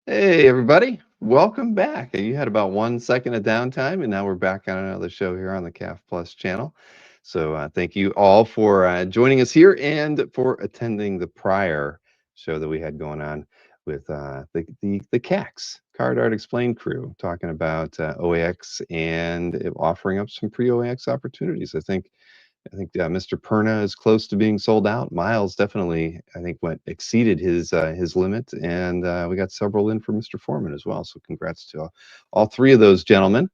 Hey, everybody. Welcome back. You had about 1 second of downtime, and now we're back on another show here on the CAF Plus channel. So, thank you all for joining us here and for attending the prior show that we had going on with the CAX, Card Art Explained crew, talking about OAX and offering up some pre-OAX opportunities. I think Mr. Perna is close to being sold out. Miles definitely, I think, went exceeded his limit, and we got several in for Mr. Foreman as well. So congrats to all three of those gentlemen.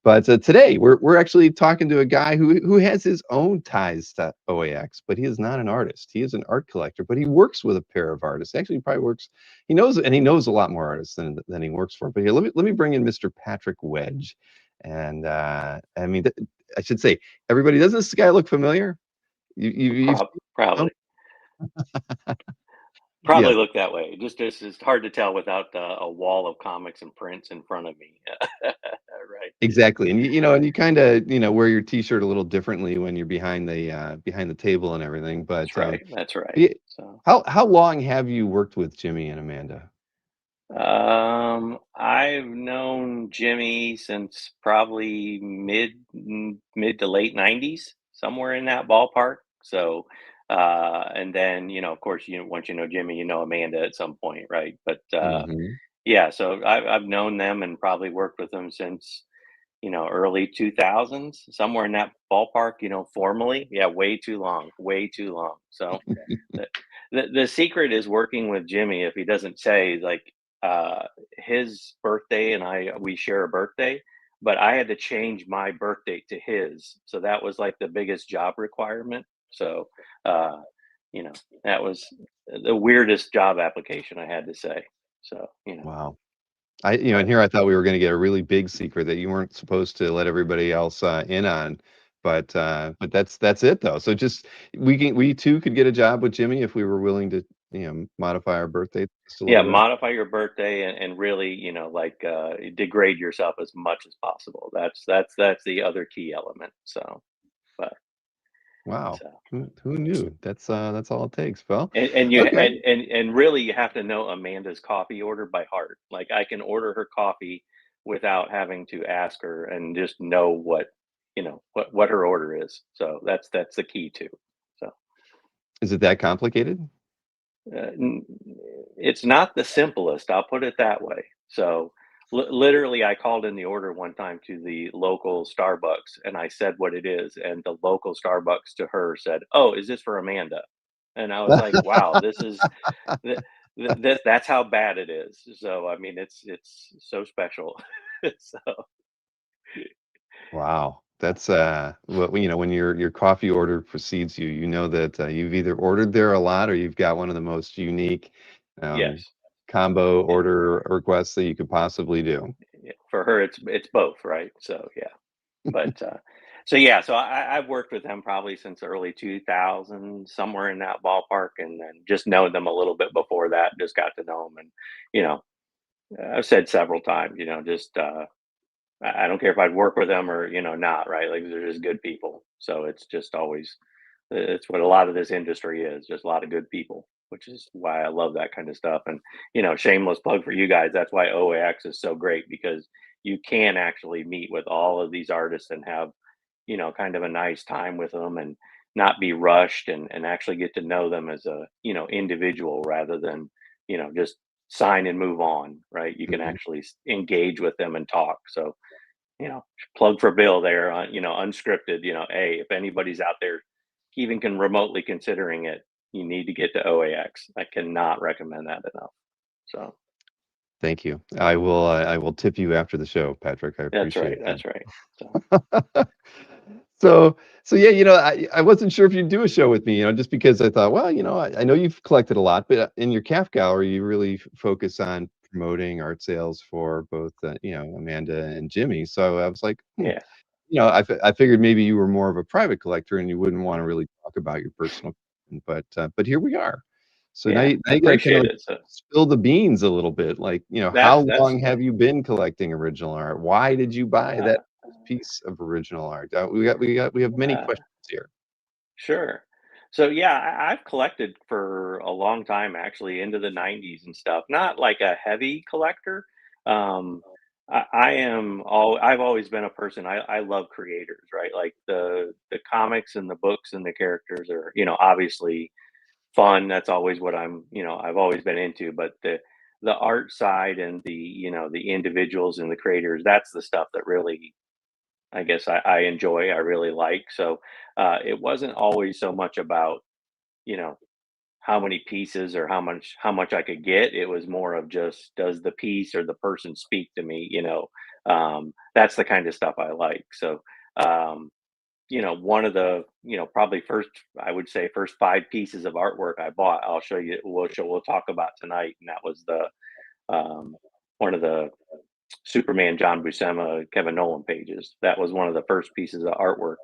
But today we're actually talking to a guy who has his own ties to OAX, but he is not an artist. He is an art collector, but he works with a pair of artists. Actually, he probably works. He knows a lot more artists than he works for. But here, let me bring in Mr. Patrick Wedge, and I mean, I should say, everybody, doesn't this guy look familiar? You've seen him? Probably, Yes, probably look that way. Just it's hard to tell without a wall of comics and prints in front of me. Right. exactly. And you kind of wear your T-shirt a little differently when you're behind the table and everything. But That's right. That's right. y- So, how long have you worked with Jimmy and Amanda? I've known Jimmy since probably mid to late '90s, somewhere in that ballpark. So, and then of course, once you know Jimmy, you know Amanda at some point, right? But Hmm. yeah, so I've known them and probably worked with them since early 2000s, somewhere in that ballpark, formally. Yeah, way too long, way too long. So the, the secret is working with Jimmy. If he doesn't say, like, uh, his birthday and we share a birthday, but I had to change my birthday to his. So that was like the biggest job requirement. So, uh, you know, that was the weirdest job application I had to say. So, Wow. And but here I thought we were going to get a really big secret that you weren't supposed to let everybody else in on. But that's it though. So just we too could get a job with Jimmy if we were willing to modify our birthday just a yeah, little bit. modify your birthday and really, like, degrade yourself as much as possible. That's the other key element. So, but Wow. so Who knew? That's all it takes, Phil. and you Okay. and really you have to know Amanda's coffee order by heart. Like, I can order her coffee without having to ask her and just know what her order is. So that's the key too. So. Is it that complicated? Uh, n- it's not the simplest, I'll put it that way. So, literally, I called in the order one time to the local Starbucks and I said what it is, and the local Starbucks to her said, "Oh, is this for Amanda?" And I was like, "Wow, this is that's how bad it is." So, I mean, it's so special. So, Wow. That's when your coffee order precedes you, you know that you've either ordered there a lot or you've got one of the most unique um, yes. combo order requests that you could possibly do. Yeah, for her, it's both, right? So, yeah. But, so yeah, so I've worked with them probably since early 2000, somewhere in that ballpark, and then just know them a little bit before that, just got to know them. And, you know, I've said several times, just, I don't care if I'd work with them or, not, right? Like, they're just good people. So it's just always, it's what a lot of this industry is, just a lot of good people, which is why I love that kind of stuff. And, shameless plug for you guys. That's why OAX is so great, because you can actually meet with all of these artists and have, kind of a nice time with them and not be rushed, and actually get to know them as a, individual, rather than, just sign and move on, right? You can Mhm. actually engage with them and talk. So, plug for Bill there on, unscripted, hey, if anybody's out there even can remotely considering it, you need to get to OAX. I cannot recommend that enough. So Thank you. I will tip you after the show, Patrick. I that's right. appreciate That's right. So that. So yeah, I wasn't sure if you'd do a show with me, just because I thought, well, I know you've collected a lot, but in your CAF gallery, you really focus on promoting art sales for both, Amanda and Jimmy. So I was like, yeah, I figured maybe you were more of a private collector and you wouldn't want to really talk about your personal, but here we are. So now yeah, I you got to kind of appreciate like it. So spill the beans a little bit. Like, that's how that's long have you been collecting original art? Why did you buy uh, that piece of original art? We have many uh, questions here. sure. So yeah, I've collected for a long time, actually, into the '90s and stuff. Not like a heavy collector. Um, I am all. I've always been a person. I love creators, right? Like the comics and the books and the characters are, obviously fun. That's always what I've always been into. But the art side and the individuals and the creators, that's the stuff that really, I guess, I enjoy. I really like. So it wasn't always so much about you know how many pieces or how much I could get. It was more of just, does the piece or the person speak to me? That's the kind of stuff I like. So um, one of the, probably first, I would say, first 5 pieces of artwork I bought, I'll show you. We'll talk about tonight, and that was the one of the Superman John Buscema Kevin Nolan pages. That was one of the first pieces of artwork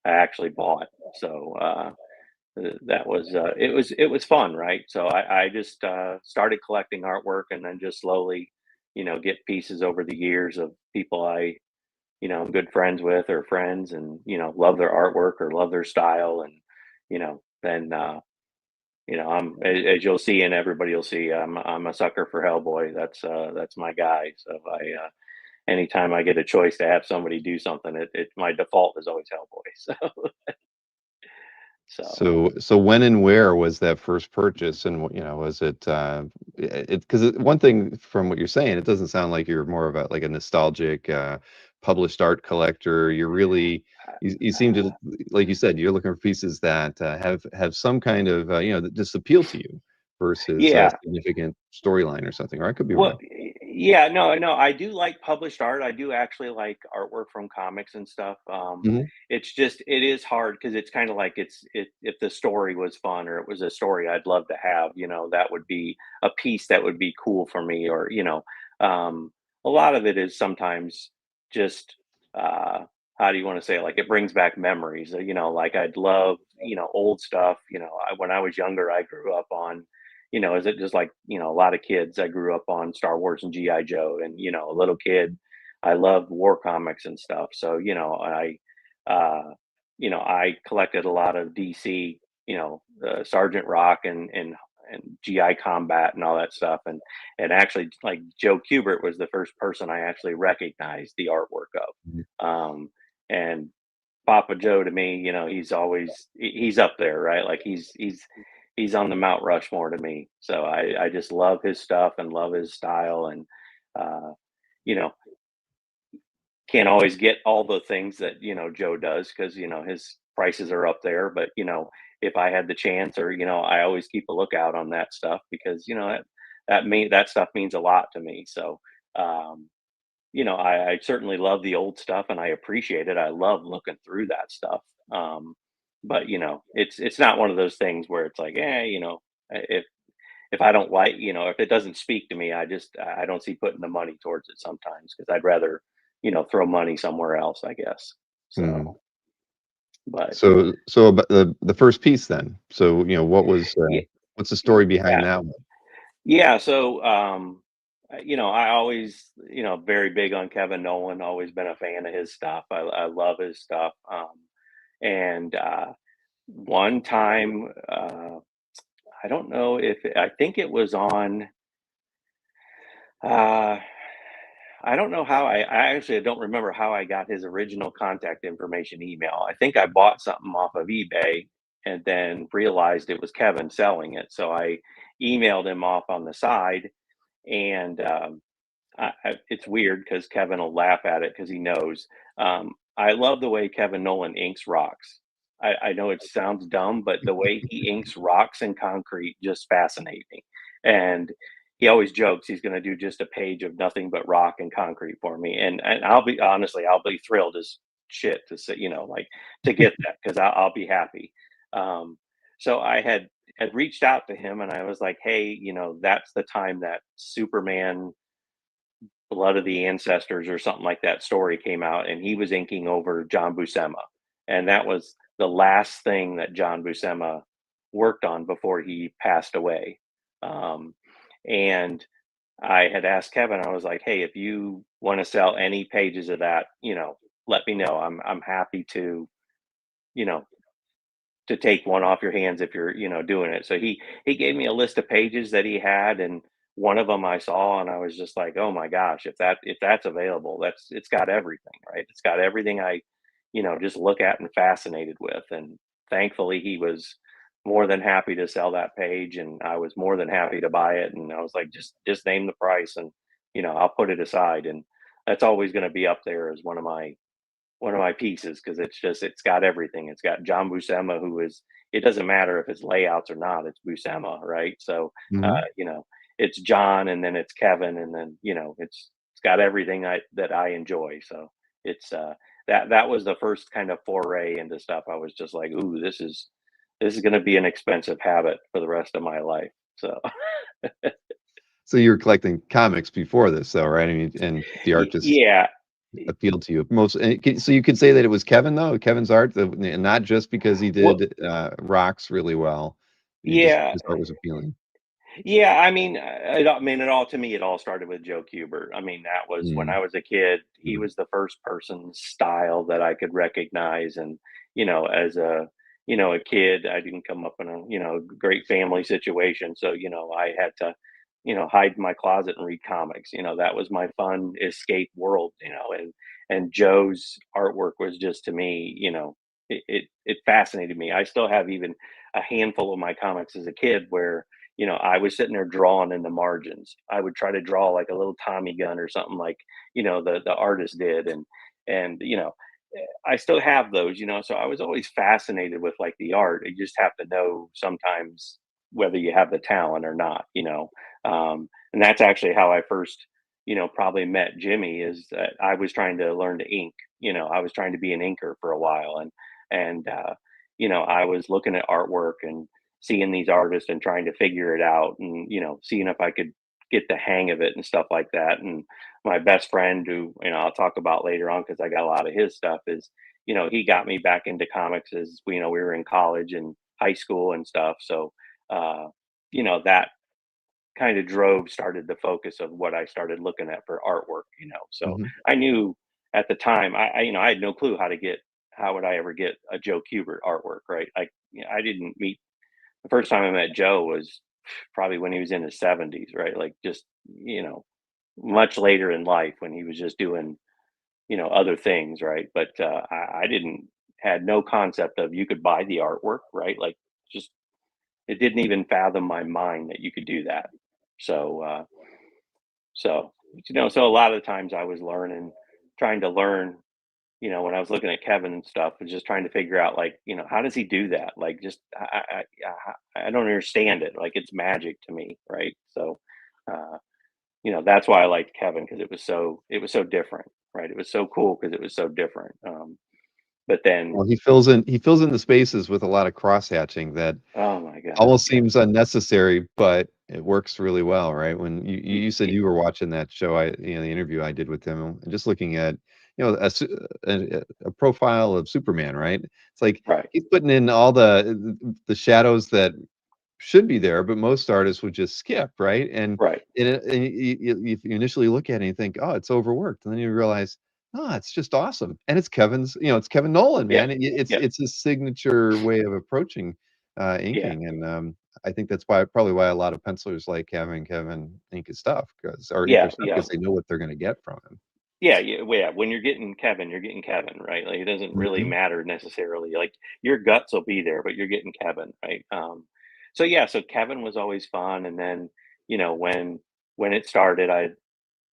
I actually bought. So that was it was fun, right? So I just started collecting artwork, and then just slowly, get pieces over the years of people I, I'm good friends with, or friends, and love their artwork or love their style. And then I'm, as you'll see, and everybody will see, I'm a sucker for Hellboy. That's my guy. So anytime I get a choice to have somebody do something, it my default is always Hellboy. So So when and where was that first purchase? And was it because one thing from what you're saying, it doesn't sound like you're more of like a nostalgic published art collector. You're really you seem to, like you said, you're looking for pieces that have some kind of that just appeal to you versus a yeah. significant storyline or something. Or I could be Well, wrong. yeah, no, no, I do like published art. I do actually like artwork from comics and stuff. Hmm. It's just, it is hard because it's kind of like, if the story was fun, or it was a story I'd love to have, that would be a piece that would be cool for me. Or a lot of it is sometimes just, uh, how do you want to say it? Like, it brings back memories. Like, I'd love, old stuff. When I was younger, I grew up on, is it just like, a lot of kids, I grew up on Star Wars and GI Joe. And a little kid, I loved war comics and stuff. So uh I collected a lot of DC, Sergeant Rock and GI Combat and all that stuff. And actually, like, Joe Kubert was the first person I actually recognized the artwork of. And Papa Joe, to me, he's up there, right? Like, he's on the Mount Rushmore to me. So I just love his stuff and love his style. And uh, you know, can't always get all the things that Joe does, because his prices are up there. But if I had the chance, or I always keep a lookout on that stuff, because that stuff means a lot to me. So um, I certainly love the old stuff, and I appreciate it. I love looking through that stuff. Um, but it's not one of those things where it's like, if I don't like, if it doesn't speak to me, I don't see putting the money towards it sometimes, because I'd rather, throw money somewhere else, I guess. Hmm. So, but So about the first piece then. So yeah, what's the story behind that one? yeah. So, I always, very big on Kevin Nolan. Always been a fan of his stuff. I love his stuff. And one time, I don't know if I think it was on. Uh, I don't know how I actually don't remember how I got his original contact information email. I think I bought something off of eBay and then realized it was Kevin selling it. So I emailed him off on the side. And it's weird because Kevin will laugh at it because he knows. I love the way Kevin Nolan inks rocks. I know it sounds dumb, but the way he inks rocks and concrete just fascinate me. And he always jokes he's going to do just a page of nothing but rock and concrete for me. And I'll be thrilled as shit to say, like, to get that, because I'll be happy. Um, so I had reached out to him, and I was like, hey, that's the time that Superman Blood of the Ancestors or something like that story came out, and he was inking over John Buscema. And that was the last thing that John Buscema worked on before he passed away. Um, and I had asked Kevin, I was like, hey, if you want to sell any pages of that, let me know. I'm happy to, you know, to take one off your hands if you're, doing it. So he gave me a list of pages that he had, and one of them I saw, and I was just like, oh my gosh, if that's available, it's got everything, right? It's got everything I, just look at and fascinated with. And thankfully, he was more than happy to sell that page, and I was more than happy to buy it. And I was like, just name the price, and I'll put it aside. And that's always going to be up there as one of my pieces, because it's got everything. It's got John Buscema, who is, it doesn't matter if it's layouts or not, it's Buscema, right? So Mhm. it's John, and then it's Kevin, and then it's got everything that I enjoy. So it's that was the first kind of foray into stuff. I was just like, ooh, this is going to be an expensive habit for the rest of my life. So So you were collecting comics before this, though, right? I mean, and the art just yeah. appealed to you most. So you could say that it was Kevin, though, Kevin's art, and not just because he Well, did rocks really well. You just yeah. his art was appealing. Yeah, it all, to me, it all started with Joe Kubert. I mean, that was when Mm, I was a kid. He mm, was the first person's style that I could recognize, and as a kid, I didn't come up in a great family situation, so I had to hide in my closet and read comics. That was my fun escape world. And Joe's artwork was just, to me, it fascinated me. I still have even a handful of my comics as a kid where I was sitting there drawing in the margins. I would try to draw like a little Tommy gun or something, like, the artist did. And, I still have those, so I was always fascinated with like the art. You just have to know sometimes whether you have the talent or not. And that's actually how I first, probably met Jimmy, is that I was trying to learn to ink. I was trying to be an inker for a while. And I was looking at artwork and seeing these artists and trying to figure it out, and seeing if I could get the hang of it and stuff like that. And my best friend, who I'll talk about later on because I got a lot of his stuff, is he got me back into comics as we were in college and high school and stuff. So uh that kind of started the focus of what I started looking at for artwork. So mhm. I knew at the time, I had no clue how would I ever get a Joe Kubert artwork, right? I didn't meet the first time I met Joe was probably when he was in his 70s, right? Like, just, much later in life, when he was just doing, other things, right? But I didn't had no concept of you could buy the artwork, right? Like, just, it didn't even fathom my mind that you could do that. So so a lot of times I was trying to learn, when I was looking at Kevin and stuff, was just trying to figure out, like, how does he do that? Like, just I don't understand it. Like, it's magic to me, right? So, uh, that's why I liked Kevin, because it was so different, right? It was so cool because it was so different. But then, Well, he fills in the spaces with a lot of cross hatching that oh my god, almost yeah, seems unnecessary, but it works really well, right? When y- you said y- you were watching that show, the interview I did with him, and just looking at, a profile of Superman, right? It's like right, he's putting in all the shadows that should be there, but most artists would just skip, right? right, And if you initially look at it and you think, oh, it's overworked, and then you realize, no, it's just awesome, and it's Kevin Nolan, yeah, man. It's yeah, it's his signature way of approaching yeah, inking, and I think that's probably why a lot of pencilers like having Kevin ink his stuff, or ink their yeah, stuff, yeah. because they know what they're going to get from him. Yeah, yeah, well, yeah, when you're getting Kevin, you're getting Kevin, right? Like, it doesn't really Hmm. matter necessarily. Like, your guts will be there, but you're getting Kevin, right? So yeah, so Kevin was always fun. And then, when it started,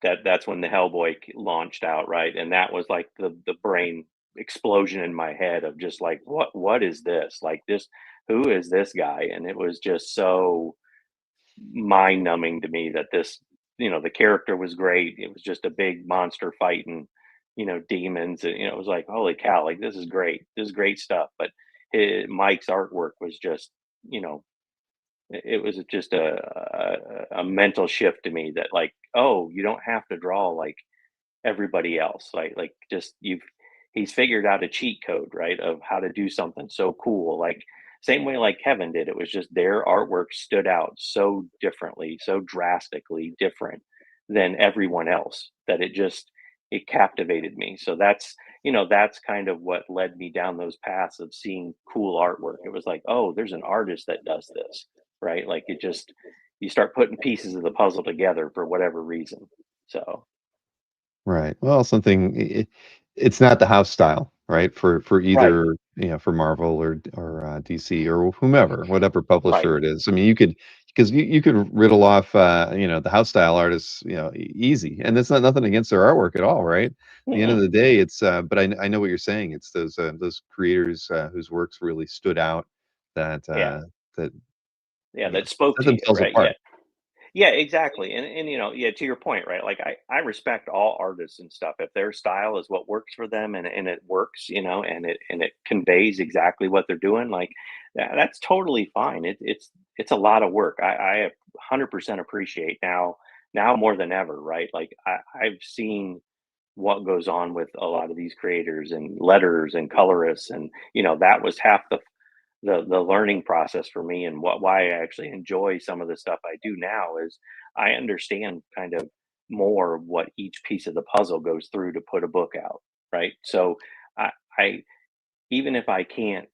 that's when the Hellboy launched out, right? And that was like the brain explosion in my head of just like, what is this? Like, this, who is this guy? And it was just so mind numbing to me that the character was great. It was just a big monster fighting, demons. And, it was like, holy cow, like, this is great. This is great stuff. But Mike's artwork was just, you know, it was just a mental shift to me that, like, oh, you don't have to draw like everybody else. Like, just, he's figured out a cheat code, right, of how to do something so cool. Like, same way like Kevin did. It was just their artwork stood out so differently, so drastically different than everyone else, that it just it captivated me. So that's kind of what led me down those paths of seeing cool artwork. It was like, oh, there's an artist that does this, right? Like it just, you start putting pieces of the puzzle together for whatever reason. So Right. Well, something it's not the house style, right? For right, either, for Marvel or DC or whomever, whatever right. publisher it is. I mean, you could because you could riddle off the house style artists, easy. And that's not nothing against their artwork at all, right? At the end of Mm-mm. the day, it's but I know what you're saying. It's those creators whose works really stood out that Yeah. that Yeah. That spoke set to you, themselves right? Yeah. apart. Yeah, exactly. And yeah, to your point, right? Like I respect all artists and stuff. If their style is what works for them and it works, and it conveys exactly what they're doing, like that's totally fine. It's a lot of work. I 100% appreciate now more than ever, right? Like I've seen what goes on with a lot of these creators and letters and colorists, and that was half the learning process for me, and why I actually enjoy some of the stuff I do now is I understand kind of more what each piece of the puzzle goes through to put a book out, right? So I even if I can't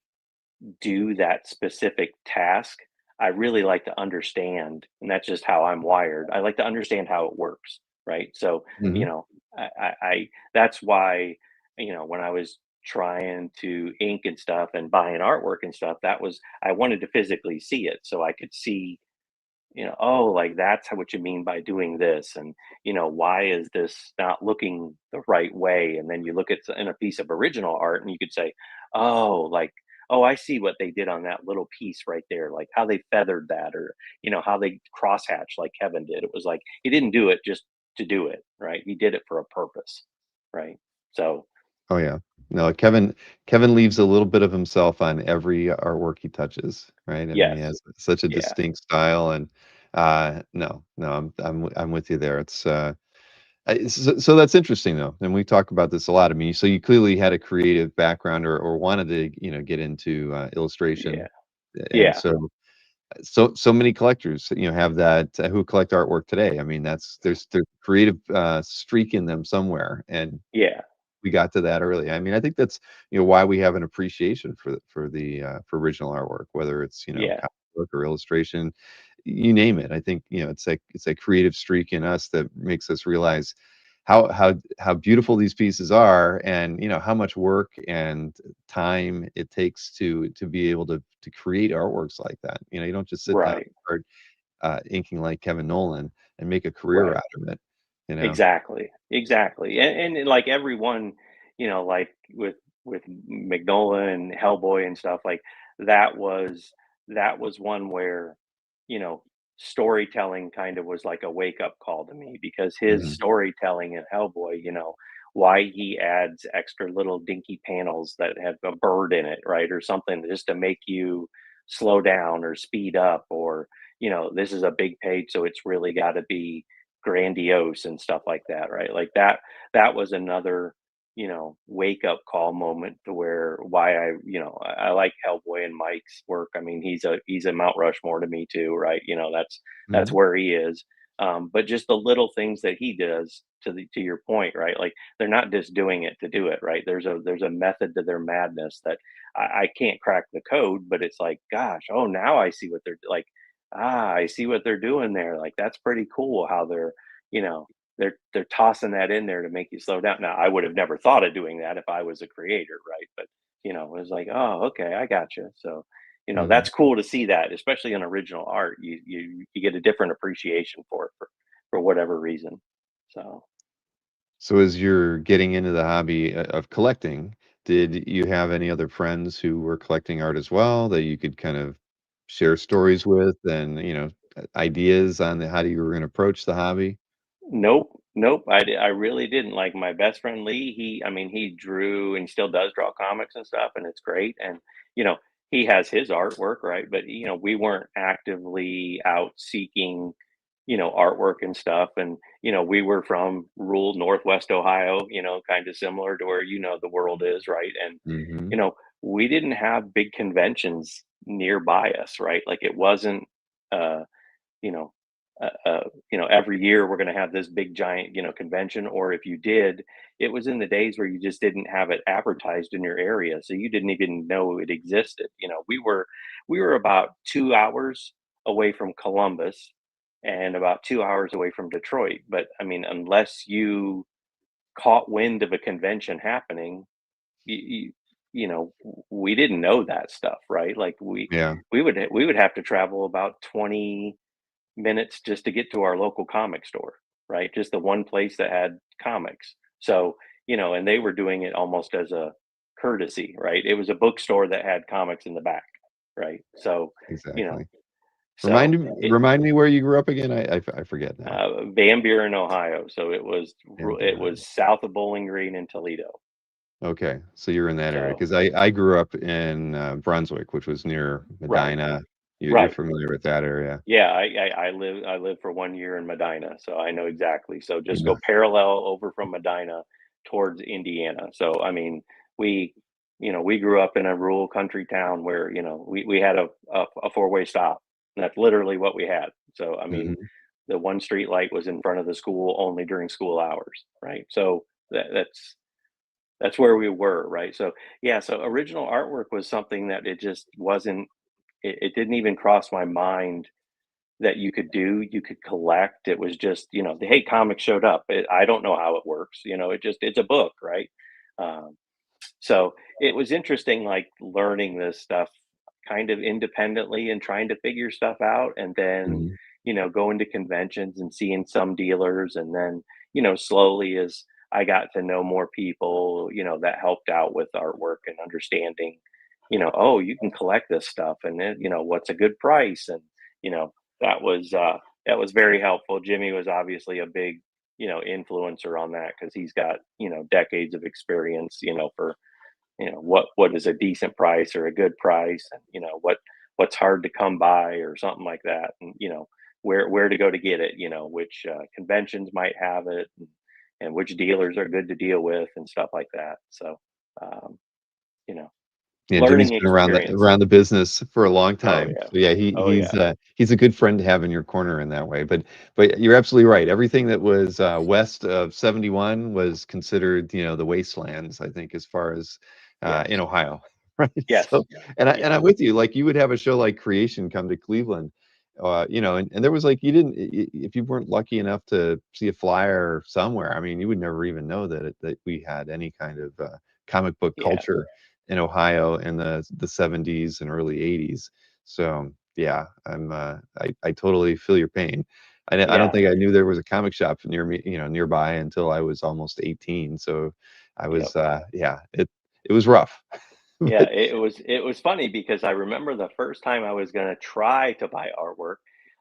do that specific task, I really like to understand, and that's just how I'm wired. I like to understand how it works, right? So, you Hmm. know, I that's why, when I was trying to ink and stuff and buying artwork and stuff, that was I wanted to physically see it so I could see, oh, like that's what you mean by doing this, and why is this not looking the right way? And then you look at in a piece of original art, and you could say, oh, like, oh, I see what they did on that little piece right there, like how they feathered that, or how they crosshatched like Kevin did. It was like he didn't do it just to do it, right? He did it for a purpose, right? So Oh yeah. No, Kevin leaves a little bit of himself on every artwork he touches, right? I mean, he yes, has such a yeah, distinct style and no, no, I'm with you there. It's so that's interesting though. And we talk about this a lot. I mean, so you clearly had a creative background or wanted to, get into illustration. yeah, And yeah, so many collectors, have that who collect artwork today. I mean, there's creative streak in them somewhere. And yeah, we got to that early. I mean, I think that's why we have an appreciation for original artwork, whether it's yeah, comic book or illustration, you name it. I think it's a creative streak in us that makes us realize how beautiful these pieces are, and how much work and time it takes to be able to create artworks like that. You don't just sit down right, and start inking like Kevin Nolan and make a career right. out of it. You know. Exactly, exactly, and like everyone, like with Magnolia and Hellboy and stuff, like that was that was one where, you know, storytelling kind of was like a wake up call to me because his Mhm. storytelling in Hellboy, why he adds extra little dinky panels that have a bird in it, right, or something just to make you slow down or speed up, or this is a big page, so it's really got to be grandiose and stuff like that, right? Like that was another, wake up call moment to where why I like Hellboy and Mike's work. I mean, he's a Mount Rushmore to me too, right? That's Mhm. where he is. But just the little things that he does to your point, right? Like they're not just doing it to do it, right? There's a method to their madness that I can't crack the code, but it's like, gosh, oh, now I see what they're like. I see what they're doing there. Like that's pretty cool how you know, they're tossing that in there to make you slow down. Now, I would have never thought of doing that if I was a creator, right? But it was like, oh, okay, I got you. So, Mhm. that's cool to see that, especially in original art. You get a different appreciation for it for whatever reason. So So as you're getting into the hobby of collecting, did you have any other friends who were collecting art as well that you could kind of share stories with and, ideas on how you were going to approach the hobby? nope, nope. I really didn't. Like my best friend Lee, I mean, he drew and still does draw comics and stuff, and it's great. And you know, he has his artwork, right? But we weren't actively out seeking, artwork and stuff. And we were from rural Northwest Ohio, kind of similar to where the world is, right? And Mhm. you know, we didn't have big conventions nearby us, right? Like it wasn't, uh, you know every year we're going to have this big giant, convention. Or if you did, it was in the days where you just didn't have it advertised in your area, so you didn't even know it existed. We were about 2 hours away from Columbus and about 2 hours away from Detroit. But I mean, unless you caught wind of a convention happening, you, you, we didn't know that stuff, right? Like Yeah, we would have to travel about 20 minutes just to get to our local comic store, right? Just the one place that had comics. So, and they were doing it almost as a courtesy, right? It was a bookstore that had comics in the back, right? So, you know, exactly. so it Remind me where you grew up again. I forget now. Van Buren, Ohio. So Van it Buren. was south of Bowling Green in Toledo. Okay, so you're in that area So because I grew up in Brunswick, which was near right, Medina. You're right. familiar with that area. Yeah, I lived for 1 year in Medina, so I know exactly. So You just know, go parallel over from Medina towards Indiana. So I mean, we we grew up in a rural country town where we had a four-way stop. And that's literally what we had. So I mean, mhm. the one street light was in front of the school only during school hours, right? So that's where we were, right? So yeah, so original artwork was something that it just wasn't. It didn't even cross my mind that you could collect. It was just, the hey, comic showed up. I don't know how it works. It's a book, right? Um, so it was interesting, like learning this stuff kind of independently and trying to figure stuff out. And then, Mhm. going to conventions and seeing some dealers. And then, slowly as I got to know more people, that helped out with artwork and understanding, oh, you can collect this stuff and then, what's a good price. And, you know, that was, that was very helpful. Jimmy was obviously a big, influencer on that because he's got, decades of experience, for what is a decent price or a good price, and what's hard to come by or something like that, and where to go to get it, which conventions might have it, and which dealers are good to deal with and stuff like that. So um, you know Yeah, Jimmy's learning been experience. around the business for a long Oh time. yeah. So yeah, Oh yeah. he's a good friend to have in your corner in that way. But you're absolutely right. Everything that was west of 71 was considered, the wastelands, I think, as far as in Yes. Ohio. Right. Yes. So and Yeah. I'm with you. Like you would have a show like Creation come to Cleveland. And there was like you didn't if you weren't lucky enough to see a flyer somewhere, I mean, you would never even know that we had any kind of comic book Yeah. culture in Ohio in the 70s and early 80s. So yeah, I totally feel your pain. I don't Yeah. think I knew there was a comic shop near me, nearby until I was almost 18. So I Yep. was yeah, it was rough. Yeah, But it was funny because I remember the first time I was gonna try to buy artwork,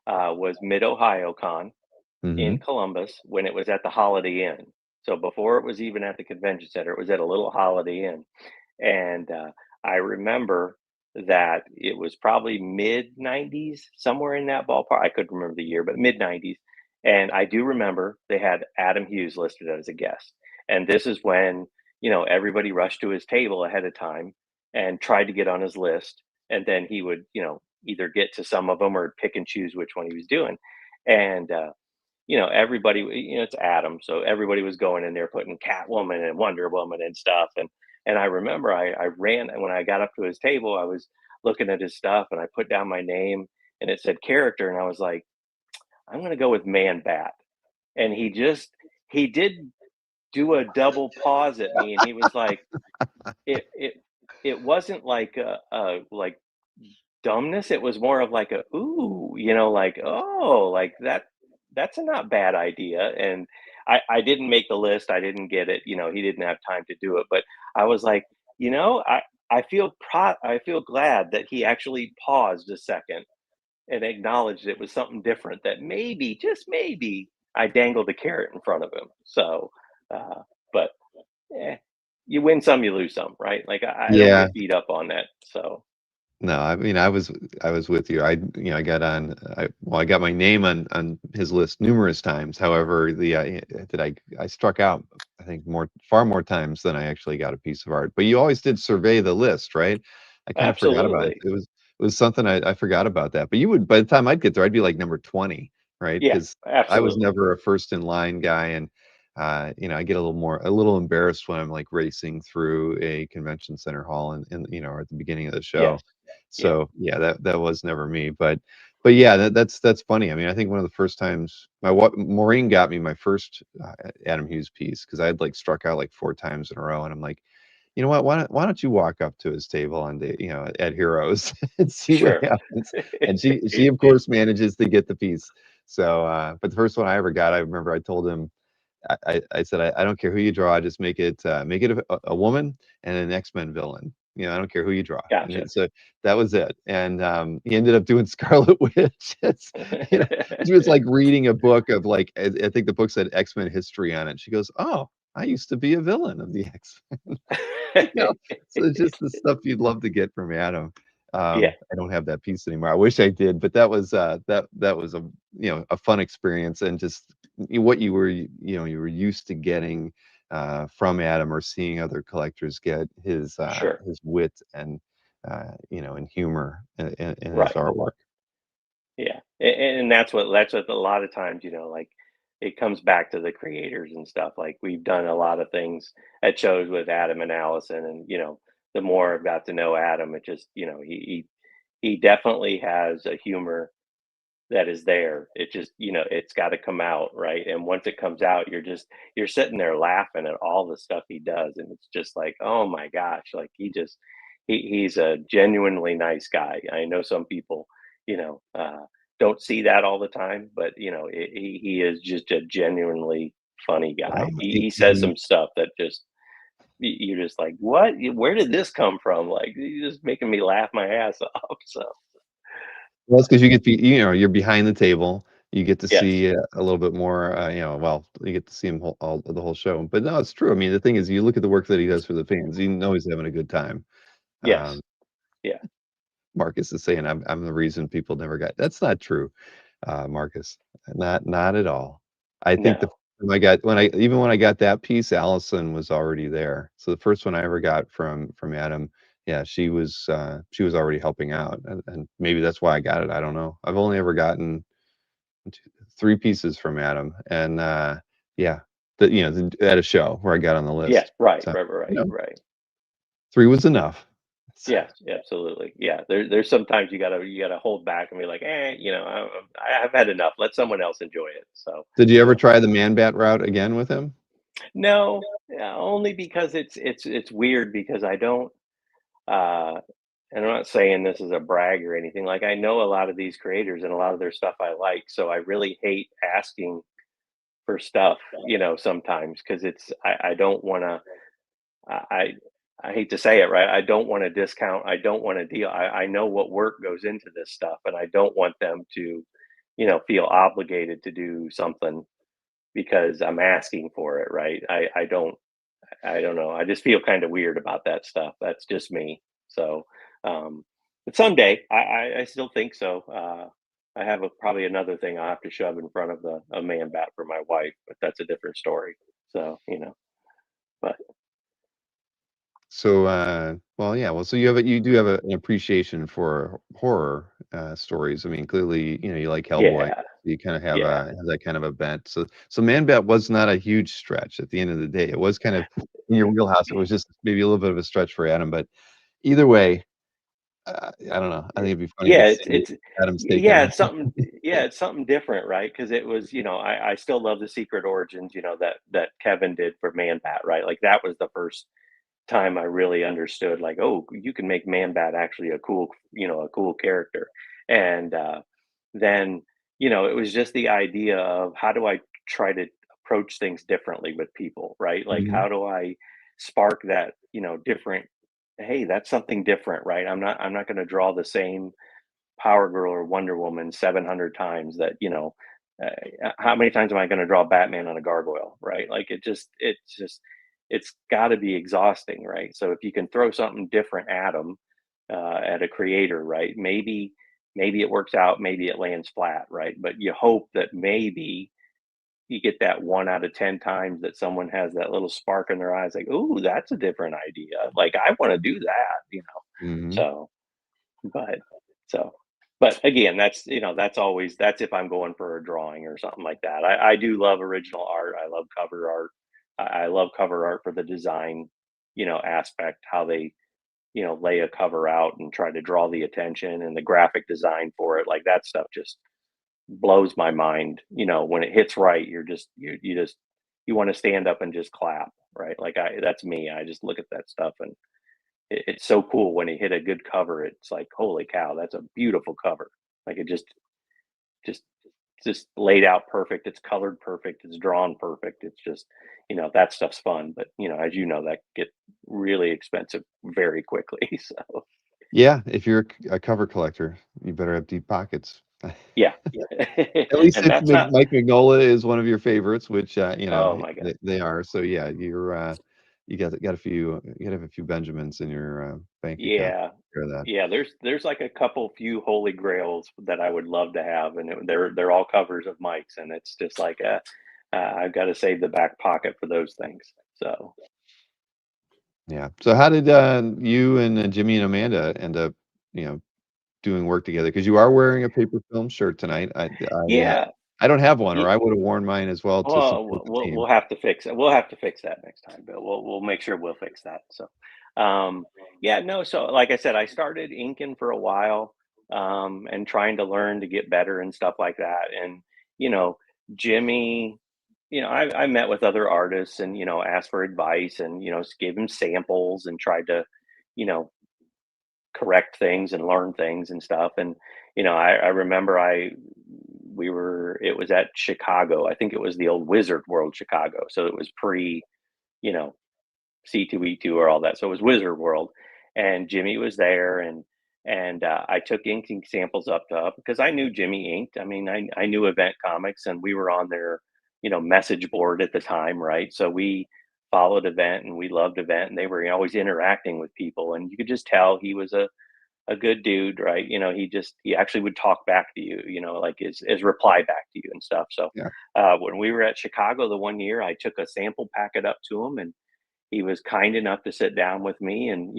was Mid Ohio Con in mhm. Columbus when it was at the Holiday Inn. So before it was even at the convention center, it was at a little Holiday Inn. And I remember that it was probably mid 90s, somewhere in that ballpark. I couldn't remember the year, but mid 90s. And I do remember they had Adam Hughes listed as a guest. And this is when, everybody rushed to his table ahead of time and tried to get on his list. And then he would, either get to some of them or pick and choose which one he was doing. And everybody, it's Adam, so everybody was going in there putting Catwoman and Wonder Woman and stuff. And I remember I ran when I got up to his table, I was looking at his stuff and I put down my name and it said character, and I was like, I'm gonna go with Man Bat. And he did do a double pause at me, and he was like, it wasn't like like dumbness. It was more of like a ooh, like, oh, like that's a not bad idea. And I didn't make the list. I didn't get it. He didn't have time to do it. But I was like, I feel glad that he actually paused a second and acknowledged it was something different, that maybe, just maybe, I dangled a carrot in front of him. So but eh, you win some, you lose some, right? Like I don't Yeah. get beat up on that. So No, I mean, I was with you. I got on. I got my name on his list numerous times. However, I struck out. I think far more times than I actually got a piece of art. But you always did survey the list, right? I kind of forgot about it. absolutely. It was something I forgot about that. But you would by the time I'd get there, I'd be like number 20. right? Yeah, Because I was absolutely. never a first in line guy, and I get a little embarrassed when I'm like racing through a convention center hall and at the beginning of the Yes. show. Yeah. So yeah, that was never me. But yeah, that's funny. I mean, I think one of the first times Maureen got me my first Adam Hughes piece because I had like struck out like 4 times in a row, and I'm like, you know what? Why don't you walk up to his table on the at Heroes and see what Sure. happens? And she of course manages to get the piece. So, but the first one I ever got, I remember I told him, I said, I don't care who you draw, just make it a woman and an X-Men villain. I don't care who you draw. And Gotcha. so that was it. And he ended up doing Scarlet Witch. You know, she was like reading a book of like, I think the book said X-Men history on it. She goes, "Oh, I used to be a villain of the X." You know, so it's just the stuff you'd love to get from Adam. Yeah, I don't have that piece anymore. I wish I did, but that was a fun experience and just what you were used to getting from Adam or seeing other collectors get sure. his wit and and humor in his Right. artwork. Yeah. And that's what a lot of times, like it comes back to the creators and stuff. Like we've done a lot of things at shows with Adam and Allison, and the more I've got to know Adam, it just, he definitely has a humor that is there. It just, it's got to come out, right? And once it comes out, you're sitting there laughing at all the stuff he does, and it's just like, oh my gosh, like he's a genuinely nice guy. I know some people, you know, uh, don't see that all the time, but he is just a genuinely funny Well, guy. He says some stuff that just you're just like, what? Where did this come from? Like, you're just making me laugh my ass off. So well, it's because you get you're behind the table. You get to yes, see a little bit more, well, you get to see him the whole show. But no, it's true. I mean, the thing is, you look at the work that he does for the fans. You know he's having a good time. Um, yes, yeah, Marcus is saying I'm the reason people never got. That's not true, Marcus. Not at all. I think the no. when I got when I even when I got that piece, Allison was already there. So the first one I ever got from Adam, yeah, she was already helping out, and maybe that's why I got it. I don't know. I've only ever gotten 3 pieces from Adam, and yeah, at a show where I got on the Yeah, list. right, So right, right, you right, know, right. 3 was enough. Yes, absolutely. Yeah, there's sometimes you gotta hold back and be like, I've had enough. Let someone else enjoy it. So, Did you you ever know, try the Man Bat route again with him? no, only because it's weird because I don't. Uh, and I'm not saying this is a brag or anything. Like I know a lot of these creators and a lot of their stuff I like, so I really hate asking for stuff. Sometimes because I don't want to. I I hate to say it, right? I don't want to discount. I don't want to deal. I know what work goes into this stuff, and I don't want them to, feel obligated to do something because I'm asking for it, right? I don't know. I just feel kind of weird about that stuff. That's just me. So, but someday I still think so. I have probably another thing I'll have to shove in front of a man bat for my wife, but that's a different story. So, but So, well, yeah, well, so you do have an appreciation for horror stories. I mean, clearly, you like Hellboy. yeah, You kind of yeah. have that kind of a bent. So Man Bat was not a huge stretch at the end of the day. It was kind of in your wheelhouse. It was just maybe a little bit of a stretch for Adam, but either way, I don't know. I think it'd be funny to Yeah, see Adam's take yeah, on it's it. something yeah, it's something different, right? Because it was, I still love the Secret Origins, that Kevin did for Man Bat, right? Like, that was the first time I really understood, like, "Oh, you can make Man Bat actually a cool character." And, then, it was just the idea of how do I try to approach things differently with people, right? Like, Mhm. how do I spark that, different, "Hey, that's something different," right? I'm not gonna draw the same Power Girl or Wonder Woman 700 times that, how many times am I going to draw Batman on a gargoyle, right? Like it's got to be exhausting, right? So if you can throw something different at them, at a creator, right? Maybe it works out, maybe it lands flat, right? But you hope that maybe you get that 1 out of 10 times that someone has that little spark in their eyes, like, "Ooh, that's a different idea. Like I want to do that," Mhm. So, but so, but but again, that's, that's if I'm going for a drawing or something like that. I do love original art. I love cover art. I love cover art for the design, aspect, how they, lay a cover out and try to draw the attention, and the graphic design for it. Like that stuff just blows my mind. When it hits right, you want to stand up and just clap, right? Like that's me. I just look at that stuff, and it's so cool when you hit a good cover. It's like, holy cow, that's a beautiful cover. Like it just just laid out perfect. It's colored perfect. It's drawn perfect. It's just, that stuff's fun. But as you know, that get really expensive very quickly. So Yeah, if you're a cover collector, you better have deep pockets. yeah, At least and if that's not. Mike Mignola is one of your favorites, which, Oh my god. they are. So, yeah, you got a few you gotta have a few Benjamins in your, bank account Yeah. for that. Yeah, there's like a couple few holy grails that I would love to have, and they're all covers of Mike's, and it's just like I've got to save the back pocket for those things. So Yeah. So how did, you and, Jimmy and Amanda end up, you know, doing work together? Because you are wearing a paper film shirt tonight. yeah, I don't have one, or ye- I would've worn mine as well to well, support the we'll team. have to fix it. We'll have to fix that next time, Bill. We'll make sure we'll fix that. So, yeah, no. So, like I said, I started inking for a while, and trying to learn to get better and stuff like that. And you know, Jimmy, I met with other artists and asked for advice and gave him samples and tried to, you know, correct things and learn things and stuff. And I remember it was at Chicago. I think it was the old Wizard World Chicago. So it was pre, you know, C2E2 or all that. So it was Wizard World, and Jimmy was there, and I took inking samples up because I knew Jimmy inked. I mean, I knew Event Comics, and we were on their message board at the time, right? So we followed Event, and we loved Event, and they were always interacting with people, and you could just tell he was a good dude, right? He actually would talk back to you, like his reply back to you and stuff. So Yeah. when we were at Chicago the one year, I took a sample packet up to him, and he was kind enough to sit down with me, and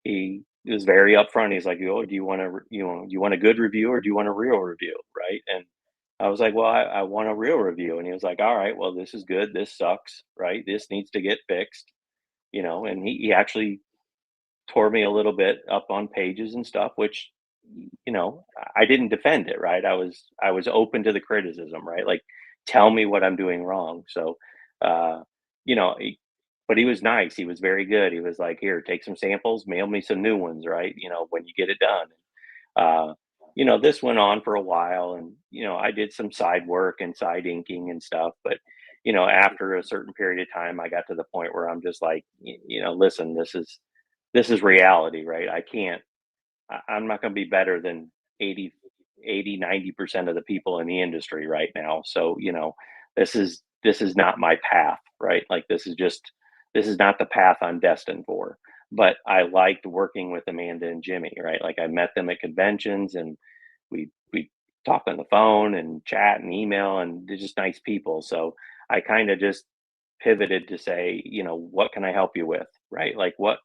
he was very upfront. He's like, "Oh, do you want to, you want a good review or do you want a real review?" Right? And I was like, "Well, I want a real review." And he was like, "All right, well, this is good. This sucks, right? This needs to get fixed." And he actually tore me a little bit up on pages and stuff, which I didn't defend it, right? I was open to the criticism, right? Like, tell me what I'm doing wrong. So, uh, you know, he, but he was nice. He was very good. He was like, "Here, take some samples, mail me some new ones, right? When you get it done." Uh, this went on for a while, and I did some side work and side inking and stuff, but after a certain period of time, I got to the point where I'm just like, listen, this is reality, right? I'm not going to be better than 90% of the people in the industry right now. So, this is not my path, right? Like this is not the path I'm destined for. But I liked working with Amanda and Jimmy, right? Like I met them at conventions, and we talk on the phone and chat and email, and they're just nice people. So I kind of just pivoted to say, what can I help you with? Right? Like what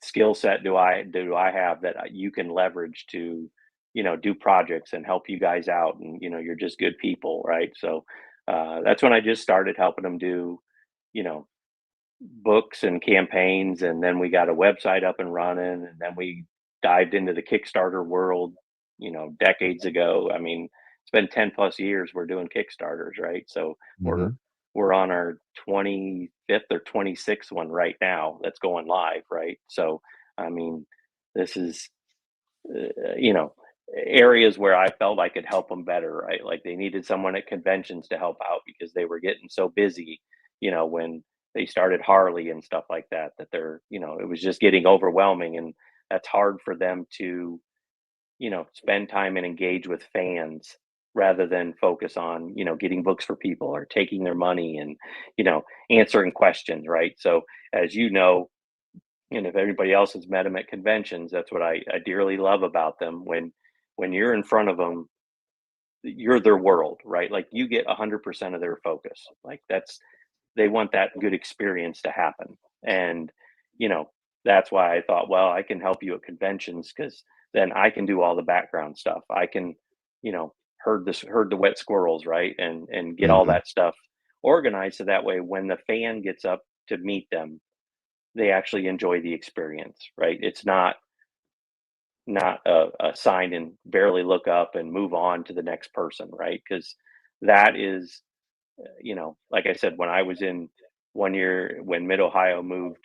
skill set do I have that you can leverage to do projects and help you guys out, and you're just good people, right? So that's when I just started helping them do you know books and campaigns, and then we got a website up and running, and then we dived into the Kickstarter world decades ago. I mean, it's been 10 plus years we're doing Kickstarters, right? So we're Mhm. we're on our 25th or 26th one right now that's going live, right? So I mean, this is you know areas where I felt I could help them better, right? Like they needed someone at conventions to help out because they were getting so busy, when they started Harley and stuff like that, that it was just getting overwhelming, and that's hard for them to spend time and engage with fans rather than focus on getting books for people or taking their money and you know answering questions, right? So as and if everybody else has met them at conventions, that's what I dearly love about them. When you're in front of them, you're their world, right? Like you get 100% of their focus. Like they want that good experience to happen. And you know that's why I thought, well, I can help you at conventions because then I can do all the background stuff. I can, you know, herd the wet squirrels, right? And get all Mhm. that stuff organized so that way when the fan gets up to meet them, they actually enjoy the experience, right? It's not a sign and barely look up and move on to the next person, right? Because that is, like I said, when I was in one year when Mid Ohio moved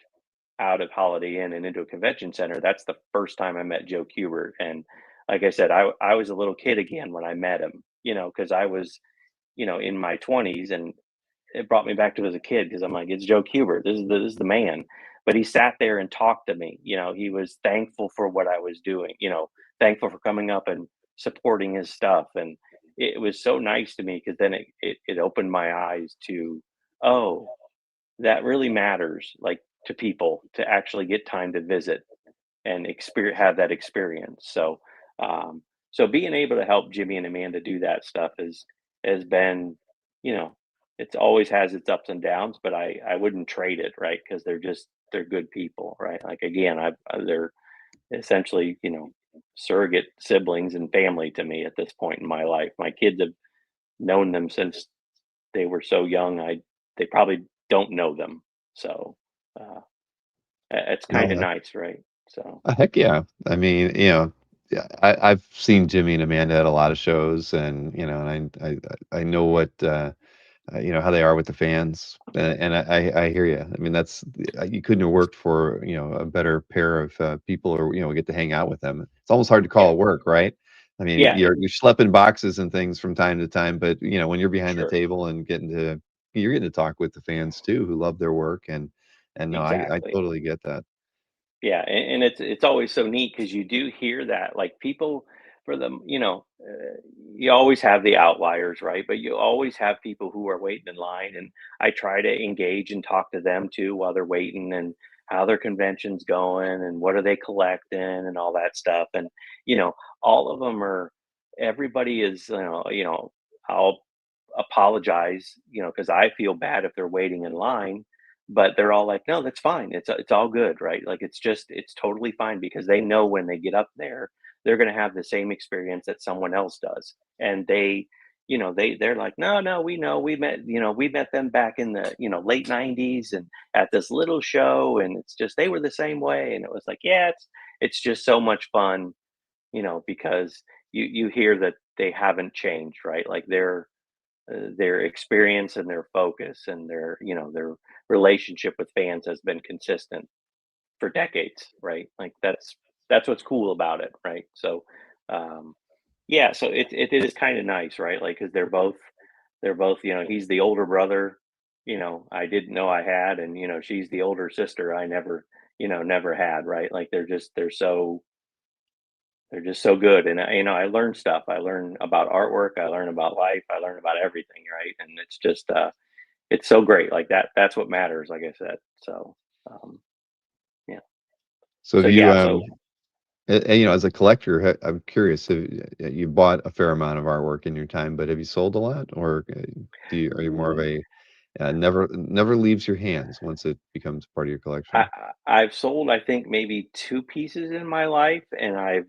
out of Holiday Inn and into a convention center, that's the first time I met Joe Kubert. And like I said, I was a little kid again when I met him, because I was, in my 20s, and it brought me back to as a kid because I'm like, it's Joe Kubert. This is the man. But he sat there and talked to me. He was thankful for what I was doing. Thankful for coming up and supporting his stuff. And it was so nice to me because then it opened my eyes to, oh, that really matters. Like to people to actually get time to visit and have that experience. So being able to help Jimmy and Amanda do that stuff has been, you know, it's always has its ups and downs, but I wouldn't trade it, right? Because they're good people, right? Like again, they're essentially, surrogate siblings and family to me at this point in my life. My kids have known them since they were so young. They probably don't know them, so uh, it's kind of No, nice, right? So. heck yeah. I mean, yeah, I've seen Jimmy and Amanda at a lot of shows, and and I know what how they are with the fans, and I hear you. I mean, that's you couldn't have worked for a better pair of people, or get to hang out with them. It's almost hard to call Yeah. it work, right? I mean, Yeah, you're schlepping boxes and things from time to time, but when you're behind the sure. table and you're getting to talk with the fans too, who love their work, and no, I Exactly. totally get that. Yeah, and it's always so neat because you do hear that, like, people for them, you always have the outliers, right? But you always have people who are waiting in line, and I try to engage and talk to them too while they're waiting, and how their convention's going, and what are they collecting, and all that stuff. And all of them are. Everybody is, I'll apologize, because I feel bad if they're waiting in line, but they're all like, "No, that's fine. It's all good, right?" Like it's totally fine because they know when they get up there, they're going to have the same experience that someone else does. And they're like, "No, no, we know. We met them back in the, late 90s and at this little show, and it's just they were the same way." And it was like, "Yeah, it's just so much fun, because you hear that they haven't changed, right? Like their experience and their focus and their relationship with fans has been consistent for decades, right? Like that's what's cool about it, right? So um yeah, so it is kind of nice, right? Like because they're both, he's the older brother, I didn't know I had, and she's the older sister I never had, right? Like they're just so good. And I learn stuff. I learn about artwork, I learn about life, I learn about everything, right? And it's just it's so great. Like that's what matters, like I said. So um yeah. So So have you yeah, so as a collector, I'm curious, you bought a fair amount of artwork in your time, but have you sold a lot, or are you more of mm, a never leaves your hands once it becomes part of your collection? I've sold, I think, maybe two pieces in my life, and I've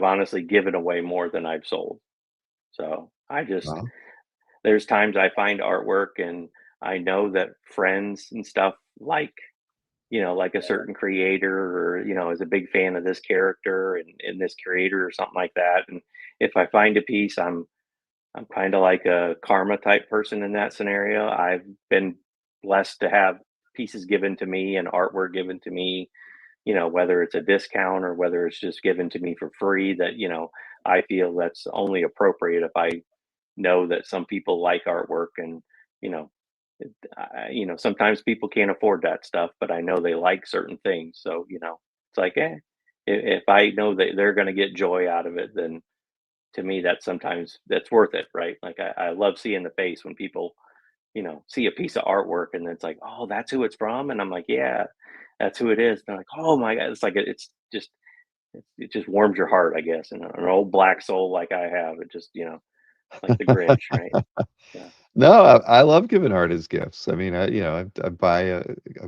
honestly given away more than I've sold. So I just Wow. there's times I find artwork and I know that friends and stuff like a certain creator, or is a big fan of this character and this creator or something like that. And if I find a piece, I'm kind of like a karma type person in that scenario. I've been blessed to have pieces given to me and artwork given to me, whether it's a discount or whether it's just given to me for free, that I feel that's only appropriate if I know that some people like artwork. And you know sometimes people can't afford that stuff, but I know they like certain things. So it's like, if I know that they're going to get joy out of it, then to me that's worth it, right? Like I love seeing the face when people see a piece of artwork and it's like, oh, that's who it's from, and I'm like, yeah, that's who it is. And they're like, oh my god, it's like it's just it just warms your heart, I guess. And an old black soul like I have, it just like the Grinch, right? Yeah. No, I love giving art as gifts. I mean, I've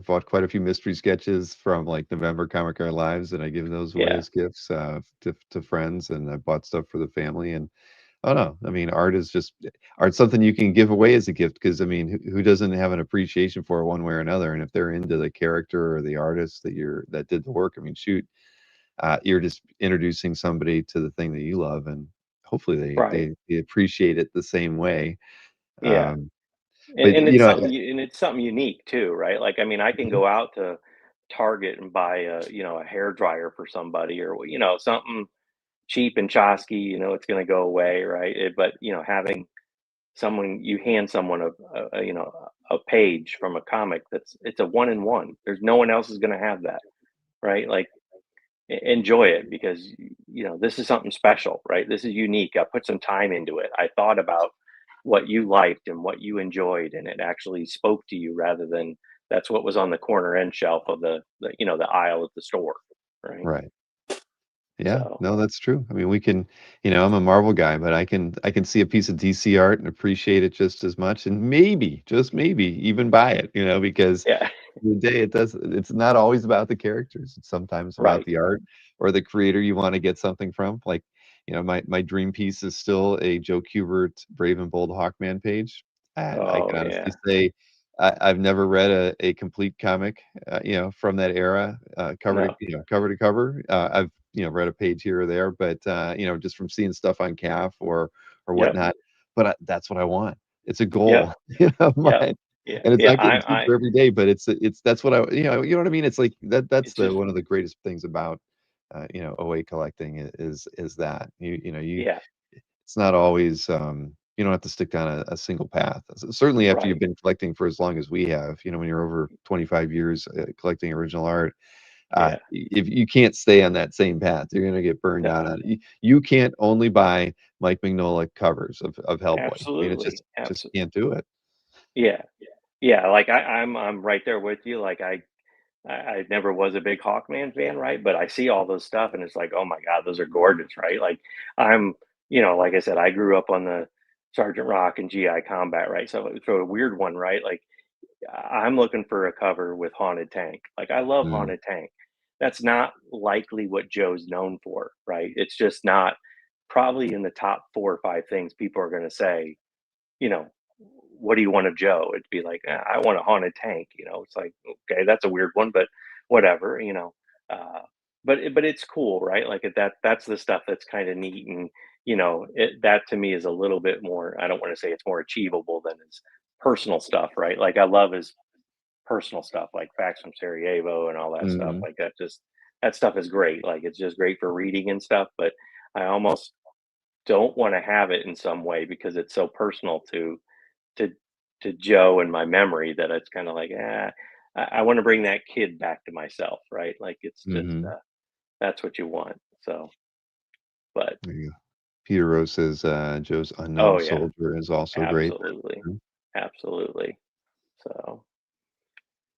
bought quite a few mystery sketches from, like, November Comic Con Lives, and I give those away Yeah, as gifts, to friends, and I bought stuff for the family, and oh, no, I mean, art's something you can give away as a gift because I mean, who doesn't have an appreciation for it one way or another? And if they're into the character or the artist that did the work, I mean, shoot, you're just introducing somebody to the thing that you love, and hopefully right. they appreciate it the same way. Yeah. Um, And but and you it's know, something and it's something unique too, right? Like, I mean, I can Mhm. go out to Target and buy a hair dryer for somebody or, something cheap and chosky, it's gonna go away, right? But, having someone you hand someone a page from a comic it's a one in one. There's no one else is gonna have that, right? Like, enjoy it because this is something special, right? This is unique. I put some time into it. I thought about what you liked and what you enjoyed, and it actually spoke to you rather than that's what was on the corner end shelf of the aisle at the store, right? Right. Yeah, So no, that's true. I mean, I'm a Marvel guy, but I can see a piece of DC art and appreciate it just as much, and maybe, just maybe, even buy it, because yeah. the day it's not always about the characters. It's sometimes about Right. the art or the creator you want to get something from. Like, my dream piece is still a Joe Kubert Brave and Bold Hawkman page. And I Oh can honestly yeah. say I've never read a complete comic, from that era, No. cover to cover. I've read a page here or there, but just from seeing stuff on CAF or Yep. whatnot. But that's what I want. It's a Yep. goal, of Yep. mine. Yeah. And it's Yeah. not getting cheaper every day, but it's that's what you know what I mean? It's like that's It's the just one of the greatest things about, OA collecting is that yeah. it's not always, you don't have to stick down a single path. Certainly after you've Right. been collecting for as long as we have, when you're over 25 years, collecting original art, Yeah. if you can't stay on that same path, you're gonna get burned out No. on it. You can't only buy Mike Mignola covers of Hellboy. I mean, it Absolutely. just can't do it. Yeah. Yeah, like I'm right there with you. Like I never was a big Hawkman fan, right? But I see all those stuff and it's like, oh my God, those are gorgeous, right? Like I'm, like I said, I grew up on the Sergeant Rock and GI Combat, right? So a weird one, right? Like I'm looking for a cover with Haunted Tank. Like I love Mm, Haunted Tank. That's not likely what Joe's known for, right? It's just not probably in the top 4 or 5 things people are gonna say, you know, what do you want of Joe? It'd be like, I want a haunted tank. It's like, okay, that's a weird one, but whatever. But it's cool, right? Like that's the stuff that's kind of neat, and that to me is a little bit more. I don't want to say it's more achievable than his personal stuff, right? Like I love his personal stuff, like Facts from Sarajevo and all that stuff. mhm, Like that stuff is great. Like it's just great for reading and stuff. But I almost don't want to have it in some way because it's so personal to to Joe and my memory that it's kind of like, I want to bring that kid back to myself, right? Like it's just mhm. that's what you want. So, but There you go. Peter Rose says, "Joe's Unknown oh yeah, Soldier" is also great. absolutely, absolutely. So,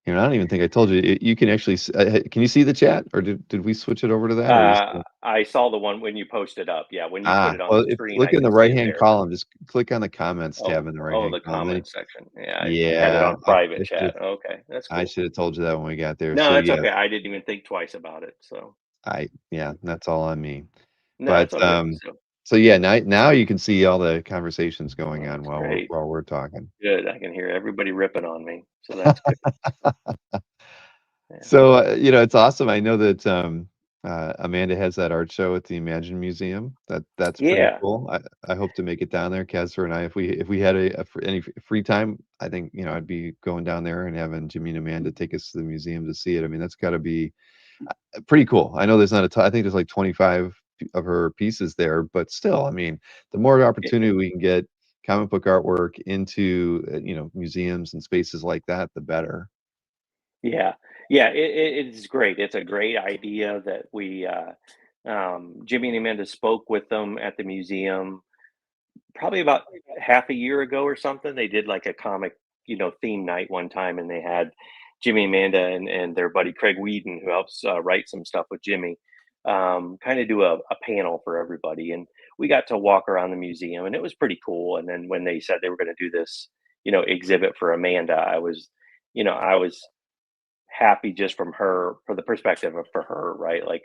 I don't even think I told you, you can actually can you see the chat, or did we switch it over to that, or are you still I saw the one when you posted up. Yeah, when you put it on well, the if screen, look I in the could see it right-hand there. column, just click on the comments Oh, tab in the oh, right-hand the column, then comment section. Yeah, I had it yeah, on private chat. Okay, that's I cool. should have told you that when we got there, No, so, it's yeah, okay. I didn't even think twice about it. So, yeah, that's all on me. no, But, it's okay. So, so, yeah, now you can see all the conversations going well, on that's great. while we're talking. Good. I can hear everybody ripping on me, so that's good. Yeah. So, it's awesome. I know that, Amanda has that art show at the Imagine Museum. That's pretty Yeah. cool. I hope to make it down there. Kessler and I, if we had any free time, I think, I'd be going down there and having Jimmy and Amanda take us to the museum to see it. I mean, that's gotta be, pretty cool. I know there's not a ton. I think there's like 25 of her pieces there, but still, I mean, the more Y opportunity we can get comic book artwork into, museums and spaces like that, the better. yeah. Yeah, it's great. It's a great idea that Jimmy and Amanda spoke with them at the museum probably about half a year ago or something. They did like a comic, theme night one time, and they had Jimmy, Amanda, and their buddy Craig Whedon, who helps write some stuff with Jimmy, kind of do a panel for everybody. And we got to walk around the museum, and it was pretty cool. And then when they said they were going to do this exhibit for Amanda. I was happy just from her, for the perspective of for her, right? Like,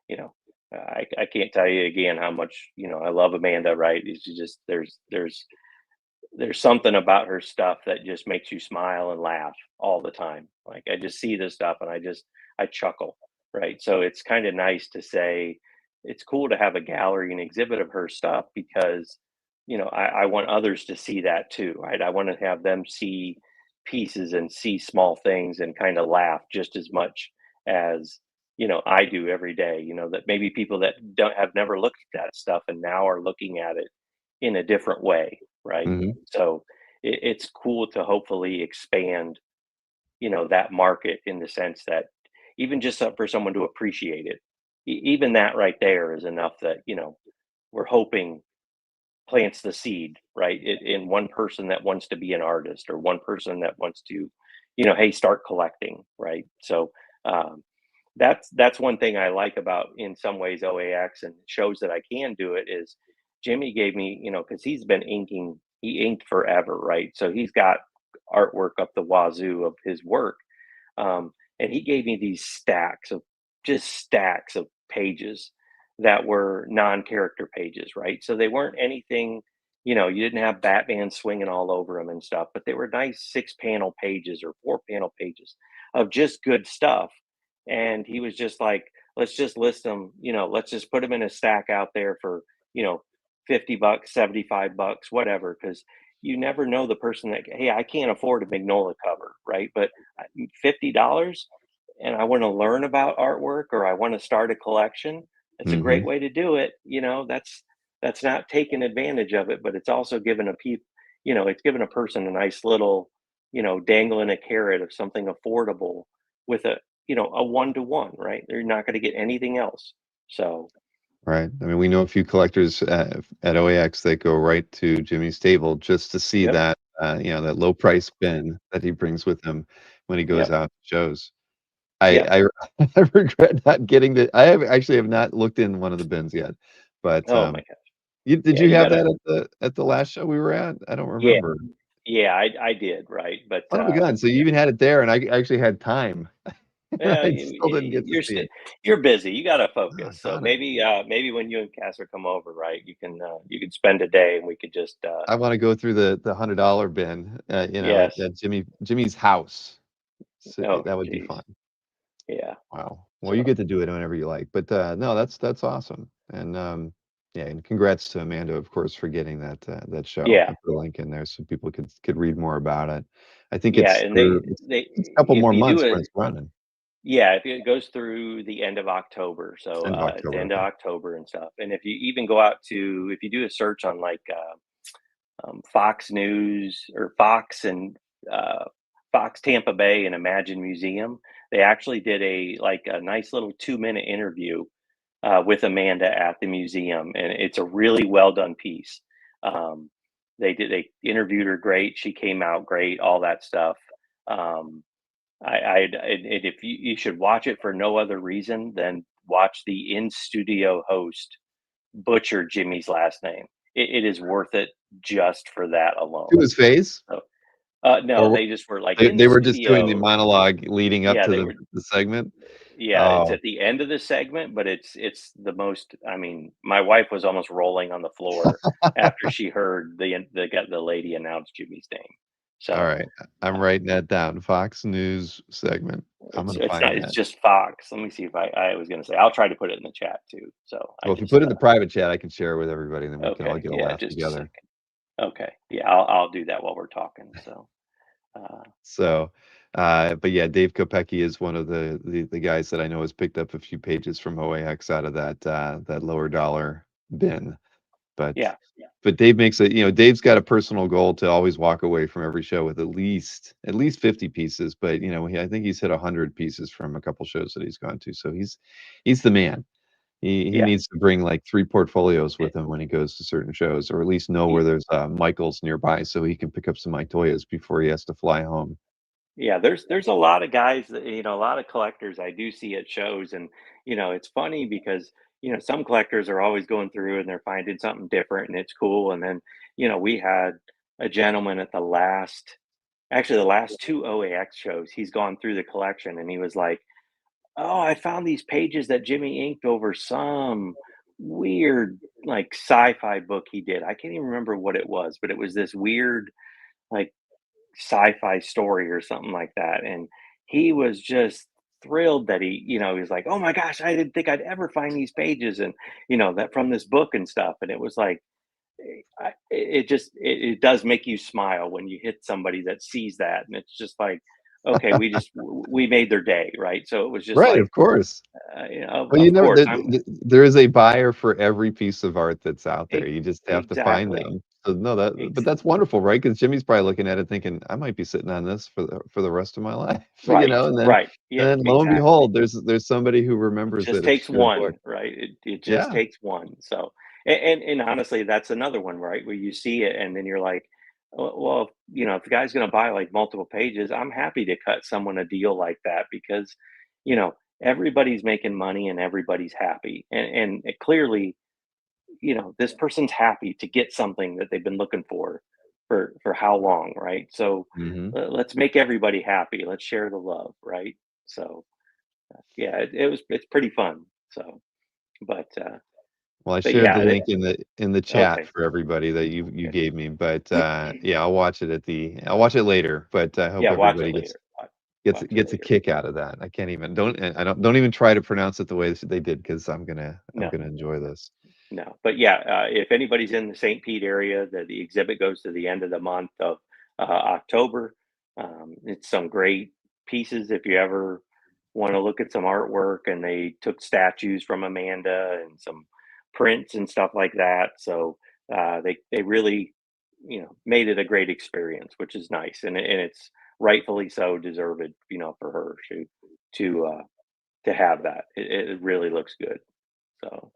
you know, I can't tell you again how much, I love Amanda, right? It's just there's something about her stuff that just makes you smile and laugh all the time. Like, I just see this stuff and I chuckle, right? So it's kind of nice to say it's cool to have a gallery and exhibit of her stuff because I want others to see that too, right? I want to have them see pieces and see small things and kind of laugh just as much as I do every day. That maybe people that don't have never looked at that stuff and now are looking at it in a different way, right? Hmm. So it's cool to hopefully expand, that market in the sense that even just for someone to appreciate it, even that right there is enough that, we're hoping plants the seed, right? In one person that wants to be an artist or one person that wants to, hey, start collecting, right? So um, that's one thing I like about in some ways OAX and shows that I can do it is Jimmy gave me, because he inked forever, right? So he's got artwork up the wazoo of his work. And he gave me these stacks of pages that were non-character pages, right? So they weren't anything, you didn't have Batman swinging all over them and stuff, but they were nice 6 panel pages or 4 panel pages of just good stuff. And he was just like, let's just list them, let's just put them in a stack out there for, you know, $50, $75, whatever, because you never know the person that, hey, I can't afford a Magnolia cover, right? But $50 and I want to learn about artwork or I want to start a collection, it's a Hmm. great way to do it. That's not taking advantage of it, but it's also given it's given a person a nice little, dangling a carrot of something affordable with a one-to-one, right? They're not going to get anything else. So, Right. I mean, we know a few collectors at OAX that go right to Jimmy's table just to see yep, that, that low price bin that he brings with him when he goes yep, out to shows. I, yep. I, I regret not getting the. I have not looked in one of the bins yet, but Oh my gosh. did Yeah, you you have gotta. that at the last show we were at? I don't Yeah, remember. yeah, I did, right? But Oh my God! So you even had it there, and I actually had time, and yeah, I still didn't get to see it. you're busy. You got to Oh, focus. So darn it! maybe when you and Casser come over, right, you can spend a day and we could just I want to go through the $100 bin, yes. at Jimmy's house. So Oh, that would be geez. fun. Yeah. Wow. Well, you So get to do it whenever you like. But no, that's awesome. And yeah, and congrats to Amanda, of course, for getting that show. yeah, I put a link in there so people could read more about it. I think yeah, and it's a couple if more you do months when a it's running. yeah, if it goes through the end of October, so End of it's the October. end of Okay. October and stuff. And if you even go out to if you do a search on like Fox News or uh, Fox Tampa Bay and Imagine Museum. They actually did a nice little 2 minute interview with Amanda at the museum, and it's a really well done piece. Um, they interviewed her great. She came out great. All that stuff. Um, and if you should watch it for no other reason than watch the in studio host butcher Jimmy's last name. It is worth it just for that To alone. his face, So, no, or they just were like they in the they were just doing the studio. monologue leading up Yeah, to they were. the segment. Yeah, it's Oh, at the end of the segment, but it's the most. I mean, my wife was almost rolling on the floor after she heard the lady announce Jimmy's name. all So right. I'm uh, writing that down. Fox News segment. I'm gonna it's not. find It's that. just Fox. Let me see if I was going to say. I'll try to put it in the chat too. So I Well, if you just put it in the private chat, I can share it with everybody, and then we can all okay. get a Yeah, laugh just a together. second. Okay. Yeah, I'll do that while we're talking. So uh, So, but yeah, Dave Kopecki is one of the guys that I know has picked up a few pages from OAX out of that lower dollar bin. But yeah, Dave makes it, Dave's got a personal goal to always walk away from every show with at least 50 pieces. But I think he's hit 100 pieces from a couple shows that he's gone to. So he's the man. He yeah. needs to bring like 3 portfolios with him when he goes to certain shows, or at least know where there's Michaels nearby so he can pick up some Itoyas before he has to fly home. Yeah, there's a lot of guys that, a lot of collectors I do see at shows, and it's funny because some collectors are always going through and they're finding something different and it's cool. And then we had a gentleman at the last two OAX shows. He's gone through the collection, and he was like, "Oh, I found these pages that Jimmy inked over some weird like sci-fi book he did. I can't even remember what it was, but it was this weird like sci-fi story or something like that." And he was just thrilled that he was like, "Oh my gosh, I didn't think I'd ever find these pages and that from this book and stuff." And it was like it does make you smile when you hit somebody that sees that, and it's just like, okay, we made their day, right? So it was just Right, like, of course. Well, you of never course, I'm there is a buyer for every piece of art that's out there. e- You just have to find exactly, them. So, no, but ex- that's wonderful, right? Because Jimmy's probably looking at it thinking, "I might be sitting on this for the rest of my life," right, And then right, yeah, lo and exactly. behold, there's somebody who It remembers just that it's takes a good book. one, right? It just Yeah. takes one. So, and honestly, that's another one, right? Where you see it, and then you're like, well, if the guy's going to buy like multiple pages, I'm happy to cut someone a deal like that because, you know, everybody's making money and everybody's happy, and it clearly, this person's happy to get something that they've been looking for how long, right? So, Mhm. let's make everybody happy. Let's share the love, right? So yeah, it's pretty fun. So, but Well, I but shared yeah, the link in the chat okay, for everybody that you good. gave me, but, yeah, I'll watch it later, but I hope Yeah, watch it everybody later. Watch it gets a later. kick out of that. I can't even don't even try to pronounce it the way they did because I'm No, gonna enjoy this. no, but yeah, if anybody's in the St. Pete area, the exhibit goes to the end of the month of October. It's some great pieces if you ever want to look at some artwork, and they took statues from Amanda and some prints and stuff like that. So they really made it a great experience, which is nice, and it's rightfully so deserved, for her to have that. It really looks good. So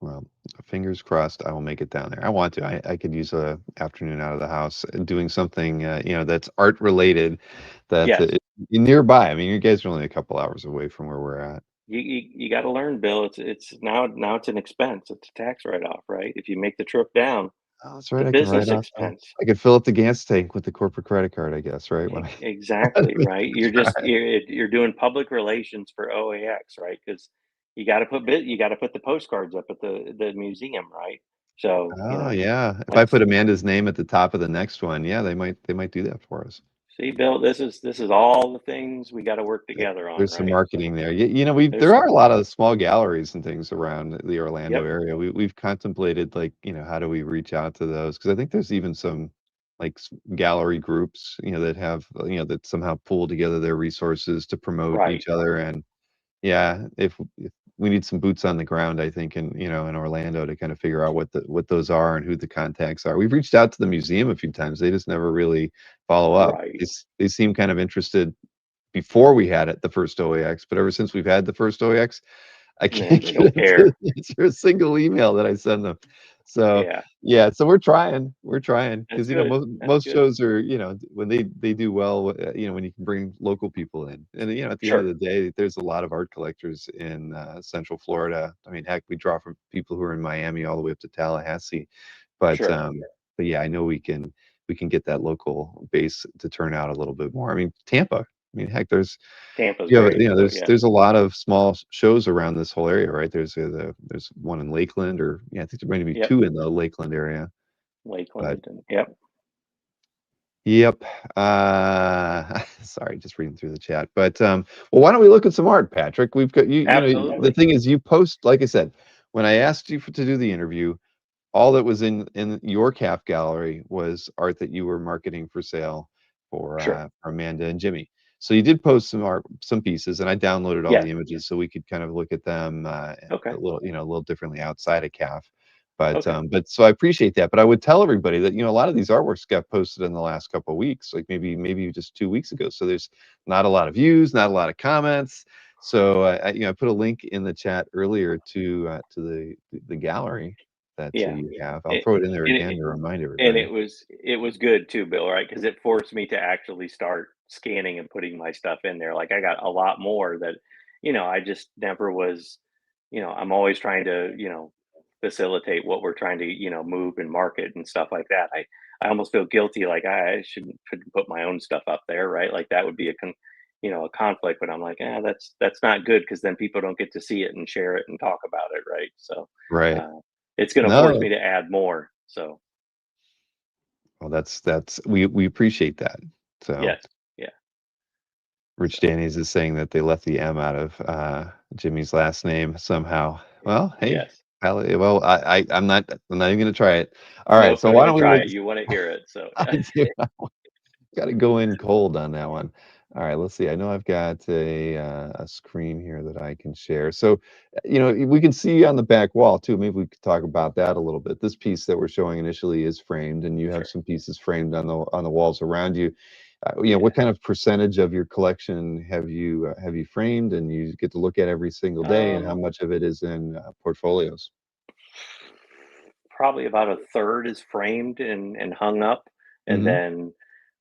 Well, fingers crossed I will make it down there. I want to. I could use a afternoon out of the house doing something, that's art related that yes, nearby. I mean, you guys are only a couple hours away from where we're at. you got to learn, Bill. It's now it's an expense. It's a tax write off, right? If you make the trip down, Oh, that's it's right. a I can write business off. expense. I could fill up the gas tank with the corporate credit card, I guess, right? When I Exactly, right? You're doing public relations for OAX, right? Because you got to put the postcards up at the museum, right? So Oh, yeah. If I let's put Amanda's name at the top of the next one, yeah, they might do that for us. see, Bill. This is all the things we got to work Th together on, there's some right? marketing So there. We there there's are a lot of small galleries and things around the Orlando yep, area. We've contemplated, like, how do we reach out to those? Because I think there's even some, like, gallery groups, that have, that somehow pool together their resources to promote right, each other, and yeah, if we need some boots on the ground, I think, in Orlando to kind of figure out what those are and who the contacts are. We've reached out to the museum a few times. They just never really follow up. right. They seem kind of interested before we had it, the first OAX, but ever since we've had the first OAX, I Man, can't they get don't them to care. answer a single email that I send them. So, Yeah, yeah, so we're trying that's because good. That's most good. shows are, when they do well, when you can bring local people in, and at the end of Sure, the day, there's a lot of art collectors in Central Florida. I mean, heck, we draw from people who are in Miami all the way up to Tallahassee, but sure. but yeah, I know we can get that local base to turn out a little bit more. I mean, Tampa. I mean, heck, Tampa's you have, great. Yeah. there's a lot of small shows around this whole area, right? There's one in Lakeland, or yeah, I think there might be Yep. two in the Lakeland area. But Lakeland and yep. yep, sorry, just reading through the chat. But well, why don't we look at some art, Patrick? We've got the Absolutely. thing is, you post, like I said, when I asked you to do the interview, all that was in your CAF gallery was art that you were marketing for sale Sure. for Amanda and Jimmy. So you did post some art, some pieces, and I downloaded all Yeah. the images so we could kind of look at them Okay. a little differently outside of CAF. Okay. But so I appreciate that. But I would tell everybody that a lot of these artworks got posted in the last couple of weeks, like maybe just 2 weeks ago. So there's not a lot of views, not a lot of comments. So I put a link in the chat earlier to the gallery that Yeah. you have. I'll It, throw it in there and again it to remind and everybody. it was good too, Bill, right? Because it forced me to actually start scanning and putting my stuff in there. Like I got a lot more that, I just never was, I'm always trying to, facilitate what we're trying to, move and market and stuff like that. I almost feel guilty, like I shouldn't put my own stuff up there, right? Like that would be a conflict, but I'm like, that's not good because then people don't get to see it and share it and talk about it, right? So Right. uh, it's going to force No. me to add more. So Well, that's we appreciate that. So yes, yeah. Rich So Danny's is saying that they left the M out of Jimmy's last name somehow. Well, hey, yes. well, I'm not even gonna try it. All right, Nope, so don't why even don't we try look? it. You want to hear it. So I do. Got to go in cold on that one. All right, let's see. I know I've got a screen here that I can share. So, we can see on the back wall too. Maybe we could talk about that a little bit. This piece that we're showing initially is framed, and you have sure. some pieces framed on the walls around you. Yeah. What kind of percentage of your collection have you framed, and you get to look at every single day, and how Um, much of it is in portfolios? Probably about a third is framed and hung up, and Hmm. then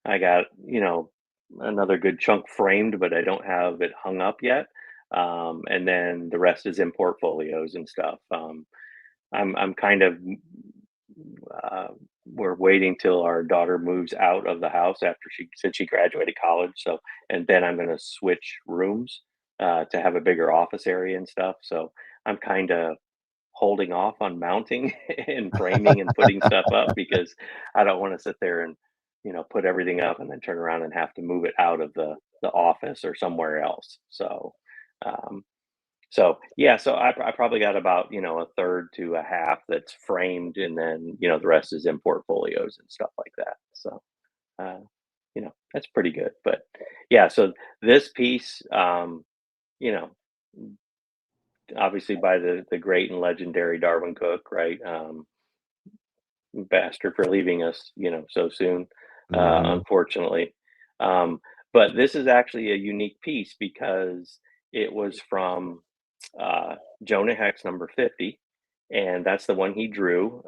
I got, another good chunk framed, but I don't have it hung up yet. And then the rest is in portfolios and stuff. I'm kind of uh, we're waiting till our daughter moves out of the house after since she graduated college. So, and then I'm going to switch rooms to have a bigger office area and stuff. So I'm kind of holding off on mounting and framing and putting stuff up because I don't want to sit there and put everything up and then turn around and have to move it out of the office or somewhere else. Um, so yeah, so I probably got about a third to a half that's framed, and then the rest is in portfolios and stuff like that. So that's pretty good. But yeah, so this piece, you know, obviously by the great and legendary Darwin Cook, right? Bastard for leaving us, so soon, Hmm. unfortunately. Um, but this is actually a unique piece because it was from Jonah Hex number 50, and that's the one he drew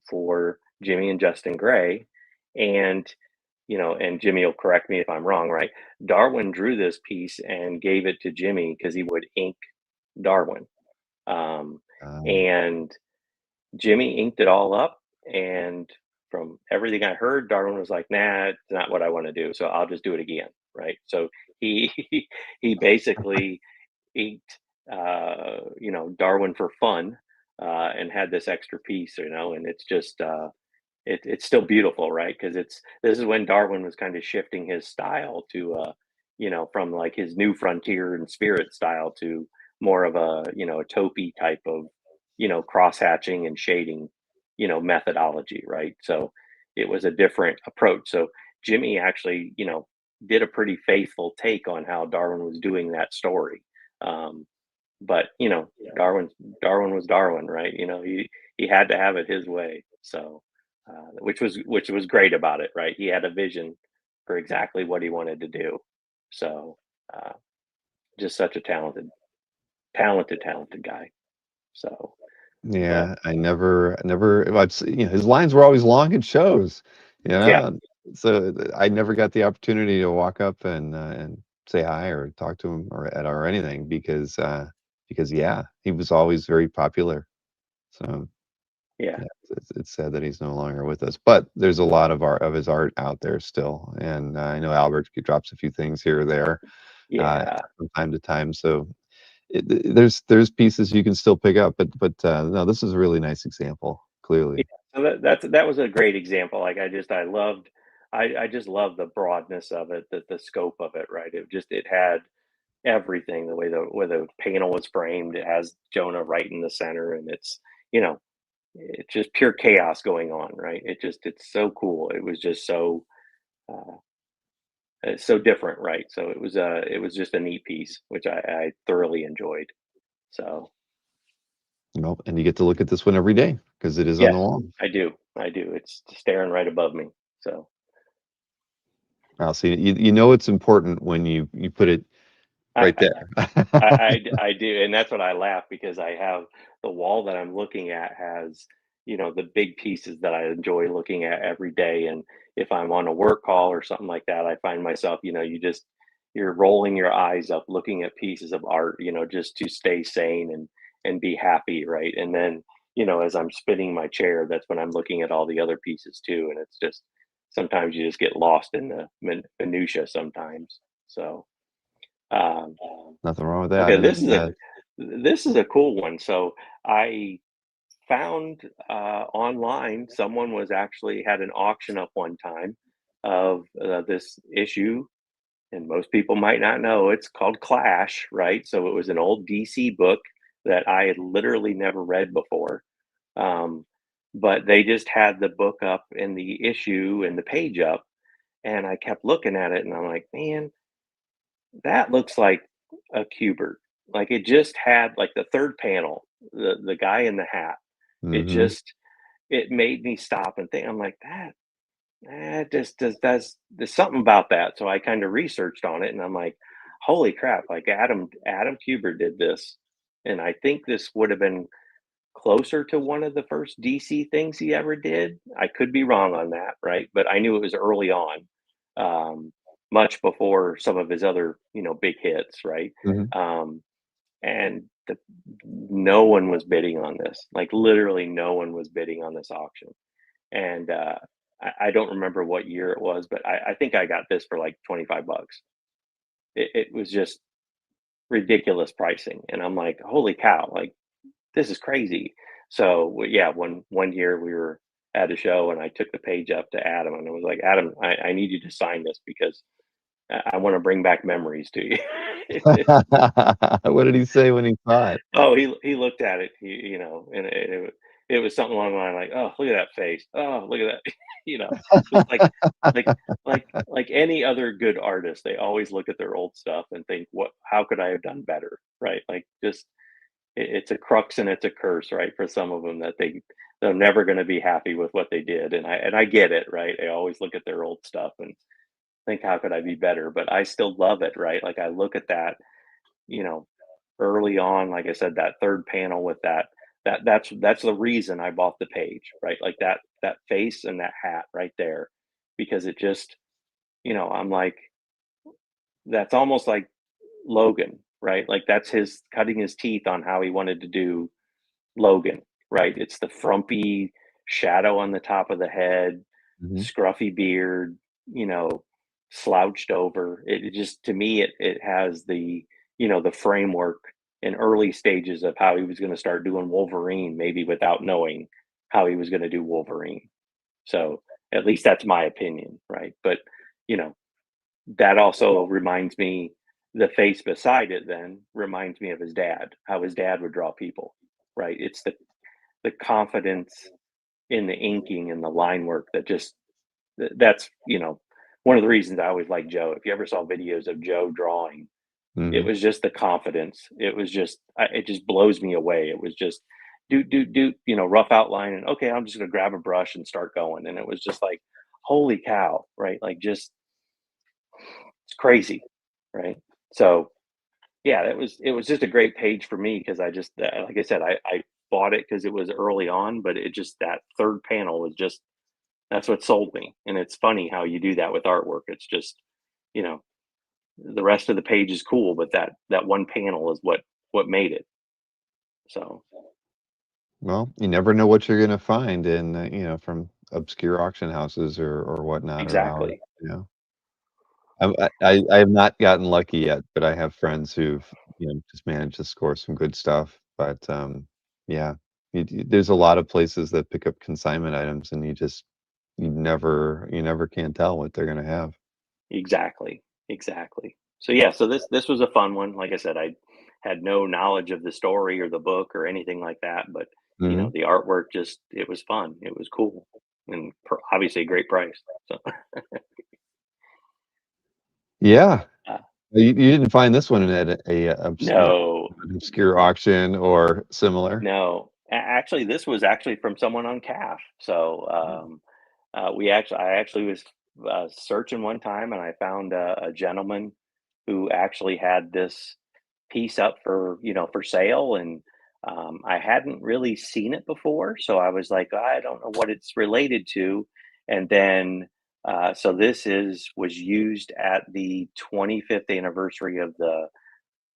for Jimmy and Justin Gray. And, and Jimmy will correct me if I'm wrong, right? Darwin drew this piece and gave it to Jimmy because he would ink Darwin. Um, and Jimmy inked it all up, and from everything I heard, Darwin was like, "Nah, it's not what I want to do, so I'll just do it again." Right? So he he basically inked, Darwin for fun, and had this extra piece, and it's just it's still beautiful, right? Because this is when Darwin was kind of shifting his style to from like his new frontier and spirit style to more of a taupey type of cross hatching and shading methodology, right? So it was a different approach. So Jimmy actually did a pretty faithful take on how Darwin was doing that story. um, but Darwin was Darwin, right? He had to have it his way. So which was great about it, right? He had a vision for exactly what he wanted to do. So uh, just such a talented guy. So but Yeah, well, his lines were always long and shows, yeah, so I never got the opportunity to walk up and say hi or talk to him or anything because yeah, he was always very popular. So yeah, yeah, it's sad that he's no longer with us, but there's a lot of his art out there still, and I know Albert drops a few things here or there yeah. from time to time. So there's pieces you can still pick up, but no, this is a really nice example, Yeah, clearly. so that was a great example. Like I just love the broadness of it, the scope of it, right? It had everything, the way the panel was framed. It has Jonah right in the center, and you know, it's just pure chaos going on, right? It's so cool. It was just uh, so different, right? So it was just a neat piece, which I thoroughly enjoyed. So Well, and you get to look at this one every day because it is on yeah, the wall. I do. It's staring right above me. So Wow, so you know it's important when you put it I, right there. I do, and that's what I laugh because I have the wall that I'm looking at has, the big pieces that I enjoy looking at every day. And if I'm on a work call or something like that, I find myself, you're rolling your eyes up looking at pieces of art, just to stay sane and be happy, right? And then as I'm spinning my chair, that's when I'm looking at all the other pieces too, and it's just sometimes you just get lost in the minutia sometimes. So, um, Nothing wrong with that. okay, And then, this is a cool one. So I found online someone was actually had an auction up one time of this issue, and most people might not know it's called Clash, right? So it was an old DC book that I had literally never read before. Um, but they just had the book up and the issue and the page up, and I kept looking at it, and I'm like, man, that looks like a Cubert. Like it just had like the third panel, the guy in the hat. It mhm. just it made me stop and think. I'm like that just does there's something about that. So I kind of researched on it, and I'm like, holy crap! Like Adam Kubert did this, and I think this would have been closer to one of the first DC things he ever did. I could be wrong on that, right? But I knew it was early on, um, much before some of his other, big hits, right? Mhm. Um, and no one was bidding on this. Like literally, no one was bidding on this auction. And I don't remember what year it was, but I think I got this for like 25 bucks. It was just ridiculous pricing, and I'm like, holy cow! Like this is crazy. So yeah, one year we were at a show and I took the page up to Adam and I was like, Adam, I need you to sign this because I want to bring back memories to you. What did he say when he saw it? Oh, he looked at it, and it was something along the line like, oh, look at that face. Oh, look at that. Just like like any other good artist, they always look at their old stuff and think, how could I have done better? Right. Like just it's a crux and it's a curse, right? For some of them that they're never going to be happy with what they did, and I get it, right? They always look at their old stuff and think, how could I be better? But I still love it, right? Like I look at that, you know, early on, like I said, that third panel with that's the reason I bought the page, right? Like that face and that hat right there, because it just, I'm like, that's almost like Logan, right? Like that's his cutting his teeth on how he wanted to do Logan, right? It's the frumpy shadow on the top of the head, Mhm. scruffy beard, you know, slouched over. It just to me it has the framework in early stages of how he was going to start doing Wolverine, maybe without knowing how he was going to do Wolverine. So at least that's my opinion, right? But you know, that also reminds me the face beside it then reminds me of his dad, how his dad would draw people, right? It's the confidence in the inking and the line work that just that's one of the reasons I always like Joe. If you ever saw videos of Joe drawing, it Mhm. was just the confidence. It was just it just blows me away. It was just do rough outline and okay, I'm just gonna grab a brush and start going. And it was just like, holy cow, right? Like just it's crazy, right? So yeah, it was just a great page for me because I just like I said, I bought it because it was early on, but it just that third panel was just that's what sold me. And it's funny how you do that with artwork. It's just, you know, the rest of the page is cool, but that one panel is what made it. So Well, you never know what you're gonna find in, from obscure auction houses or whatnot, or how, exactly. you know. I have not gotten lucky yet, but I have friends who've, just managed to score some good stuff, but, yeah, there's a lot of places that pick up consignment items, and you never can tell what they're gonna have. Exactly. Exactly. So yeah, so this was a fun one. Like I said, I had no knowledge of the story or the book or anything like that, but Mhm. the artwork just it was fun. It was cool and obviously a great price. So Yeah. uh, You didn't find this one at no, an obscure auction or similar? no. Actually, this was actually from someone on CAF. So I actually was searching one time, and I found a gentleman who actually had this piece up for sale, and I hadn't really seen it before, so I was like, I don't know what it's related to, and then so this is was used at the 25th anniversary of the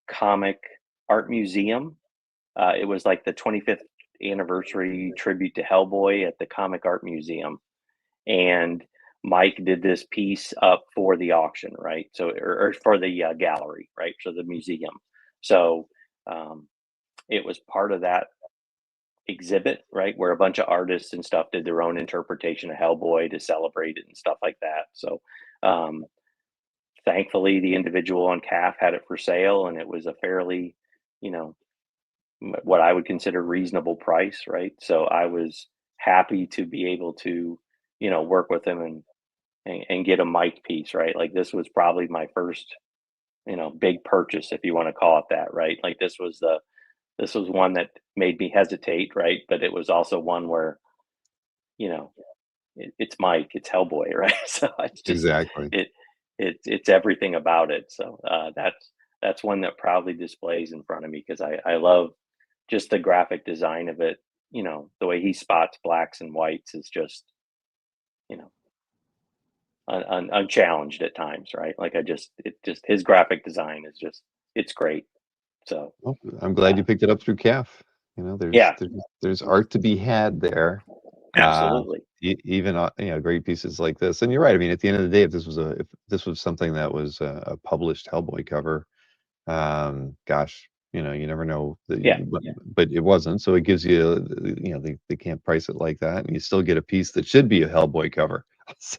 Comic Art Museum. It was like the 25th anniversary tribute to Hellboy at the Comic Art Museum, and Mike did this piece up for the auction, right? So, or for the gallery, right? So the museum. So um, it was part of that exhibit, right? Where a bunch of artists and stuff did their own interpretation of Hellboy to celebrate it and stuff like that. So um, thankfully, the individual on CAF had it for sale, and it was a fairly, you know, what I would consider reasonable price, right? So I was happy to be able to, work with him and get a mic piece, right? Like this was probably my first, big purchase, if you want to call it that, right? Like this was one that made me hesitate, right? But it was also one where, you know, it's Mike, it's Hellboy, right? So it's just Exactly. it it's everything about it. So that's one that proudly displays in front of me because I love just the graphic design of it. The way he spots blacks and whites is just you know unchallenged at times, right? Like it just his graphic design is just it's great. So Well, I'm glad uh, you picked it up through CAF. yeah, There's art to be had there. Uh, absolutely, even great pieces like this. And you're right. I mean, at the end of the day, if this was something that was a published Hellboy cover, gosh, you never know. yeah. But it wasn't, so it gives you, they can't price it like that, and you still get a piece that should be a Hellboy cover.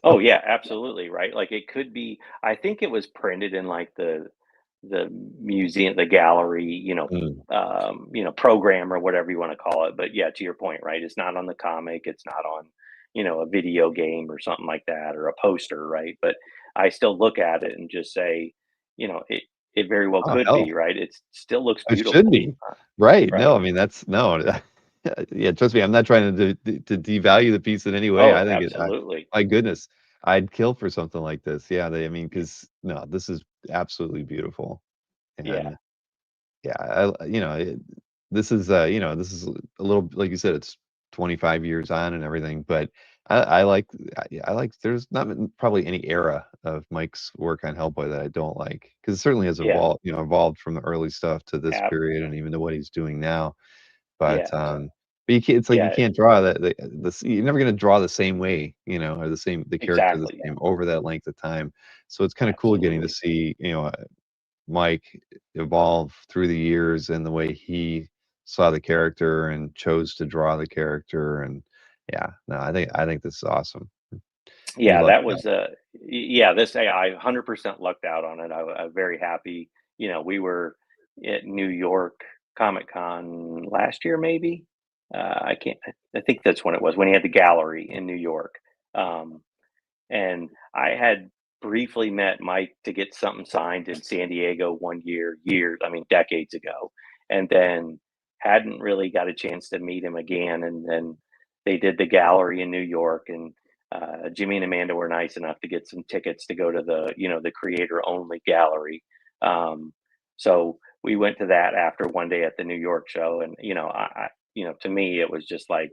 Oh, So, yeah, absolutely, right? Like, it could be I think it was printed in, like, the museum the gallery, mm, program or whatever you wanna call it, but, yeah, to your point, right? It's not on the comic, it's not on, a video game or something like that or a poster, right? But I still look at it and just say, it very well oh could hell, be, right? It still looks it should beautiful, be right. No, right? I mean that's no. Yeah, trust me, I'm not trying to devalue the piece in any way. I Oh, think absolutely. my goodness, I'd kill for something like this. Yeah, I mean, because no, this is absolutely beautiful. Yeah, And yeah, this is a little, like you said, it's 25 years on and everything, but I like, I like, there's not probably any era of Mike's work on Hellboy that I don't like, because it certainly has yeah, evolved from the early stuff to this ab period and even to what he's doing now. yeah, But you can't, it's like you yeah, can't draw you're never gonna draw the same way, or the character the exactly, same over that length of time. So it's kind of cool getting to absolutely. see, Mike evolve through the years and the way he saw the character and chose to draw the character. And yeah, no, I think this is awesome. You Yeah, lucked that out. was yeah, this I 100% lucked out on it. I'm very happy. We were at New York Comic Con last year, maybe. I can't. I think that's when it was when he had the gallery in New York. Um, and I had briefly met Mike to get something signed in San Diego one year, years, I mean, decades ago, and then hadn't really got a chance to meet him again. And then they did the gallery in New York, and Jimmy and Amanda were nice enough to get some tickets to go to the creator only gallery. Um, so we went to that after one day at the New York show, and to me, it was just like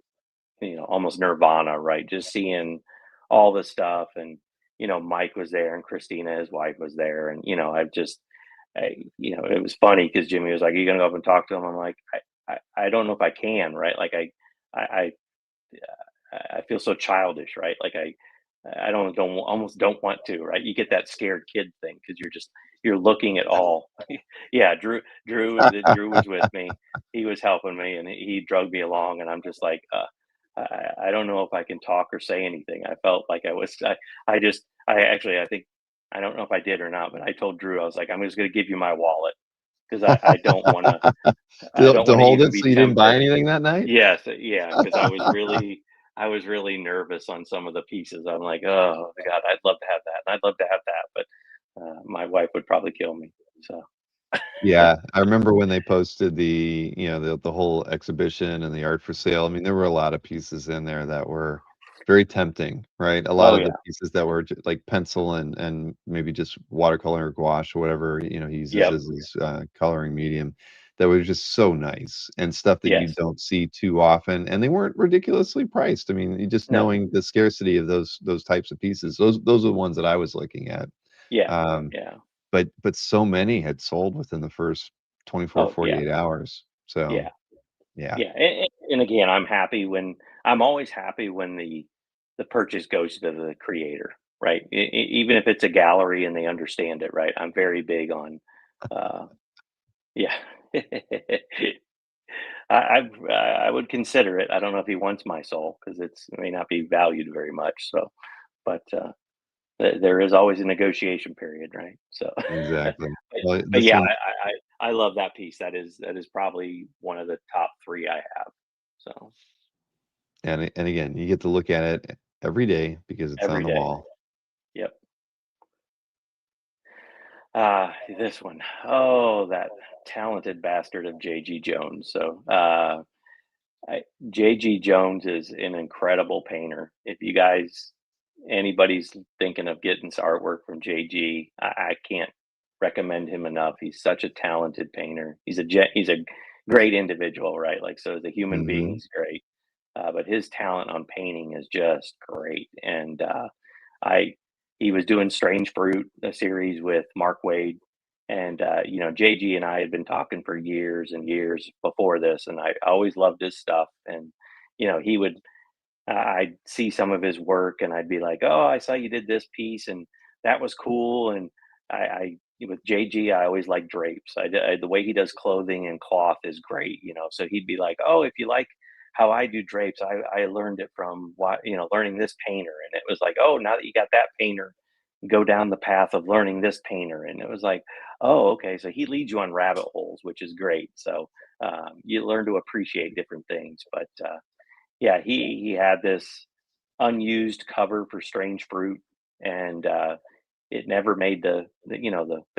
almost nirvana, right? Just seeing all the stuff and Mike was there and Christina, his wife, was there. And it was funny because Jimmy was like, "Are you gonna go up and talk to him?" I'm like, I don't know if I can, right? Like I I feel so childish, right? Like I don't almost don't want to, right? You get that scared kid thing because you're looking at all. Yeah, Drew was with me. He was helping me and he drug me along, and I'm just like, I don't know if I can talk or say anything. I felt like I actually I think I don't know if I did or not, but I told Drew I was like, I'm just going to give you my wallet because I don't To want to hold even it be so you didn't buy tempted. anything that night. Yes, yeah, because I was really nervous on some of the pieces. I'm like, oh my god, I'd love to have that, and I'd love to have that, but my wife would probably kill me. So Yeah, I remember when they posted the whole exhibition and the art for sale. I mean, there were a lot of pieces in there that were very tempting, right? A lot oh of the yeah, pieces that were like pencil and maybe just watercolor or gouache or whatever, he uses yep, as his coloring medium, that was just so nice and stuff that you yes, don't see too often. And they weren't ridiculously priced. I mean, you just no, knowing the scarcity of those types of pieces, those are the ones that I was looking at. yeah, Um, yeah, but so many had sold within the first 24, oh yeah, 48 hours. So, yeah. yeah. Yeah, and again, I'm always happy when the purchase goes to the creator, right? Even if it's a gallery and they understand it, right? I'm very big on, uh, yeah. I would consider it. I don't know if he wants my soul because it may not be valued very much. So, but there is always a negotiation period, right? So, Exactly. but, Well, but this yeah, one, I love that piece. That is probably one of the top three I have. So and again, you get to look at it every day because it's on every the day. wall. Yep. This one. Oh, that talented bastard of J.G. Jones. So, J.G. Jones is an incredible painter. If you guys, anybody's thinking of getting some artwork from JG, I can't recommend him enough. He's such a talented painter. He's a great individual, right? Like, so as a human being, Mhm. he's great. But his talent on painting is just great. And I he was doing Strange Fruit, a series with Mark Wade, and JG and I had been talking for years and years before this, and I always loved his stuff. And he would I'd see some of his work, and I'd be like, "Oh, I saw you did this piece, and that was cool." And I with JG, I always like drapes. The way he does clothing and cloth is great, So he'd be like, "Oh, if you like how I do drapes, I learned it from learning this painter." And it was like, "Oh, now that you got that painter, go down the path of learning this painter." And it was like, "Oh, okay." So he leads you on rabbit holes, which is great. So you learn to appreciate different things, but. Yeah, he had this unused cover for Strange Fruit, and it never made the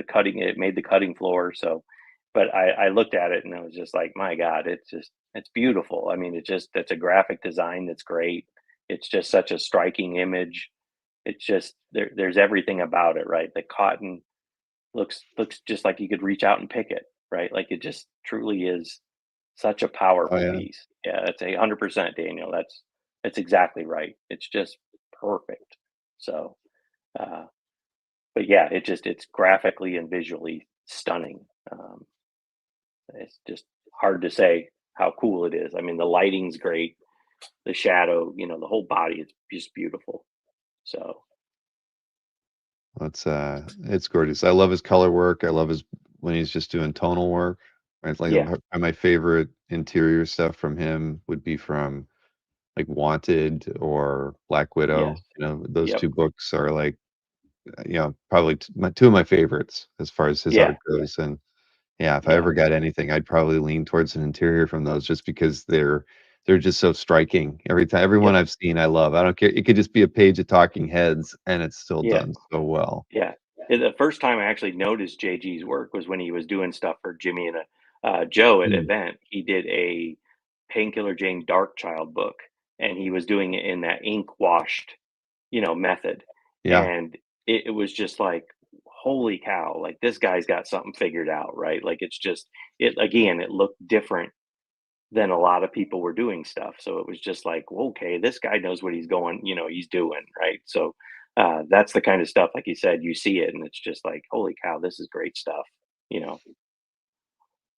cutting. It made the cutting floor. So, but I looked at it and I was just like, my God, it's beautiful. I mean, it's a graphic design that's great. It's just such a striking image. It's just there's everything about it, right? The cotton looks just like you could reach out and pick it, right? Like it just truly is such a Oh, powerful yeah. piece. Yeah, that's 100% Daniel. That's exactly right. It's just perfect. So, uh, but yeah, it's graphically and visually stunning. It's just hard to say how cool it is. I mean, the lighting's great, the shadow, the whole body is just beautiful. So, It's gorgeous. I love his color work. I love his when he's just doing tonal work. Right? Like yeah, my favorite interior stuff from him would be from like Wanted or Black yes, Widow. Those yep, two books are like, probably two of my favorites as far as his yeah, art goes. And yeah, if I yeah, ever got anything, I'd probably lean towards an interior from those just because they're just so striking. Everyone yep, I've seen, I love. I don't care. It could just be a page of talking heads, and it's still yeah. done so well. Yeah. The first time I actually noticed JG's work was when he was doing stuff for Jimmy and Joe at Mm, event. He did a Painkiller Jane Dark Child book, and he was doing it in that ink washed, method. yeah. And it was just like, holy cow, like this guy's got something figured out, right? Like it's just, it looked different than a lot of people were doing stuff. So it was just like, well, okay, this guy knows what he's doing, right? So that's the kind of stuff, like you said, you see it and it's just like, holy cow, this is great stuff, you know.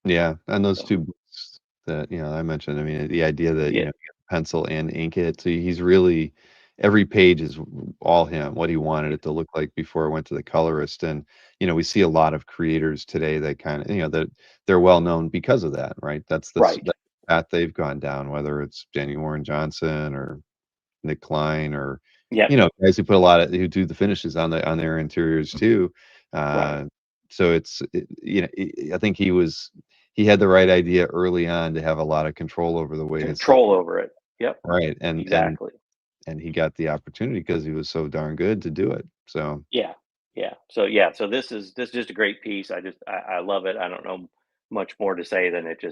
Yeah, and those So 2 books that, I mentioned, I mean, the idea that, yeah, you get pencil and ink it, so he's really every page is all him, what he wanted it to look like before it went to the colorist, and, we see a lot of creators today that kinda, that they're well known because of that, right? right. That's the path they've gone down, whether it's Jenny Warren Johnson or Nick Klein or, Yep. guys who put a lot of who do the finishes on their interiors too. Right. Uh, so I think he had the right idea early on to have a lot of control over the way his stuff Control over it. Yep. right, Exactly. and he got the opportunity because he was so darn good to do it. So, Yeah. Yeah. So this is just a great piece. I love it. I don't know much more to say than it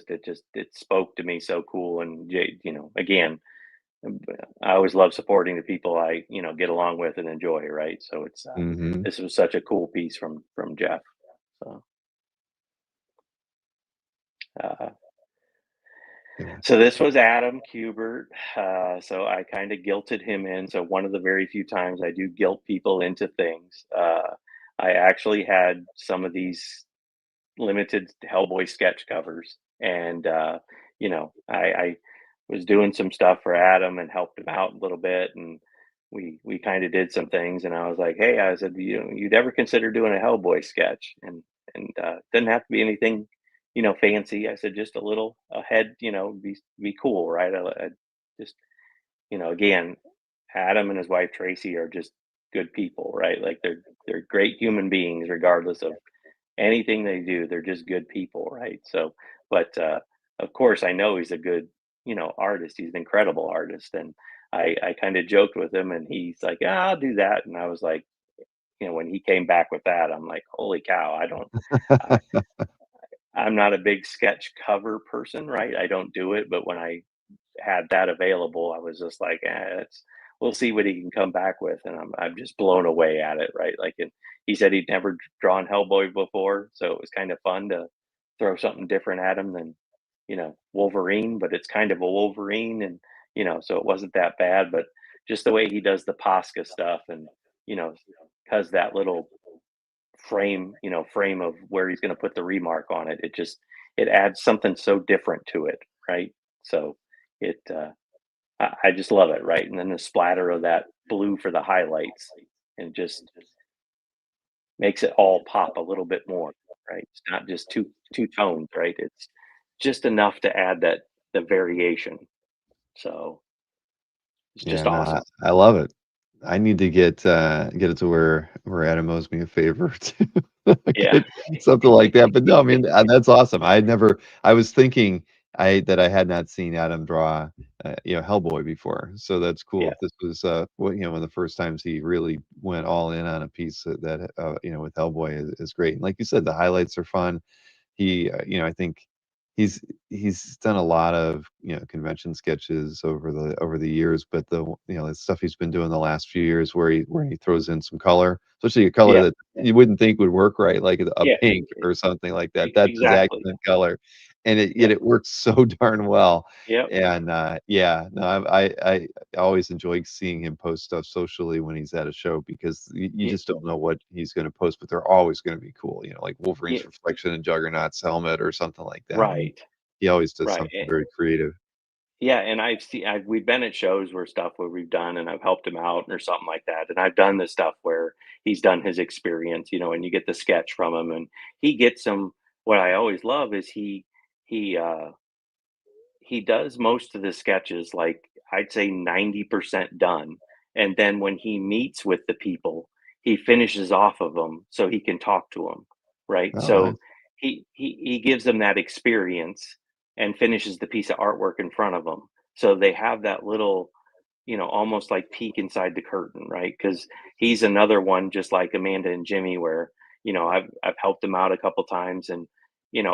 spoke to me so cool. And again, I always love supporting the people I, get along with and enjoy, right? So mhm. this was such a cool piece from Jeff. So uh, Yeah. so this was Adam Kubert. So I kind of guilted him in. So one of the very few times I do guilt people into things. I actually had some of these limited Hellboy sketch covers, and I was doing some stuff for Adam and helped him out a little bit, and we kind of did some things. And I was like, hey, I said, you'd ever consider doing a Hellboy sketch? And didn't have to be anything, fancy. I said just a little ahead, be cool, right? I just, again, Adam and his wife Tracy are just good people, right? Like they're great human beings, regardless of anything they do. They're just good people, right? So, but of course, I know he's a good, artist. He's an incredible artist, and I kind of joked with him, and he's like, "Yeah, I'll do that." And I was like, when he came back with that, I'm like, "Holy cow! I don't." I, I'm not a big sketch cover person, right? I don't do it, but when I had that available, I was just like, it's we'll see what he can come back with, and I'm just blown away at it, right? Like, he said he'd never drawn Hellboy before, so it was kind of fun to throw something different at him than Wolverine, but it's kind of a Wolverine, and so it wasn't that bad, but just the way he does the Posca stuff, and you know, has that little frame of where he's going to put the remark on it. It adds something so different to it, right? So it I just love it, right? And then the splatter of that blue for the highlights, and just makes it all pop a little bit more, right? It's not just two tones, right? It's just enough to add that the variation. So it's Yeah, just no, awesome. I love it. I need to get it to where Adam owes me a favor to Yeah. get something like that. But no, I mean, that's awesome. I was thinking that I had not seen Adam draw, Hellboy before. So that's cool. Yeah. If this was, one of the first times he really went all in on a piece with Hellboy is great. And like you said, the highlights are fun. I think he's he's done a lot of convention sketches over the years, but the stuff he's been doing the last few years where he throws in some color, especially a color Yeah. that you wouldn't think would work right, like a Yeah. pink or something like that. That's his Exactly. accent color, and yet Yep. it works so darn well. Yep. And yeah, no, I always enjoy seeing him post stuff socially when he's at a show because you Yeah. just don't know what he's going to post, but they're always going to be cool. Like Yeah. Wolverine's reflection in Juggernaut's helmet or something like that. Right. He always does Right. something very creative. Yeah, and we've been at shows where we've done, and I've helped him out or something like that, and I've done the stuff where he's done his experience, and you get the sketch from him, and he gets them. What I always love is he uh he does most of the sketches, like, I'd say 90% done, and then when he meets with the people, he finishes off of them so he can talk to them, right? Oh, nice. So he gives them that experience and finishes the piece of artwork in front of them. So they have that little, almost like peek inside the curtain, right? Because he's another one just like Amanda and Jimmy, where I've helped him out a couple times, and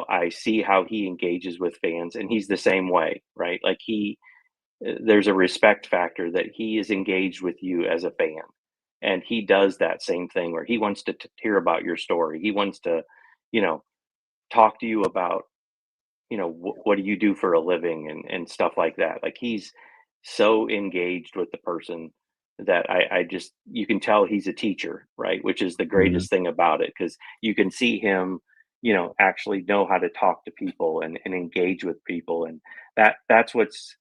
I see how he engages with fans, and he's the same way, right? Like there's a respect factor that he is engaged with you as a fan, and he does that same thing where he wants to hear about your story. He wants to, you know, talk to you about what do you do for a living, and stuff like that. Like he's so engaged with the person that I just, you can tell he's a teacher, right? Which is the Mhm. greatest thing about it, because you can see him actually know how to talk to people, and engage with people, and that's what's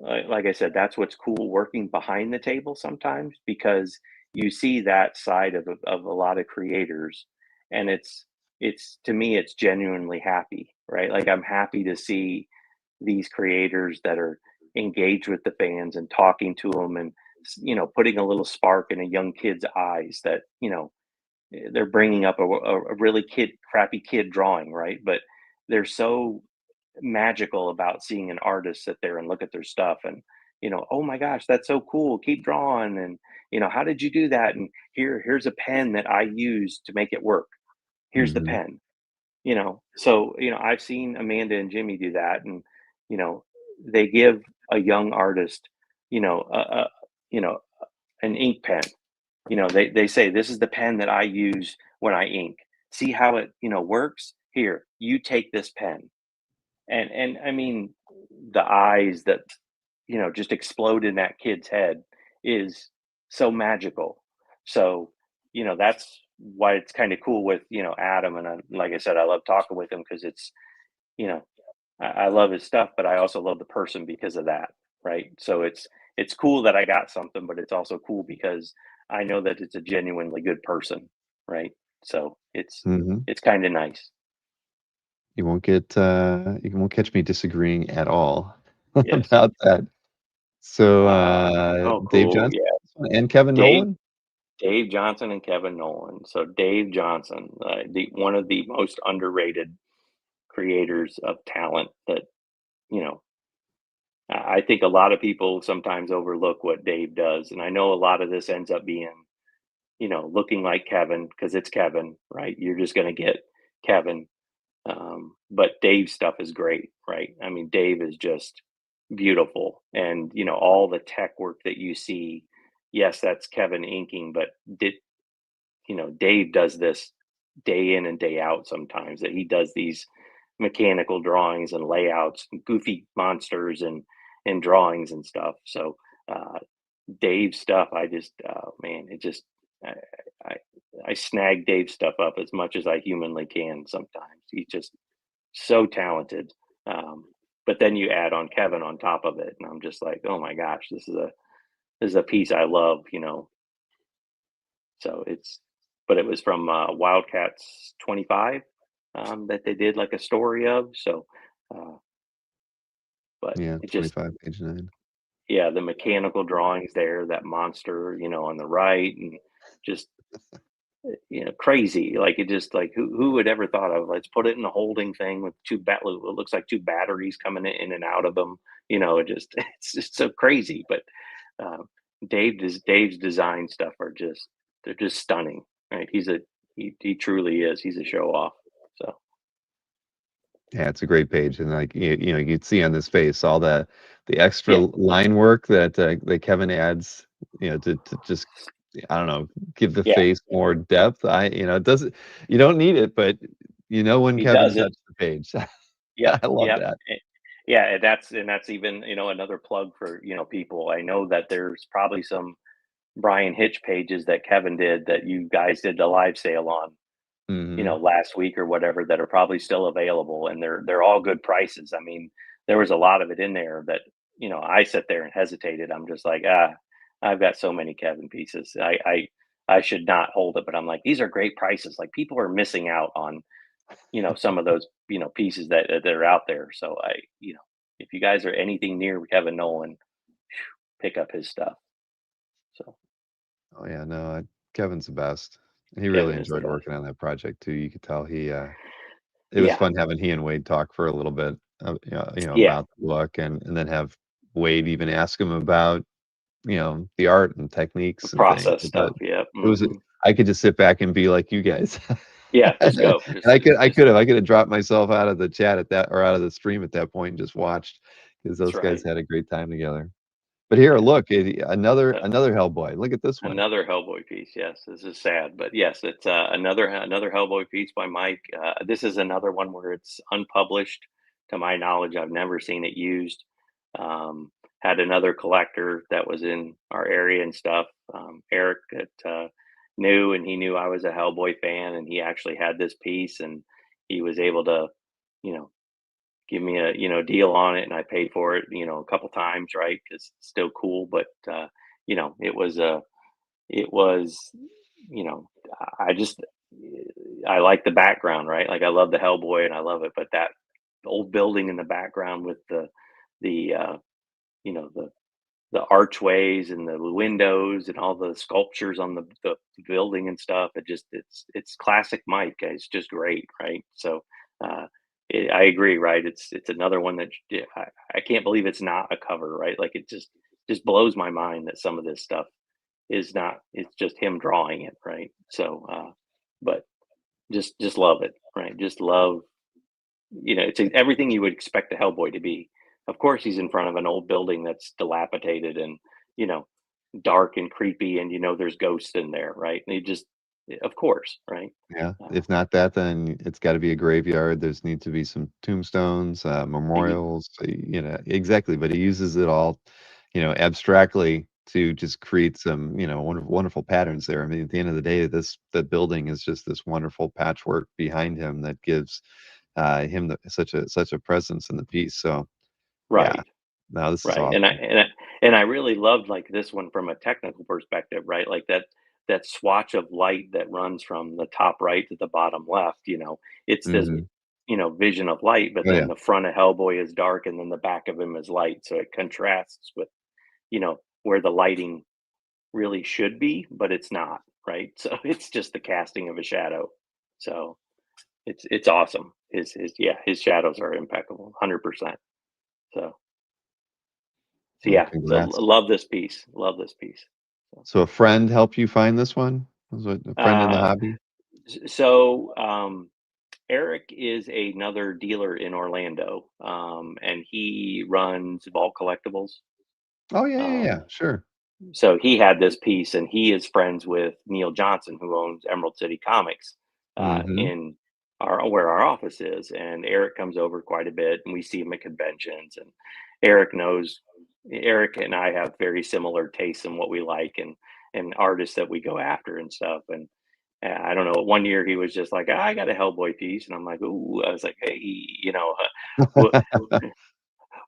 like I said, that's what's cool working behind the table sometimes, because you see that side of a lot of creators, and it's to me it's genuinely happy, right? Like I'm happy to see these creators that are engaged with the fans and talking to them, and putting a little spark in a young kid's eyes, that they're bringing up a really crappy kid drawing, right? But they're so magical about seeing an artist sit there and look at their stuff, and oh my gosh, that's so cool, keep drawing, and how did you do that, and here's a pen that I used to make it work, here's the Mhm. pen. So I've seen Amanda and Jimmy do that, and you know they give a young artist a you know an ink pen. They say, this is the pen that I use when I ink, see how it works, here, you take this pen. And I mean, the eyes that just explode in that kid's head is so magical. So that's why it's kind of cool with Adam, and like I said, I love talking with him, because it's you know I love his stuff, but I also love the person because of that, right? So it's cool that I got something, but it's also cool because I know that it's a genuinely good person, right? So Mhm. it's kind of nice. You won't catch me disagreeing at all Yes. about that. So, Oh, Dave cool. Johnson Yeah. and Kevin Dave Nolan? Dave Johnson and Kevin Nolan. So Dave Johnson, the one of the most underrated creators of talent that you know I think a lot of people sometimes overlook what Dave does, and I know a lot of this ends up being, looking like Kevin because it's Kevin, right? You're just going to get Kevin, but Dave's stuff is great, right? I mean, Dave is just beautiful, and all the tech work that you see. Yes, that's Kevin inking, but Dave does this day in and day out sometimes that he does these mechanical drawings and layouts and goofy monsters and drawings and stuff. So uh Dave's stuff, I just man, it just I, I I snag Dave's stuff up as much as I humanly can sometimes. He's just so talented. Um but then you add on Kevin on top of it, and I'm just like, oh my gosh, this is a piece I love, so but it was from Wildcats 25 that they did like a story of. So, uh, but Yeah, it just, 25, page 9. yeah, the mechanical drawings there, that monster, on the right, and just, crazy. Like it just like who would ever thought of let's put it in a holding thing with it looks like two batteries coming in and out of them. It just it's just so crazy. But uh, Dave's design stuff are just they're just stunning. Right? He truly is. He's a show off. So Yeah, it's a great page, and, like, you'd see on this face all the extra yeah, line work that Kevin adds, to just, I don't know, give the yeah, face more depth. It doesn't you don't need it, but when he Kevin does it. touched the page. Yep, I love yep. that. Yeah, and that's even another plug for people. I know that there's probably some Brian Hitch pages that Kevin did that you guys did the live sale on, Mhm. last week or whatever, that are probably still available, and they're all good prices. I mean, there was a lot of it in there that I sit there and hesitated. I'm just like, I've got so many Kevin pieces. I should not hold it, but I'm like, these are great prices. Like people are missing out on some of those pieces that are out there. So if you guys are anything near Kevin Nolan, pick up his stuff. So Oh, yeah, no, Kevin's the best. He really Kevin is the enjoyed best. working on that project too. You could tell it was Yeah, fun having he and Wade talk for a little bit, yeah, about the book, and then have Wade even ask him about, the art and the techniques and things. process stuff. Yeah, It was I could just sit back and be like you guys. yeah. Just And go. I could I Just. could have I could have dropped myself out of the chat at that, or out of the stream at that point, and just watched, because That's those guys right. had a great time together. But here, Yeah. look, another Uh, another Hellboy. Look at this one. Another Hellboy piece. Yes, this is sad, but yes, it's another Hellboy piece by Mike. This is another one where it's unpublished. To my knowledge, I've never seen it used. Had another collector that was in our area and stuff. Eric that knew, and he knew I was a Hellboy fan, and he actually had this piece, and he was able to, you know, give me a deal on it, and I paid for it, a couple times, right? Because it's still cool, but it was, you know, I just I like the background, right? Like I love the Hellboy and I love it, but that old building in the background with the you know the archways and the windows and all the sculptures on the building and stuff. It's classic Mike. It's just great, right? So uh, I agree, right? It's another one that yeah, I can't believe it's not a cover, right? Like it just blows my mind that some of this stuff is not. It's just him drawing it, right? So, but just love it, right? Just love. It's everything you would expect a Hellboy to be. Of course, he's in front of an old building that's dilapidated and you know dark and creepy, and there's ghosts in there, right? And he just, of course, right? Yeah, Uh, if not that, then it's gotta be a graveyard. There's need to be some tombstones, he, memorials, exactly, but he uses it all, abstractly, to just create some, wonderful patterns there. I mean, at the end of the day, the building is just this wonderful patchwork behind him that gives, him such a presence in the piece. So yeah, Right. no, this is Right, and I awesome. and I and I really loved, like, this one from a technical perspective, right? Like, that swatch of light that runs from the top right to the bottom left, it's this, Hmm. vision of light, but Oh then yeah, the front of Hellboy is dark and then the back of him is light, so it contrasts with, where the lighting really should be, but it's not, right? So, it's just the casting of a shadow. So, it's awesome. His shadows are impeccable, 100%. So so well, yeah, so congrats. love this piece. Love this piece. So, So a friend helped you find this one? Was it a friend in the uh, hobby? Eric is another dealer in Orlando, and he runs Vault Collectibles. Oh yeah, yeah, yeah, Um, sure. so he had this piece, and he is friends with Neil Johnson, who owns Emerald City Comics, Hmm. in our where our office is. And Eric comes over quite a bit, and we see him at conventions. And Eric knows Eric and I have very similar tastes in what we like, and artists that we go after and stuff. And I don't know. One year he was just like, "Ah, I got a Hellboy piece," and I'm like, "Ooh," I was like, "Hey, what,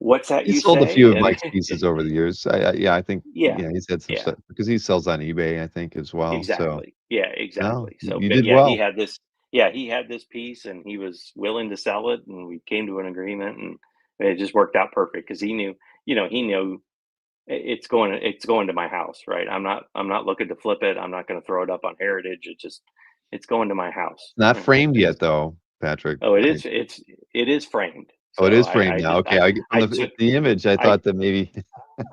what's that He you sold a few say?" of And Mike's pieces over the years. Yeah, I think yeah, yeah, he's had some yeah. stuff because he sells on eBay, I think, as well. So Exactly. Yeah, no, exactly. So, you but did yeah, well. he had this piece and he was willing to sell it and we came to an agreement and it just worked out perfect because he knew it's going to my house, right? I'm not looking to flip it. I'm not going to throw it up on Heritage. It's going to my house. Not And framed yet though, Patrick. oh, it is framed. Oh, it So is I framed I now. just Okay, from I took the image, I I thought that maybe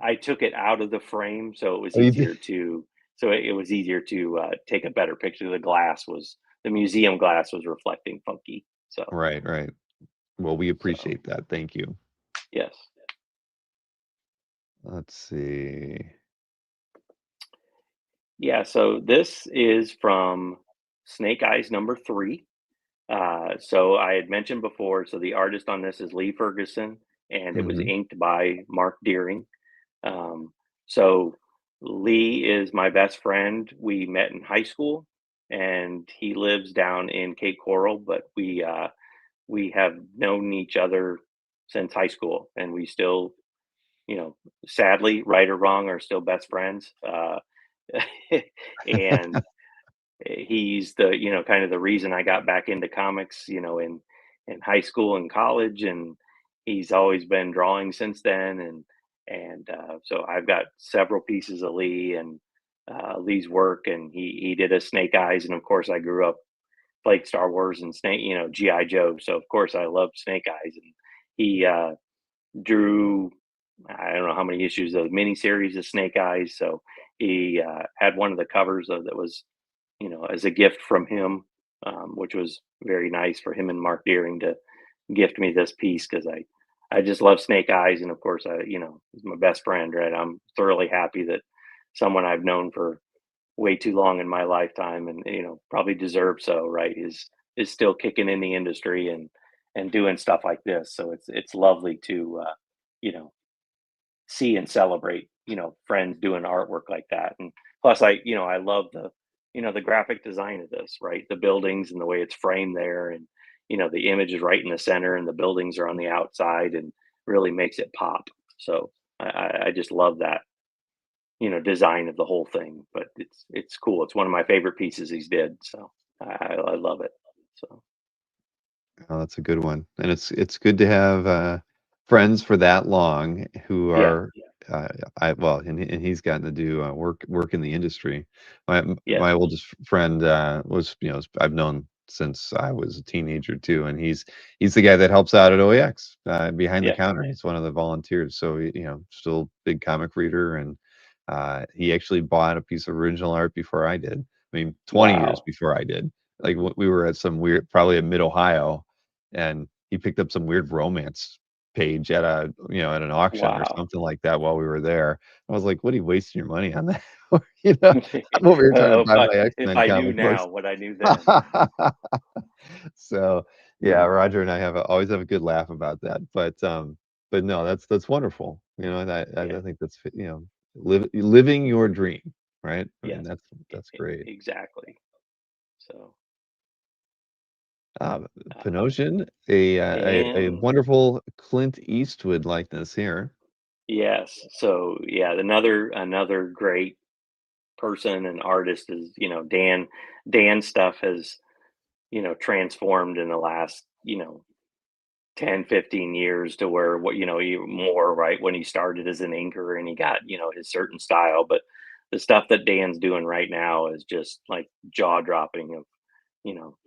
I took it out of the frame, so it was oh, you did? easier to take a better picture. The museum glass was reflecting funky. So Right, right. Well, we so appreciate that. Thank you. yes. Let's see. Yeah, so this is from Snake Eyes number 3. So I had mentioned before, so the artist on this is Lee Ferguson, and it was Mhm. inked by Mark Deering. Um, so Lee is my best friend. We met in high school, and he lives down in Cape Coral, but we have known each other since high school, and we still, you know, sadly, right or wrong, are still best friends. And he's the kind of the reason I got back into comics, in high school and college, and he's always been drawing since then. And so I've got several pieces of Lee and Lee's work, and he did a Snake Eyes, and of course I grew up like Star Wars and GI Joe, so of course I loved Snake Eyes, and he drew. I don't know how many issues of the miniseries of Snake Eyes, so he had one of the covers of that was as a gift from him, which was very nice for him and Mark Deering to gift me this piece because I just love Snake Eyes, and of course, he's my best friend, right? I'm thoroughly happy that someone I've known for way too long in my lifetime, and probably deserves so, right? Is still kicking in the industry and doing stuff like this. So it's lovely to you know see and celebrate, friends doing artwork like that. And plus I love the graphic design of this, right? The buildings and the way it's framed there, and the image is right in the center and the buildings are on the outside and really makes it pop. So I just love that, design of the whole thing. But it's cool. It's one of my favorite pieces he's did. So I love it. So Oh, that's a good one, and it's good to have, friends for that long who yeah, are, uh, I well, and he's gotten to do, work in the industry. My yes, oldest friend, was, I've known since I was a teenager too, and he's the guy that helps out at OEX, behind the yeah, counter. He's one of the volunteers, so, still big comic reader, and, he actually bought a piece of original art before I did. I mean, 20 years wow, before I did. Like, we were at some weird probably in Mid-Ohio, and he picked up some weird romance page at an auction or wow. something like that while we were there. I was like, "What are you wasting your money on that for?" You know? I'm over here trying to buy my If X-Men I knew comic books. now what I knew then. So, yeah, Roger and I always have a good laugh about that. But no, that's wonderful. And Yeah. I think that's living your dream, right? I mean, Yes. that's great. Exactly. So Uh, uh, Panosian, a and wonderful Clint Eastwood likeness here. yes, so yeah, another great person and artist is, Dan. Dan stuff has, transformed in the last, 10, 15 years to where what, even more, right? When he started as an inker and he got, his certain style, but the stuff that Dan's doing right now is just like jaw dropping of, you know,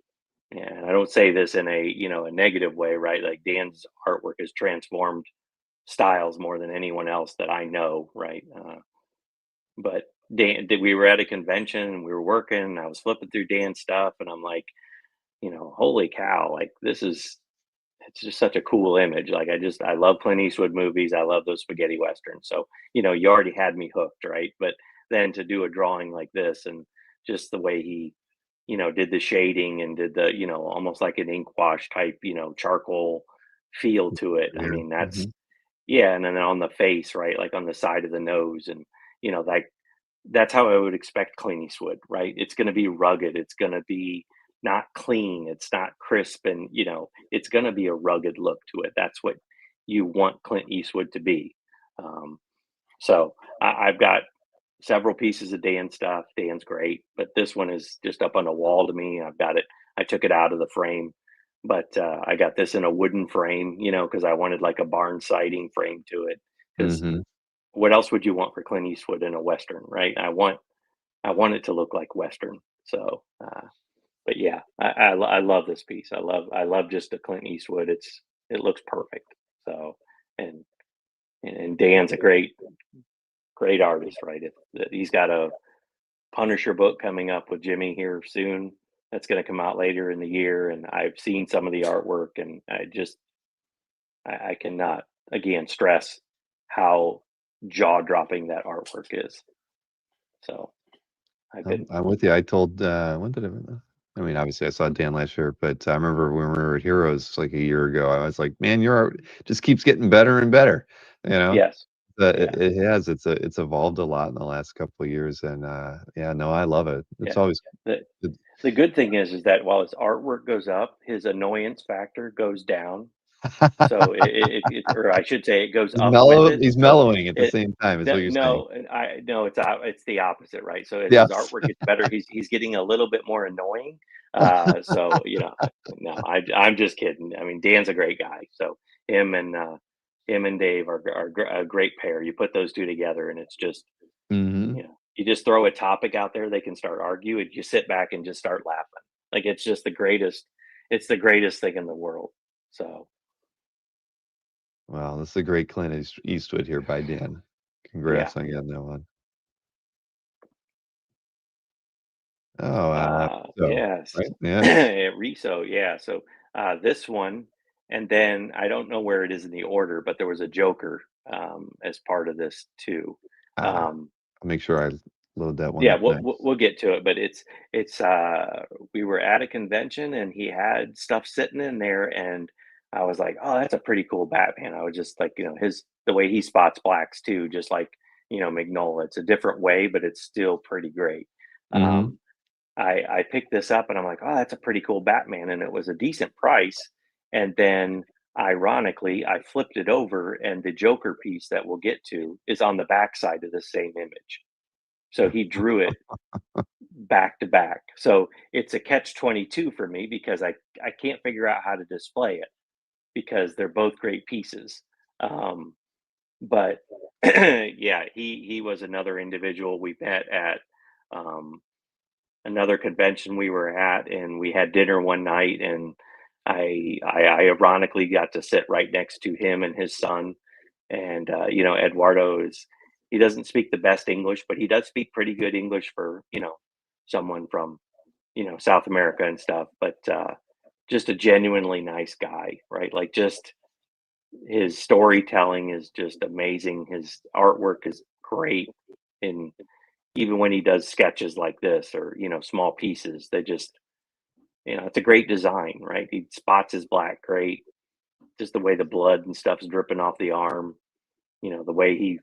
and I don't say this in a, a negative way, right? Like Dan's artwork has transformed styles more than anyone else that I know, right? But we were at a convention and we were working, and I was flipping through Dan's stuff, and I'm like, holy cow, like this is it's just such a cool image. Like I love Clint Eastwood movies. I love those spaghetti westerns. So, you already had me hooked, right? But then to do a drawing like this and just the way he, did the shading and did the, almost like an ink wash type, charcoal feel to it. I Here. mean, that's Mhm. yeah, and then on the face, right? Like on the side of the nose and like that's how I would expect Clint Eastwood, right? It's going to be rugged. It's going to be not clean. It's not crisp, and it's going to be a rugged look to it. That's what you want Clint Eastwood to be. Um, so I've got several pieces of Dan stuff. Dan's great, but this one is just up on a wall to me. I've got it. I took it out of the frame, but I got this in a wooden frame, because I wanted like a barn siding frame to it. Because Mhm. what else would you want for Clint Eastwood in a western, right? I want it to look like Western. So, but yeah, I love this piece. I love just the Clint Eastwood. It looks perfect. So, and and Dan's a great artist, right? He's got a Punisher book coming up with Jimmy here soon. That's going to come out later in the year, and I've seen some of the artwork, and I cannot again stress how jaw dropping that artwork is. So I've been I'm with you. I told, when did I mean, obviously, I saw Dan last year, but I remember when we were at Heroes like a year ago, I was like, "Man, your art just keeps getting better and better." You know? yes, yeah. It has. It's evolved a lot in the last couple of years, and, yeah, no, I love it. It's Yeah. always The good. the good thing is that while his artwork goes up, his annoyance factor goes down. So or I should say, it goes up with it. He's So mellowing at the it same time is no, what you're saying. no, and I no, it's the opposite, right? So as his Yes. artwork gets better, he's getting a little bit more annoying. So no, I'm just kidding. I mean, Dan's a great guy. So him and him and Dave are a great pair. You put those two together, and it's just Mhm. you just throw a topic out there, they can start arguing. You sit back and just start laughing. Like it's just the greatest. It's the greatest thing in the world. So Wow, this is a great Clint Eastwood here by Dan. yeah. Congrats on getting that one. Oh, so, Yes. right? Yes. Riso, yeah. So this one, and then I don't know where it is in the order, but there was a Joker as part of this too. Ah, Um, I'll make sure I load that one yeah, up we'll next. we'll get to it, but it's we were at a convention and he had stuff sitting in there, and I was like, "Oh, that's a pretty cool Batman." I was just like, his the way he spots blacks too, just like, Mignola. It's a different way, but it's still pretty great. Mhm. Um, I picked this up and I'm like, "Oh, that's a pretty cool Batman," and it was a decent price. And then ironically, I flipped it over and the Joker piece that we'll get to is on the backside of the same image. So he drew it back to back. So it's a catch 22 for me because I can't figure out how to display it because they're both great pieces. Um, but yeah, he was another individual we met at um, another convention we were at, and we had dinner one night, and I ironically got to sit right next to him and his son. And Eduardo is he doesn't speak the best English, but he does speak pretty good English for someone from South America and stuff. But just a genuinely nice guy, right? Like just his storytelling is just amazing. His artwork is great, and even when he does sketches like this or small pieces, they just it's a great design, right? He spots his black great, just the way the blood and stuff's dripping off the arm, the way he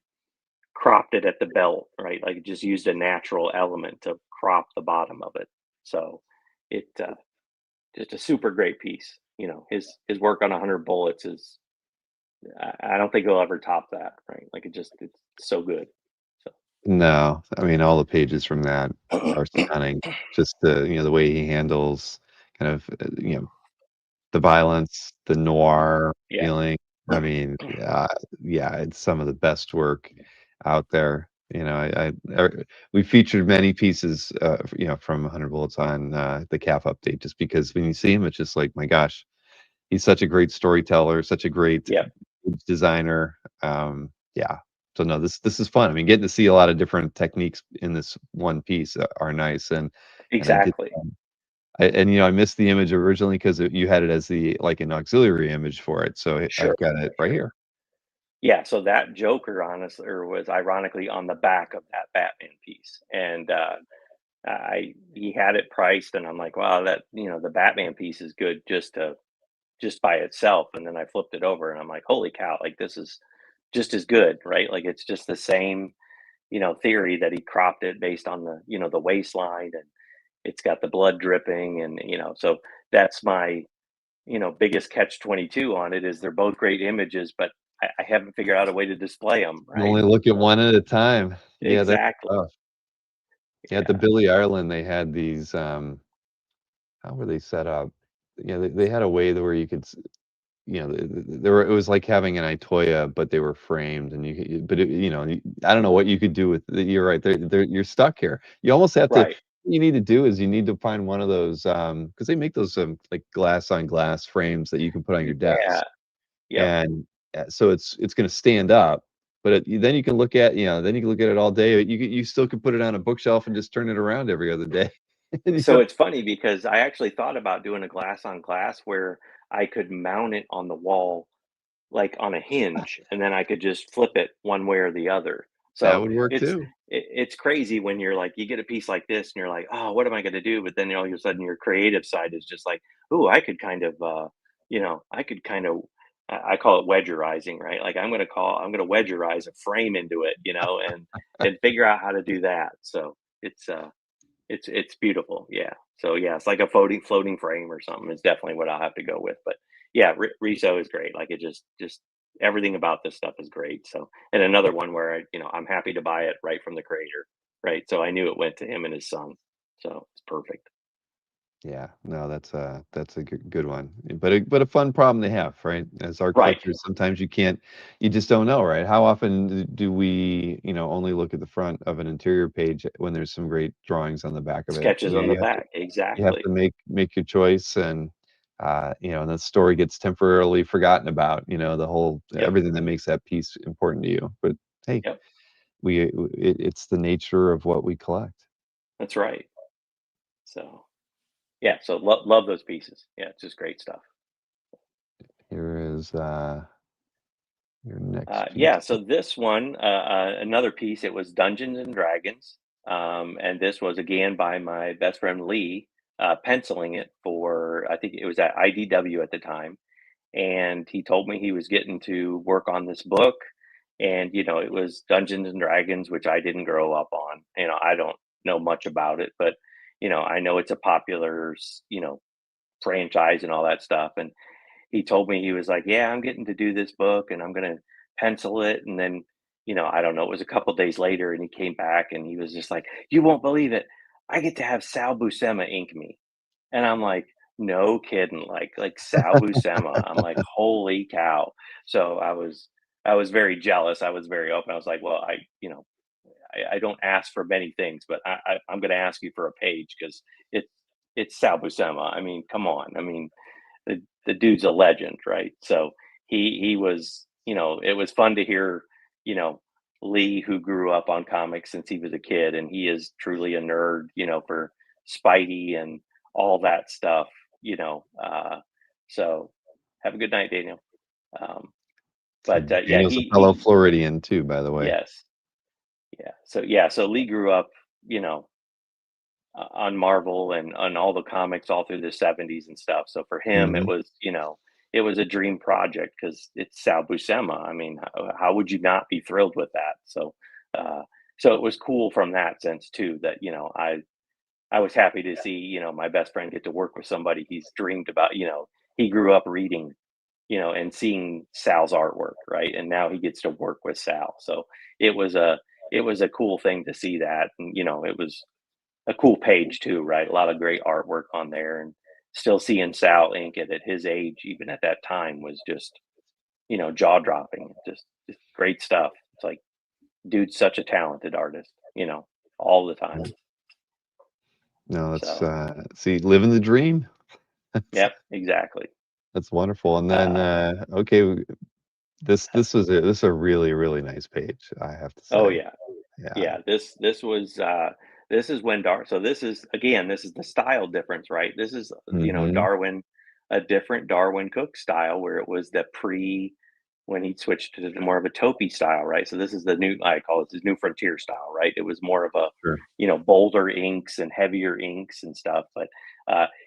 cropped it at the belt, right? Like just used a natural element to crop the bottom of it. So it just a super great piece. His work on 100 Bullets is, I don't think he'll ever top that, right? Like it's so good. No, I mean, all the pages from that So are stunning. Just the way he handles kind of, the violence, the noir yeah, feeling. I mean, yeah, it's some of the best work out there. We featured many pieces, from 100 Bullets on the CAF update, just because when you see him, it's just like, my gosh, he's such a great storyteller, such a great yeah, designer. Yeah. So no, this is fun. I mean, getting to see a lot of different techniques in this one piece are nice, and I did. exactly. I missed the image originally because you had it as like an auxiliary image for it, so Sure. I've got it right here. Yeah, so that Joker, honestly, or was ironically on the back of that Batman piece, and I he had it priced, and I'm like, wow, that the Batman piece is good just by itself, and then I flipped it over, and I'm like, holy cow, like this is just as good, right? Like it's just the same, theory that he cropped it based on the waistline, and it's got the blood dripping, and so that's my biggest catch 22 on it is they're both great images, but I haven't figured out a way to display them, You right? only look at So one at a time. Yeah, that's exactly. tough. Yeah, at the Yeah. Billy Ireland, they had these, how were they set up? They had a way where you could it was like having an Itoya, but they were framed, and but I don't know what you could do with you're right, you're stuck here. You almost have to Right. you need to do is you need to find one of those, because they make those, like, glass on glass frames that you can put on your Yeah. desk, Yep. and, so it's gonna stand up, but then you can look at it all day. You still could put it on a bookshelf and just turn it around every other day. And you So don't it's funny because I actually thought about doing a glass on glass where I could mount it on the wall like on a hinge, and then I could just flip it one way or the other. that So would work too. it's crazy when you're like you get a piece like this and you're like, oh, what am I going to do? But then all of a sudden your creative side is just like, oh, I could kind of, I could kind of, I call it wedgerizing, right? Like I'm going to wedgerize a frame into it, and figure out how to do that. So it's beautiful, yeah. So, yeah, it's like a floating frame or something is definitely what I'll have to go with, but, yeah, Riso is great, like, it just everything about this stuff is great, so and another one where I'm happy to buy it right from the creator, right? So I knew it went to him and his son, so it's perfect. Yeah, no, that's a good one, but a fun problem to have, right? As art Right, collectors, sometimes you just don't know, right? How often do we, only look at the front of an interior page when there's some great drawings on the back of it? sketches on the back, You have to exactly. make your choice, and and the story gets temporarily forgotten about, the whole Yep, everything that makes that piece important to you. But hey, yep, it's the nature of what we collect. that's right. So, yeah, so love those pieces. Yeah, it's just great stuff. Here is your next Yeah, piece. so this one, another piece, it was Dungeons and Dragons. And this was again by my best friend Lee, penciling it for, I think it was at IDW at the time. And he told me he was getting to work on this book. And, it was Dungeons and Dragons, which I didn't grow up on. I don't know much about it, but, I know it's a popular, franchise and all that stuff. And he told me he was like, "Yeah, I'm getting to do this book and I'm going to pencil it." And then, I don't know, it was a couple days later and he came back and he was just like, "You won't believe it. I get to have Sal Buscema ink me." And I'm like, "No kidding." Like Sal Buscema. I'm like, "Holy cow." So I was very jealous. I was very open. I was like, "Well, I don't ask for many things, but I'm going to ask you for a page because it's Sal Buscema. I mean, come on. I mean, the dude's a legend, right? So he was, it was fun to hear, you know, Lee, who grew up on comics since he was a kid, and he is truly a nerd, for Spidey and all that stuff, So have a good night, Daniel. Um, So but yeah, Daniel's a fellow Floridian too, by the way. yes, so Lee grew up, you know, on Marvel and on all the comics all through the 70s and stuff. So for him, it Mhm. was, it was a dream project because it's Sal Buscema. I mean, how would you not be thrilled with that? So, uh, so it was cool from that sense too. That I was happy to see, my best friend get to work with somebody he's dreamed about. He grew up reading, and seeing Sal's artwork, right? And now he gets to work with Sal. So it was a it was a cool thing to see that, and it was a cool page too, right? A lot of great artwork on there, and still seeing Sal ink it at his age, even at that time, was just jaw dropping. Just great stuff. It's like, dude's such a talented artist, all the time. No, that's, So, see, living the dream. That's yep, exactly. that's wonderful, and then, Uh, okay, this is a really, really nice page, I have to oh say. yeah, Yeah. yeah. This is when So this is, again, this is the style difference, right? This is Mhm. Darwin, a different Darwin Cook style, where it was the pre when he switched to more of a taupey style, right? So this is the new, I call it his new frontier style, right? It was more of a Sure. bolder inks and heavier inks and stuff. But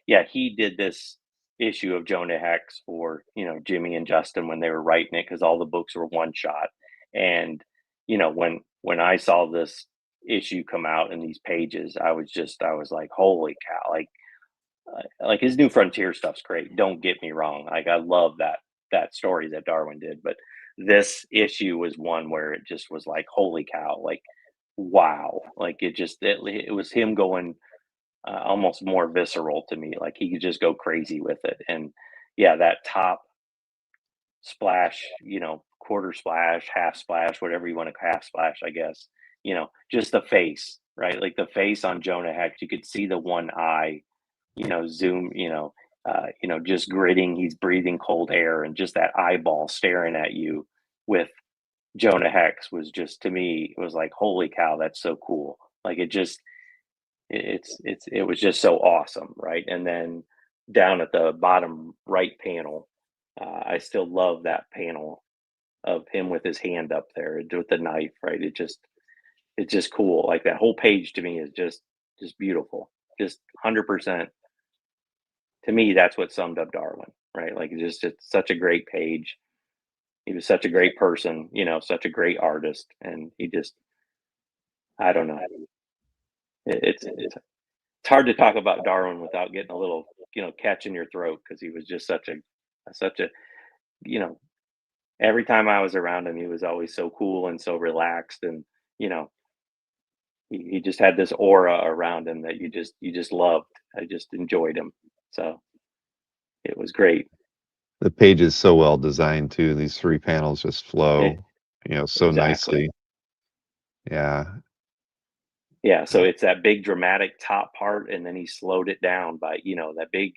yeah, he did this issue of Jonah Hex for Jimmy and Justin when they were writing it, because all the books were one shot. And when I saw this issue come out in these pages, I was like, holy cow! Like his new frontier stuff's great. Don't get me wrong. Like, I love that story that Darwin did, but this issue was one where it just was like, holy cow! Like, wow! Like, it was him going almost more visceral to me. Like, he could just go crazy with it. And yeah, that top splash, quarter splash, half splash, whatever you want to, half splash, I guess. Just the face, right? Like the face on Jonah Hex, you could see the one eye, zoom, just gritting. He's breathing cold air, and just that eyeball staring at you with Jonah Hex was just, to me, it was like, holy cow, that's so cool. Like, it was just so awesome, right? And then down at the bottom right panel, I still love that panel of him with his hand up there with the knife, right? It's just cool. Like, that whole page to me is just beautiful. Just 100%. To me, that's what summed up Darwin, right? Like, it's such a great page. He was such a great person, such a great artist, and he just, I don't know. It's hard to talk about Darwin without getting a little, catch in your throat, because he was just such a, you know, every time I was around him, he was always so cool and so relaxed, and you know, he just had this aura around him that you just loved. I just enjoyed him. So it was great. The page is so well designed too, these 3 panels just Eh, flow, so exactly. nicely. Yeah. Yeah, so Uh, it's that big dramatic top part, and then he slowed it down by, that big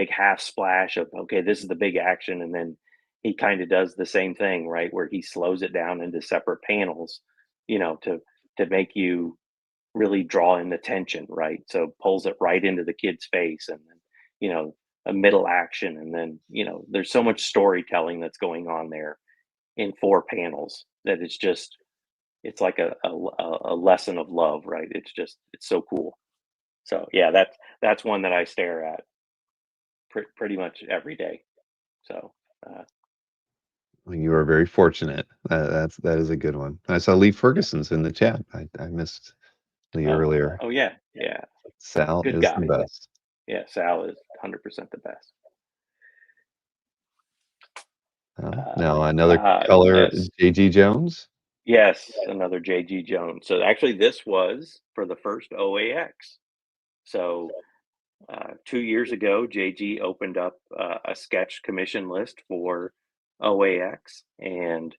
half splash of, okay, this is the big action, and then he kind of does the same thing, right, where he slows it down into separate panels, to make you really draw in the tension, right? So pulls it right into the kid's face, and then, you know, a middle action, and then, there's so much storytelling that's going on there in 4 panels, that it's like a lesson of love, right? It's so cool. So yeah, that's one that I stare at pretty much every day. So uh, well, you are very fortunate. That is a good one. I saw Lee yeah. Ferguson's in the chat. I missed Lee Oh, earlier. oh yeah, yeah. Sal Good is the guy. best. Yeah, Sal is 100% the best. Now another color, Yes, J.G. Jones? yes, another JG Jones. So actually, this was for the first OAX. So 2 years ago, JG opened up a sketch commission list for OAX, and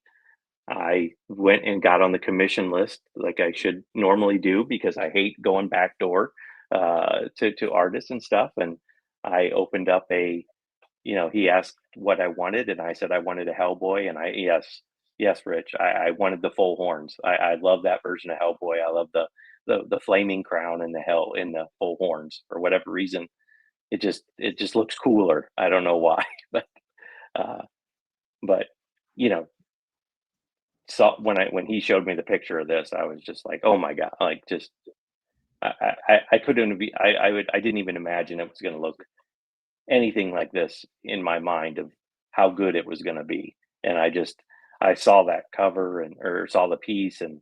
I went and got on the commission list like I should normally do, because I hate going backdoor to artists and stuff. And I opened up he asked what I wanted, and I said I wanted a Hellboy, and yes, yes, Rich, I wanted the full horns. I love that version of Hellboy. I love the flaming crown and the hell in the full horns for whatever reason. It just looks cooler. I don't know why, but uh, but you know, saw when he showed me the picture of this, I was just like, oh my god, like, just I couldn't be I didn't even imagine it was going to look anything like this in my mind of how good it was going to be. And I saw that cover, and or saw the piece, and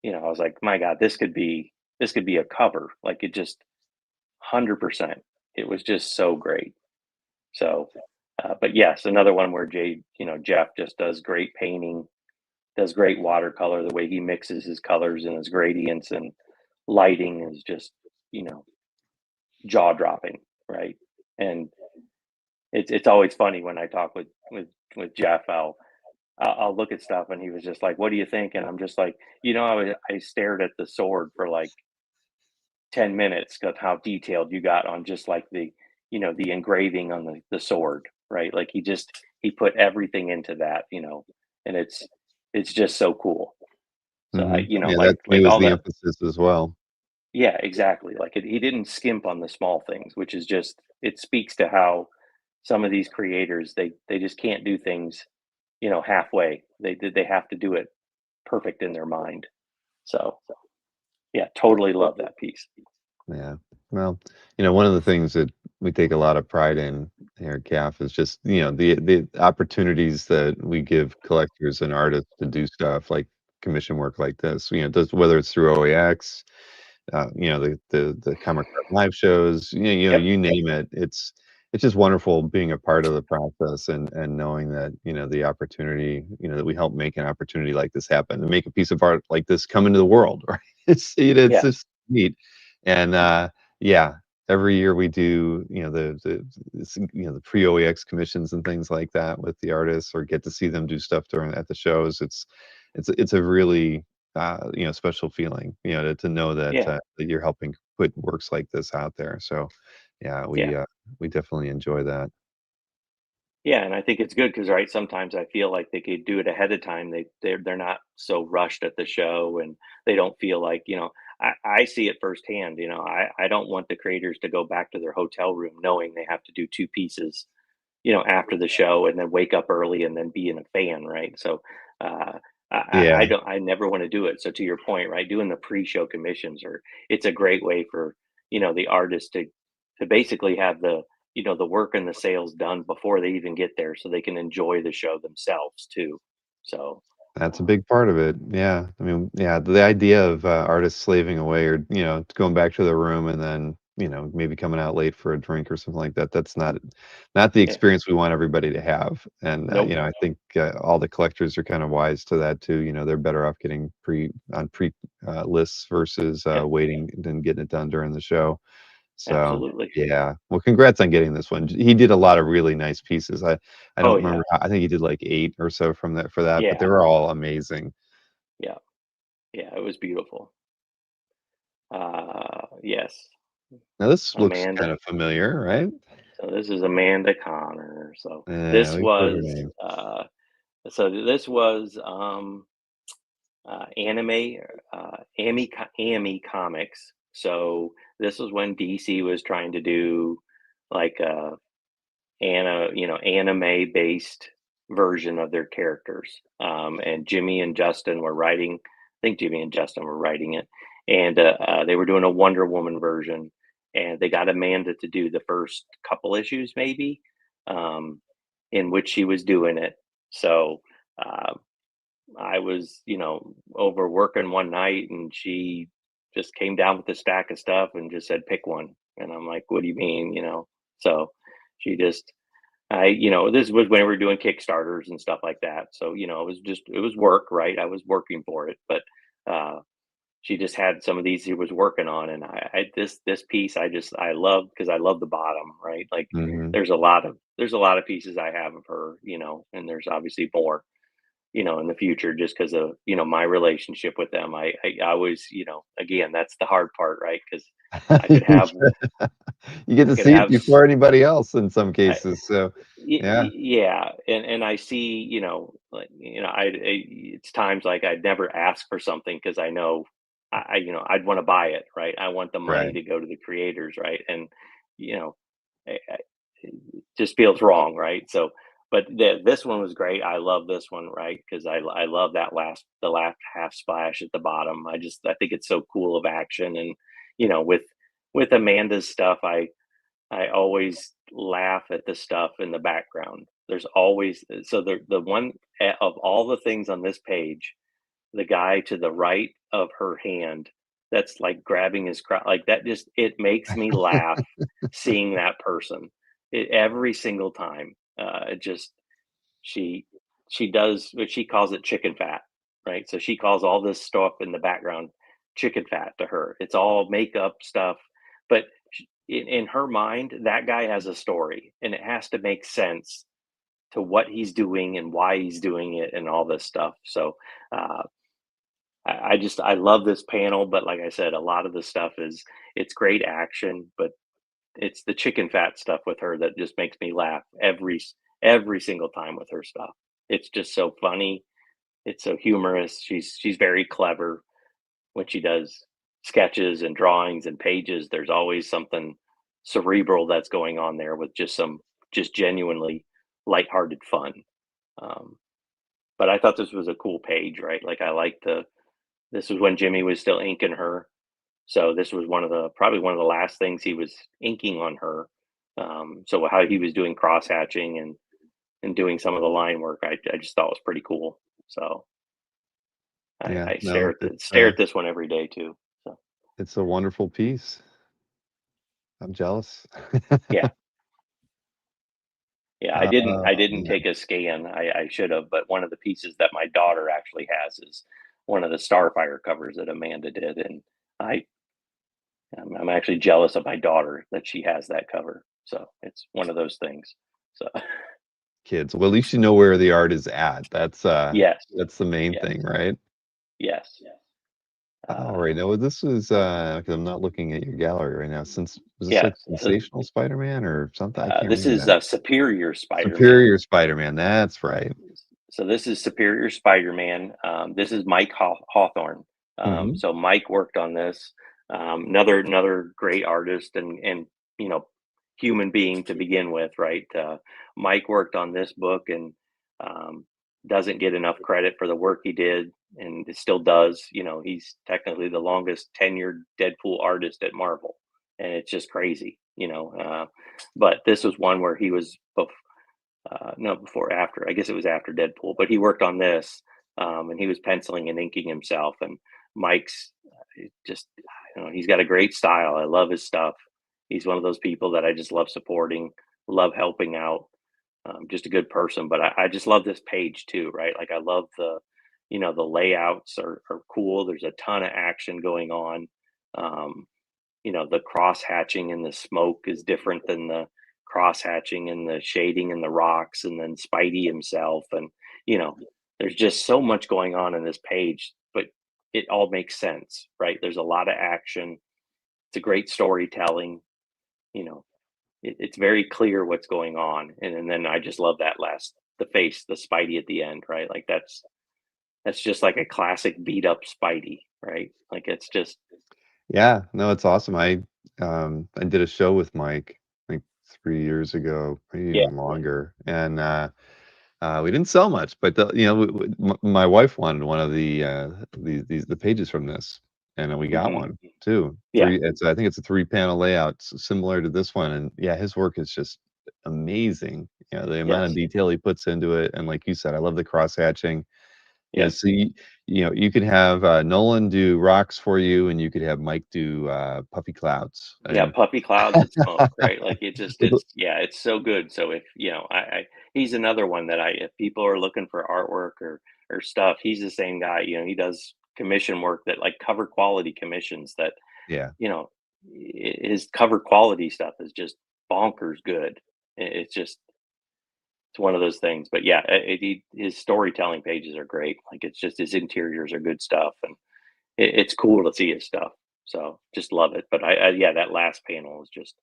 I was like, my god, this could be a cover. Like, 100%. It was just so great. So, but yes, another one where Jeff just does great painting, does great watercolor. The way he mixes his colors and his gradients and lighting is just, you know, jaw dropping, right? And it's always funny when I talk with Jeff. I'll look at stuff and he was just like, "What do you think?" And I'm just like, I stared at the sword for like 10 minutes of how detailed you got on just like the engraving on the sword, right? Like he put everything into that, and it's just so cool. So Hmm. Yeah, that like to me was all the that. emphasis as well. Yeah, exactly. Like he didn't skimp on the small things, which is just it speaks to how some of these creators they just can't do things, halfway. They have to do it perfect in their mind. So yeah, totally love that piece. Yeah. Well, one of the things that we take a lot of pride in here at CAF is just, the opportunities that we give collectors and artists to do stuff like commission work like this. Does whether it's through OAX, the Comic Con live shows, Yep. you name it. It's just wonderful being a part of the process and knowing that, the opportunity, that we help make an opportunity like this happen and make a piece of art like this come into the world, right? It's Yeah. just neat. And yeah, every year we do, the pre-OEX commissions and things like that with the artists, or get to see them do stuff during at the shows. It's a really special feeling, to know Yeah. that you're helping put works like this out there. So, yeah, Yeah. we definitely enjoy that. Yeah, and I think it's good because, right, sometimes I feel like they could do it ahead of time. They're not so rushed at the show, and they don't feel like, I see it firsthand. I don't want the creators to go back to their hotel room knowing they have to do two pieces, after the show, and then wake up early and then being a fan, right? So, I Yeah, don't, I never want to do it. So to your point, right, doing the pre-show commissions, or it's a great way for the artist to basically have the work and the sales done before they even get there, so they can enjoy the show themselves too. So, that's a um, big part of it. Yeah, I mean, yeah, the idea of artists slaving away, or going back to their room and then maybe coming out late for a drink or something like that. That's not the yeah, experience we want everybody to have. And nope, I think all the collectors are kind of wise to that too. They're better off getting pre lists versus yep, waiting than getting it done during the show. So, absolutely. yeah. Well, congrats on getting this one. He did a lot of really nice pieces. I Oh don't yeah, remember I think he did like 8 or so from that for that, but they yeah, were all amazing. yeah, yeah. It was beautiful. Yes, Now this looks kind Amanda. of familiar, right? So this is Amanda Connor. So Yeah, this we've heard her was name. this was anime, Amy Comics. So this was when DC was trying to do like anime based version of their characters. And Jimmy and Justin were writing. I think Jimmy and Justin were writing it, and they were doing a Wonder Woman version. And they got Amanda to do the first couple issues, maybe, um, in which she was doing it. So uh, I was, over working one night, and she just came down with a stack of stuff and just said, "Pick one." And I'm like, "What do you mean?" So she just, this was when we were doing Kickstarters and stuff like that. So, it was work, right? I was working for it, but uh, she just had some of these she was working on, and this piece I love because I love the bottom, right? Like Mhm. there's a lot of pieces I have of her, and there's obviously more, in the future, just because of my relationship with them. I always, again, that's the hard part, right? Because I could have You get I to could see it have before anybody else in some I, cases, so yeah, yeah, and I see, like, it's times like I'd never ask for something because I know I'd want to buy it, right? I want the money right. to go to the creators, right? And you know, it just feels wrong, right? So, but this one was great. I love this one, right? Because I love the last half splash at the bottom. I think it's so cool of action, and with Amanda's stuff, I always laugh at the stuff in the background. There's always so the one of all the things on this page, the guy to the right of her hand that's like grabbing his crotch, like that just it makes me laugh seeing that person. Every single time. It just she she does what she calls it chicken fat, right? So she calls all this stuff in the background chicken fat to her. It's all makeup stuff, but in her mind, that guy has a story, and it has to make sense to what he's doing and why he's doing it and all this stuff. So uh, I love this panel, but like I said, a lot of the stuff is it's great action, but it's the chicken fat stuff with her that just makes me laugh every single time with her stuff. It's just so funny. It's so humorous. She's very clever when she does sketches and drawings and pages. There's always something cerebral that's going on there with just genuinely lighthearted fun. Um, but I thought this was a cool page, right? Like I like the this was when Jimmy was still inking her, so this was one of the probably one of the last things he was inking on her. So how he was doing cross hatching and doing some of the line work, I just thought was pretty cool. So Yeah, I no, stare at this one every day too. So it's a wonderful piece. I'm jealous. yeah, yeah. I didn't Man, take a scan. I should have, but one of the pieces that my daughter actually has is one of the Starfire covers that Amanda did, and I I'm actually jealous of my daughter that she has that cover. So it's one of those things. So kids. Well, at least you know where the art is at. yes, That's the main yes, thing, right? yes. All Uh, right. Now this is because I'm not looking at your gallery right now. Since was this yeah. like Sensational Spider-Man or something? I can't This remember is that. Superior Spider-Man. Superior Spider-Man. That's right. So this is Superior Spider-Man. This is Mike Hawthorne. Hmm. So Mike worked on this. Another great artist and you know human being to begin with, right? Mike worked on this book and um, doesn't get enough credit for the work he did, and it still does. You know, he's technically the longest tenured Deadpool artist at Marvel, and it's just crazy. But this was one where he was no, before, after. I guess it was after Deadpool, but he worked on this, and he was penciling and inking himself. And Mike's just, you know, he's got a great style. I love his stuff. He's one of those people that I just love supporting, love helping out. Just a good person. But I just love this page too, right? Like I love the layouts are cool. There's a ton of action going on. Um, the cross hatching and the smoke is different than the cross hatching and the shading and the rocks, and then Spidey himself. And, you know, there's just so much going on in this page, but it all makes sense, right? There's a lot of action. It's a great storytelling. You know, it's very clear what's going on. And then I just love that the face, the Spidey at the end, right? Like that's just like a classic beat up Spidey, right? Like it's just, Yeah. No, it's awesome. I did a show with Mike, I think 3 years ago, maybe yeah, even longer, and we didn't sell much, but my wife wanted one of the pages from this, and we got hmm one too. yeah, I think it's a 3 panel layout similar to this one, and yeah, his work is just amazing. The amount of yes, detail he puts into it, and like you said, I love the cross hatching. yeah. So you could have Nolan do rocks for you, and you could have Mike do puffy clouds, Yeah, and puffy clouds and smoke, right? Like it just but it's yeah, it's so good. So if I he's another one that if people are looking for artwork or stuff, he's the same guy. He does commission work that like cover quality commissions that, yeah, you know, his cover quality stuff is just bonkers good. It's just it's one of those things. But yeah, his storytelling pages are great. Like it's just his interiors are good stuff, and it's cool to see his stuff. So just love it. But yeah, that last panel is just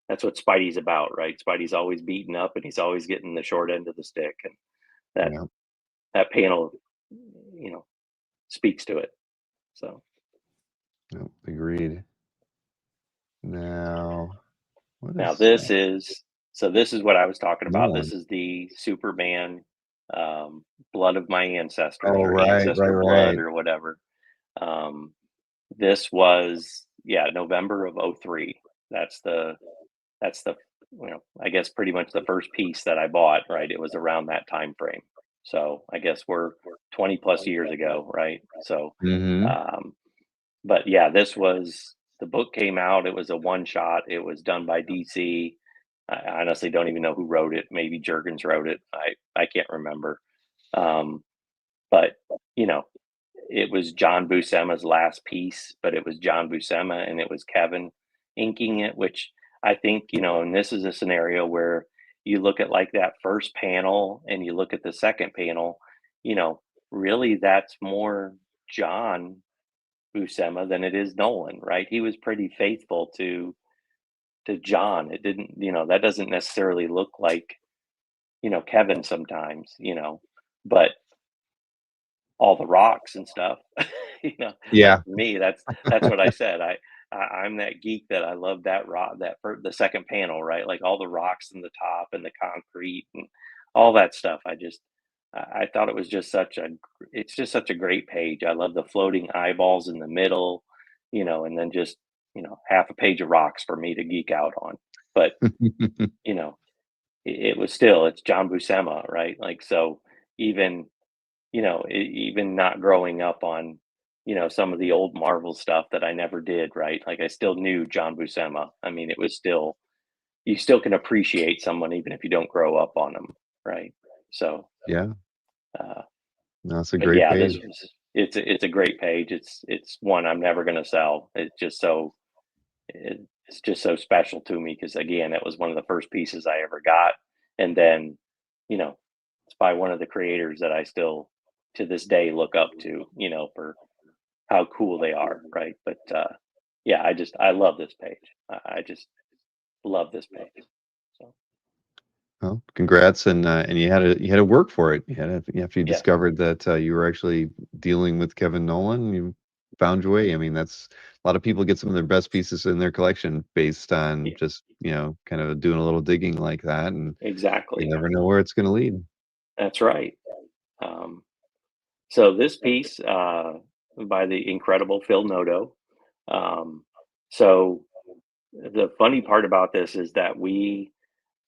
that's what Spidey's about, right? Spidey's always beaten up and he's always getting the short end of the stick, and that yeah, that panel, you know, speaks to it. So yeah, agreed. Now, what now is this is what I was talking about. Nolan? This is the Superman, blood of my ancestors Oh, or right, right, ancestor blood right. or whatever. Um, this was November of '03. That's the That's the I guess pretty much the first piece that I bought, right? It was around that time frame. So I guess we're 20 plus years ago, right? So Mhm. um but yeah, the book came out. It was a one shot. It was done by DC. I honestly don't even know who wrote it. Maybe Jurgens wrote it. I can't remember. Um, but you know, it was John Buscema's last piece, but it was John Buscema and it was Kevin inking it, which I think, and this is a scenario where you look at like that first panel and you look at the second panel, you know, really that's more John Buscema than it is Nolan, right? He was pretty faithful to John. It didn't, that doesn't necessarily look like, Kevin sometimes, but all the rocks and stuff. Like Yeah. for me, that's what I said. I'm that geek that I love that rock that for the second panel, right? Like all the rocks in the top and the concrete and all that stuff. I thought it was just it's just such a great page. I love the floating eyeballs in the middle, and then just half a page of rocks for me to geek out on. But you know, it was still it's John Buscema, right? Like so, even even not growing up on, some of the old Marvel stuff that I never did, right? Like I still knew John Buscema. I mean, it was still you still can appreciate someone even if you don't grow up on them, right? So, Yeah. uh, No, it's a but great yeah, page. it's a great page. It's one I'm never gonna sell. It's just so special to me because again, it was one of the first pieces I ever got, and then, you know, it's by one of the creators that I still to this day look up to, for how cool they are, right? But yeah, I love this page. I just love this page. So Well, congrats, and you had to work for it. After you yeah, discovered that you were actually dealing with Kevin Nolan, you found your way. I mean, that's a lot of people get some of their best pieces in their collection based on yeah, just kind of doing a little digging like that, and you exactly. never know where it's going to lead. That's right. Um, so this piece by the incredible Phil Noto. Um, so the funny part about this is that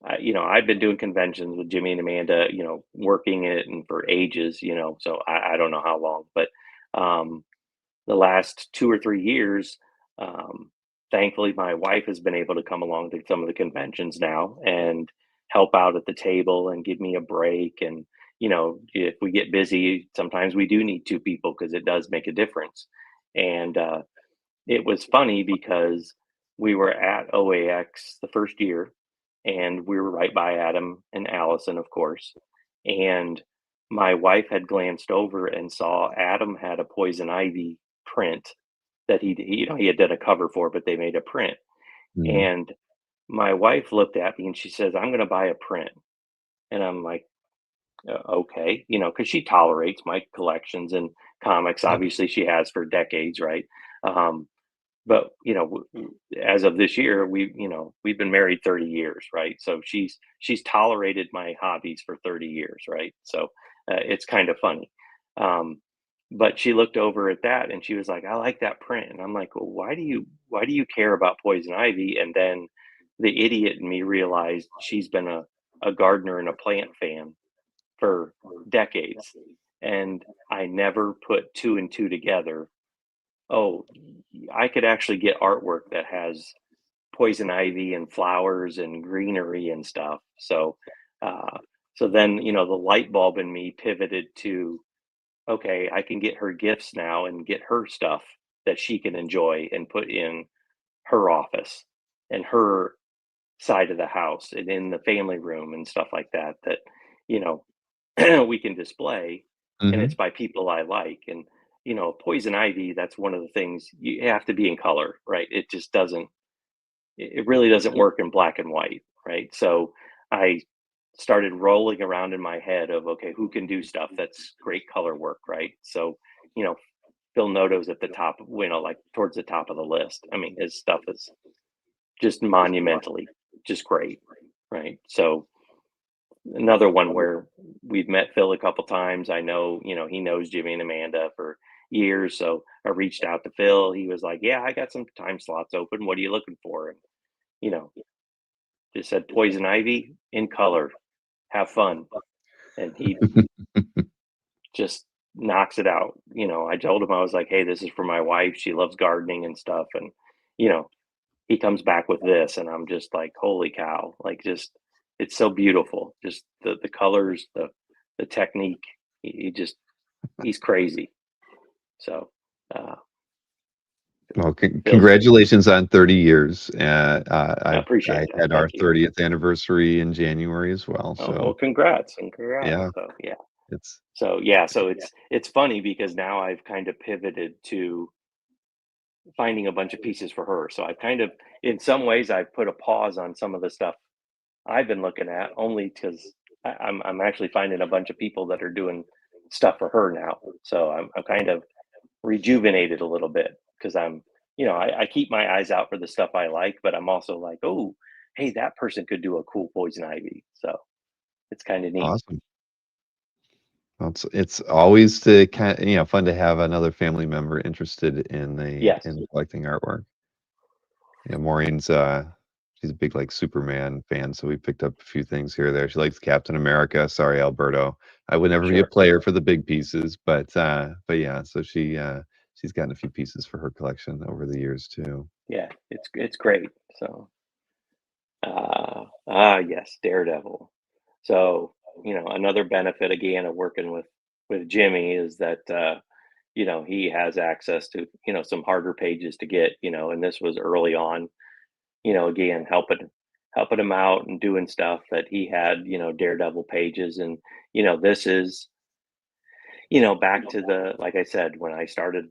I've been doing conventions with Jimmy and Amanda, working it and for ages, so I don't know how long, but um, the last 2 or 3 years, um, thankfully, my wife has been able to come along to some of the conventions now and help out at the table and give me a break. And, if we get busy, sometimes we do need two people because it does make a difference. And it was funny because we were at OAX the first year and we were right by Adam and Allison, of course. And my wife had glanced over and saw Adam had a poison ivy print that he had done a cover for, but they made a print. Mhm. And my wife looked at me and she says, "I'm going to buy a print." And I'm like, Okay," because she tolerates my collections and comics. Yeah. Obviously, she has for decades, right? Um, but as of this year we've been married 30 years, right? So she's tolerated my hobbies for 30 years, right? So it's kind of funny. um, but she looked over at that and she was like, "I like that print." And I'm like, "Well, why do you care about poison ivy?" And then the idiot in me realized she's been a gardener and a plant fan for decades, and I never put two and two together. Oh, I could actually get artwork that has poison ivy and flowers and greenery and stuff. Uh, so then, the light bulb in me pivoted to, okay, I can get her gifts now and get her stuff that she can enjoy and put in her office and her side of the house and in the family room and stuff like that, you know, we can display, and it's Mhm. by people I like. And poison ivy, that's one of the things you have to be in color, right? It just doesn't it really doesn't work in black and white, right? So I started rolling around in my head of, okay, who can do stuff that's great color work, right? So you know Phil Noto's at the top, like towards the top of the list. I mean, his stuff is just monumentally just great, right? So another one where we've met Phil a couple times. I know, he knows Jimmy and Amanda for years. So I reached out to Phil. He was like, "Yeah, I got some time slots open. What are you looking for?" And, you know, just said poison ivy in color. Have fun. And he just knocks it out. I told him, I was like, hey, this is for my wife. She loves gardening and stuff. And, you know, he comes back with this, and I'm just like, holy cow. Like, just, it's so beautiful. Just the colors, the technique. He's crazy. So, uh, Well, feels good. congratulations on 30 years. I I appreciate that. had our Thank you. 30th anniversary in January as well. Oh, well, So congrats and congrats. yeah, So, yeah. it's So, yeah. So it's funny because now I've kind of pivoted to finding a bunch of pieces for her. So I've kind of, in some ways, I've put a pause on some of the stuff I've been looking at, only because I'm actually finding a bunch of people that are doing stuff for her now. So I'm kind of rejuvenated a little bit because I keep my eyes out for the stuff I like, but I'm also like, oh, hey, that person could do a cool poison ivy. So it's kind of neat. awesome. Well, it's always to kind of, fun to have another family member interested in the Yes, in collecting artwork. Yeah, Maureen's she's a big like Superman fan, so we picked up a few things here or there. She likes Captain America. Sorry, Alberto. I would never be a sure. player for the big pieces, but yeah, so she's gotten a few pieces for her collection over the years too. Yeah, it's great. So yes, Daredevil. So, another benefit again of working with Jimmy is that he has access to, some harder pages to get, and this was early on, again, helping him out and doing stuff that he had, Daredevil pages. And, this is, back to the, like I said, when I started,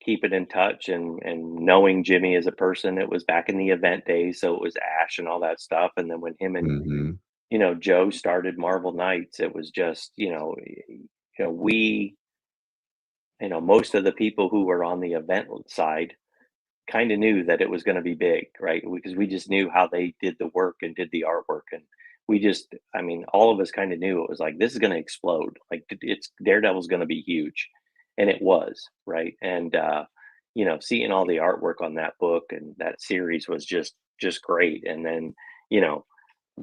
keeping in touch and knowing Jimmy as a person. It was back in the event days, so it was Ash and all that stuff. And then when him and Hmm. Joe started Marvel Knights, it was just, we, most of the people who were on the event side kind of knew that it was going to be big, right? Because we just knew how they did the work and did the artwork. And I mean, all of us kind of knew it was like, this is going to explode. Like, it's Daredevil's going to be huge. And it was, right? And, seeing all the artwork on that book and that series was just great. And then, you know,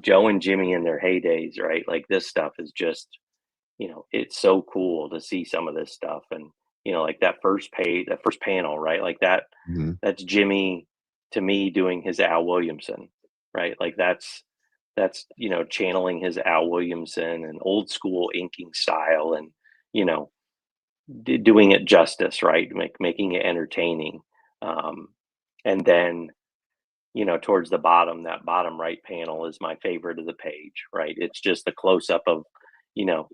Joe and Jimmy in their heydays, right? Like, this stuff is just, it's so cool to see some of this stuff. And, like that first page, that first panel, right? Like Hmm. that's Jimmy to me doing his Al Williamson, right? Like that's channeling his Al Williamson and old school inking style, and you know doing it justice, right? Making it entertaining. Um, and then towards the bottom, that bottom right panel is my favorite of the page, right? It's just the close up of you know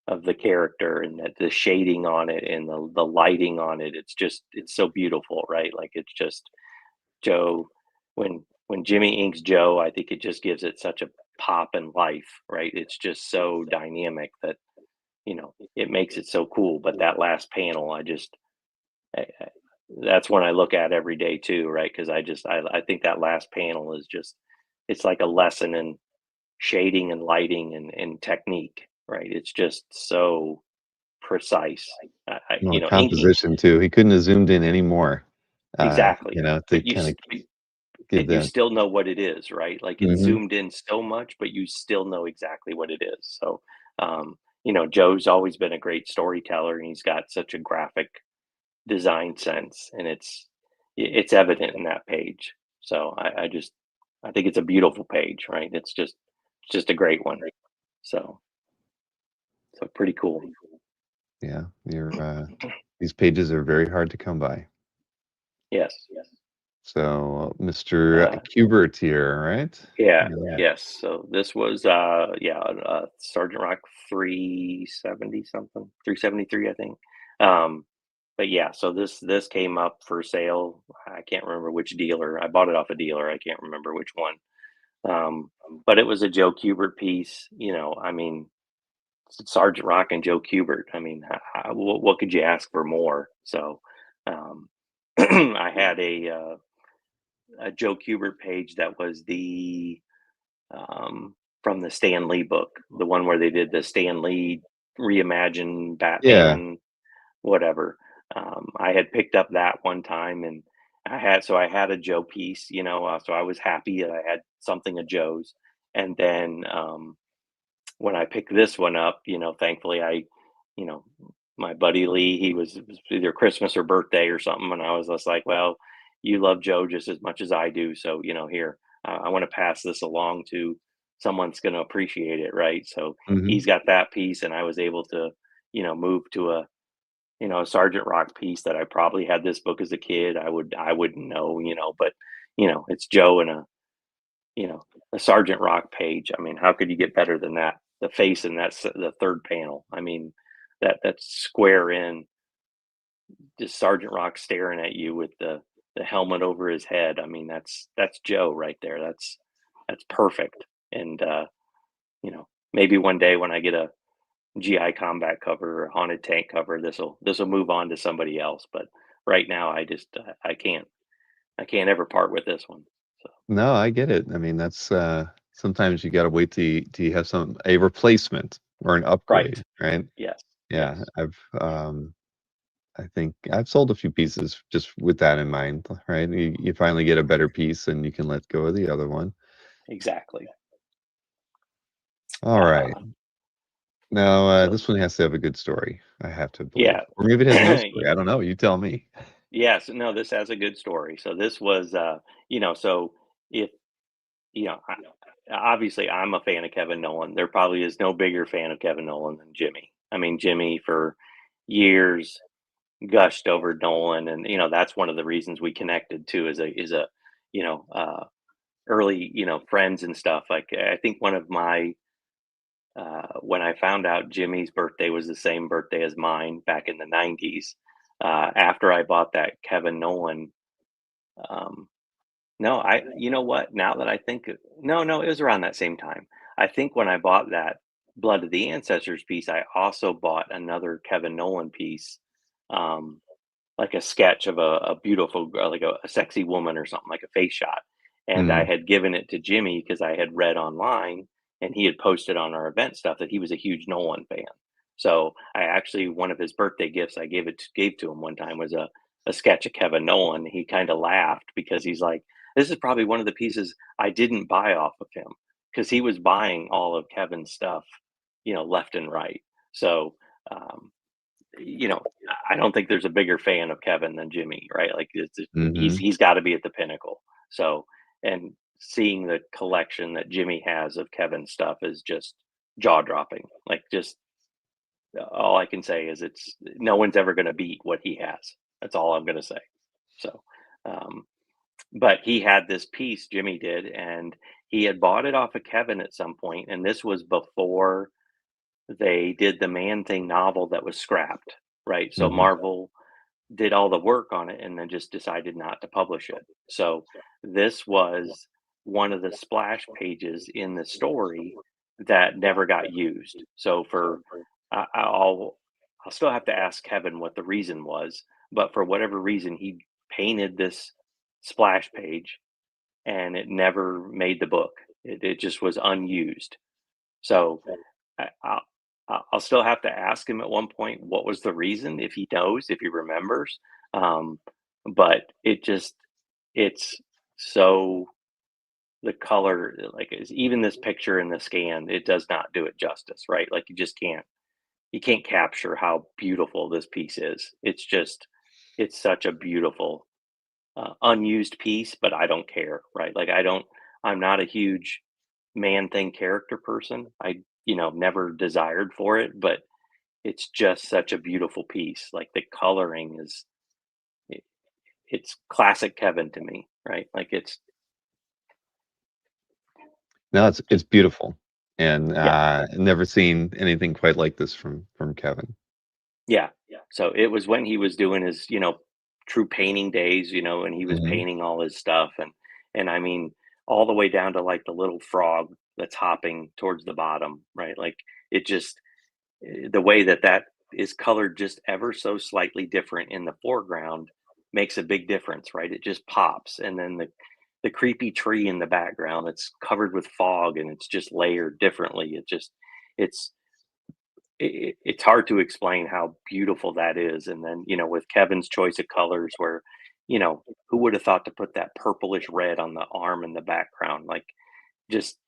of the character, and the shading on it and the lighting on it. It's so beautiful, right? Like, it's just Joe, when Jimmy inks Joe, I think it just gives it such a pop and life, right? It's just so dynamic that it makes it so cool. But that last panel, I that's one I look at every day too, right? Because I think that last panel is just, it's like a lesson in shading and lighting and technique, right? It's just so precise. Well, Inking composition too. He couldn't have zoomed in any more, exactly, to but you kind of s- give and you that. still know what it is, right? Like, it's Hmm. zoomed in so much, but you still know exactly what it is. So, Joe's always been a great storyteller, and he's got such a graphic design sense, and it's evident in that page. So I think it's a beautiful page, right? It's just a great one. So pretty cool. Yeah, these pages are very hard to come by. Yes. So, Mr. Uh, Kubert here, right? yeah. Yeah. Yes. So this was Sergeant Rock 370 something, 373, I think. Um, but yeah, so this came up for sale. I can't remember which dealer. I bought it off a dealer. I can't remember which one. But it was a Joe Kubert piece. I mean, Sergeant Rock and Joe Kubert. I mean, what could you ask for more? So, um, I had a Joe Kubert page that was from the Stan Lee book, the one where they did the Stan Lee reimagined Yeah. Batman, whatever. I had picked up that one time, and I had a Joe piece, so I was happy that I had something of Joe's. And then when I picked this one up, thankfully you know, my buddy Lee, it was either Christmas or birthday or something, and I was just like, well, you love Joe just as much as I do, so here, I want to pass this along to someone's going to appreciate it, right? So Hmm. he's got that piece, and I was able to, move to a Sergeant Rock piece that I probably had this book as a kid. I wouldn't know, but it's Joe and you know, a Sergeant Rock page. I mean, how could you get better than that? The face in the third panel. I mean, that's square in, just Sergeant Rock staring at you with the helmet over his head. I mean, that's Joe right there. That's perfect. And maybe one day when I get a GI combat cover or a haunted tank cover, this will move on to somebody else. But right now, I can't ever part with this one. So No, I get it. I mean, that's sometimes you got to wait till you have a replacement or an right, upgrade, right? yes, Yeah, yes, I think I've sold a few pieces just with that in mind, right? You finally get a better piece and you can let go of the other one. exactly. All right. Uh, Now, so this one has to have a good story, I have to believe. yeah, Or maybe it has no story. I don't know. You tell me. yes, no, this has a good story. So this was, so if obviously I'm a fan of Kevin Nolan. There probably is no bigger fan of Kevin Nolan than Jimmy. I mean, Jimmy for years gushed over Nolan, and that's one of the reasons we connected too. Is a you know early friends and stuff. Like I think one of my when I found out Jimmy's birthday was the same birthday as mine back in the '90s. After I bought that Kevin Nolan. Um, No, you know what? Now that I think no, it was around that same time. I think when I bought that Blood of the Ancestors piece, I also bought another Kevin Nolan piece, um, like a sketch of a beautiful girl, like a sexy woman or something, like a face shot. And I Mm, had given it to Jimmy because I had read online and he had posted on our event stuff that he was a huge Nolan fan. So I actually one of his birthday gifts I gave to him one time was a sketch of Kevin Nolan. He kind of laughed because he's like, this is probably one of the pieces I didn't buy off of him because he was buying all of Kevin's stuff, left and right. So um, you know, I don't think there's a bigger fan of Kevin than Jimmy, right? Like mhm. he's got to be at the pinnacle. So, and seeing the collection that Jimmy has of Kevin's stuff is just jaw dropping. Like just all I can say is it's no one's ever going to beat what he has. That's all I'm going to say. So, um, but he had this piece, Jimmy did, and he had bought it off of Kevin at some point, and this was before they did the Man Thing novel that was scrapped, right? So Mhm. Marvel did all the work on it and then just decided not to publish it. So this was one of the splash pages in the story that never got used. So for I'll still have to ask Kevin what the reason was, but for whatever reason he painted this splash page and it never made the book. It just was unused. So I I'll still have to ask him at one point what was the reason, if he knows, if he remembers, um, but it's so the color, like, is even this picture in the scan, it does not do it justice, right? Like, you can't capture how beautiful this piece is. It's such a beautiful, unused piece, but I don't care, right? Like, I'm not a huge Man-Thing character person. Never desired for it, but it's just such a beautiful piece. Like the coloring it, it's classic Kevin to me, right? Like it's No, it's beautiful, and, yeah, never seen anything quite like this from Kevin. yeah. So it was when he was doing his, true painting days, and he was Mhm. painting all his stuff and I mean all the way down to like the little frog that's hopping towards the bottom, right? Like it just the way that is colored just ever so slightly different in the foreground makes a big difference, right? It just pops. And then the creepy tree in the background that's covered with fog and it's just layered differently. It's it's hard to explain how beautiful that is. And then, with Kevin's choice of colors where, who would have thought to put that purplish red on the arm in the background? Like just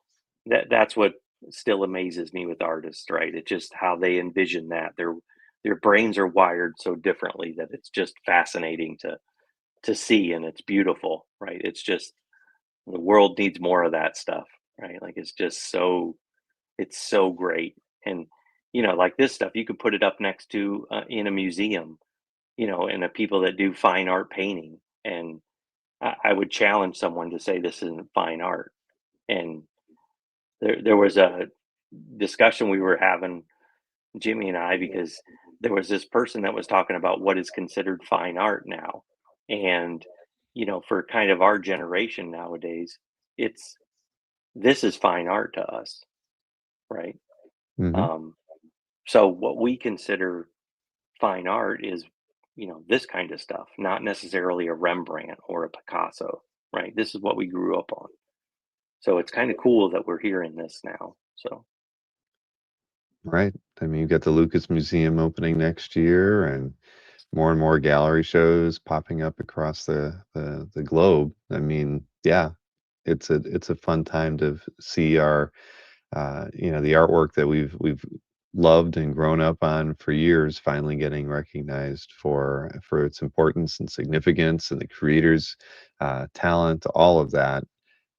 that's what still amazes me with artists, right? It's just how they envision that. their brains are wired so differently that it's just fascinating to see, and it's beautiful, right? It's just the world needs more of that stuff, right? Like it's just so it's so great. And like this stuff, you could put it up next to in a museum, and the people that do fine art painting, and I would challenge someone to say this isn't fine art. And there was a discussion we were having, Jimmy and I, because there was this person that was talking about what is considered fine art now. And, for kind of our generation nowadays, it's this is fine art to us, right? Hmm. Um, so what we consider fine art is, this kind of stuff, not necessarily a Rembrandt or a Picasso, right? This is what we grew up on. So it's kind of cool that we're hearing this now. So Right. I mean, you've got the Lucas Museum opening next year, and more gallery shows popping up across the globe. I mean, yeah, it's a fun time to see our the artwork that we've loved and grown up on for years finally getting recognized for its importance and significance and the creators' talent, all of that.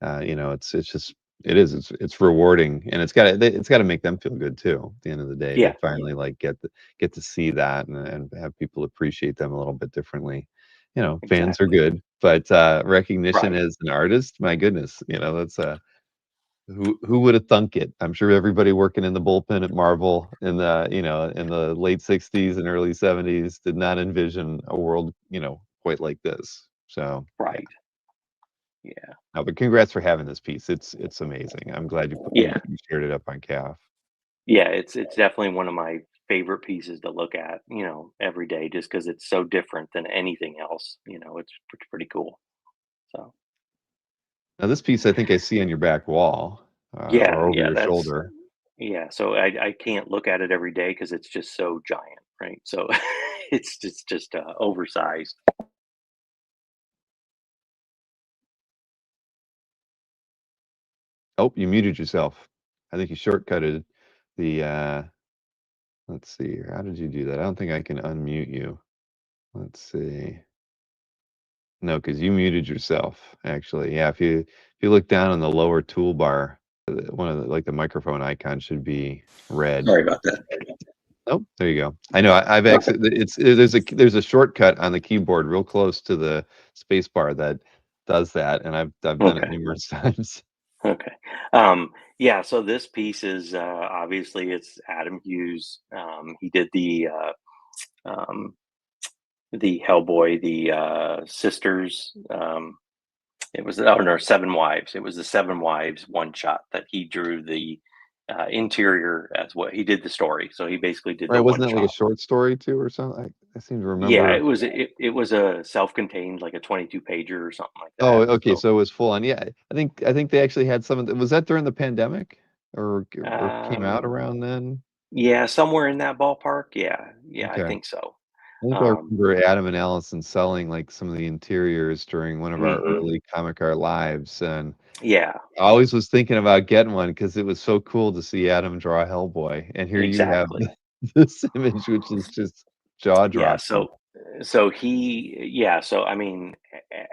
It's just it's rewarding, and it's got to make them feel good too. At the end of the day, they yeah, finally like get to see that and have people appreciate them a little bit differently. Fans are exactly. good, but recognition Right. as an artist, my goodness, that's who would have thunk it? I'm sure everybody working in the bullpen at Marvel in the late '60s and early '70s did not envision a world quite like this. So yeah. Right. Yeah. No, but congrats for having this piece. It's amazing. I'm glad Yeah. you shared it up on CAF. Yeah. It's definitely one of my favorite pieces to look at, every day, just because it's so different than anything else. It's pretty cool. So Now this piece I think I see on your back wall, or yeah, over yeah, your that's shoulder. yeah. So I can't look at it every day because it's just so giant, right? So it's just oversized. Oh, you muted yourself. I think you shortcutted the let's see here. How did you do that? I don't think I can unmute you. Let's see. No, because you muted yourself, actually. Yeah, if you look down on the lower toolbar, one of the microphone icons should be red. Sorry about that. Oh, there you go. I know I've Okay. actually there's a shortcut on the keyboard real close to the space bar that does that, and I've done it Okay. numerous times. Okay. Yeah. So this piece is obviously it's Adam Hughes. He did um, the Hellboy, the sisters. It was oh no, Seven Wives. It was the Seven Wives one shot that he drew the interior as what he did the story. So he basically did Right? the Wasn't one that like a shot. short story too or something? I seem to Yeah, remember. it was a self-contained, like a 22 pager or something like Oh, that. okay, So so it was full on. Yeah, I think they actually had some of the, was that during the pandemic or came out um, around then? yeah, somewhere in that ballpark. Yeah, yeah, I Okay. think so. I think I Um, remember Adam and Allison selling like some of the interiors during one of our mhm. early comic art lives, and Yeah, I always was thinking about getting one because it was so cool to see Adam draw Hellboy, and here you have exactly. this image, which is just jaw Yeah, dropping. so he yeah, so I mean,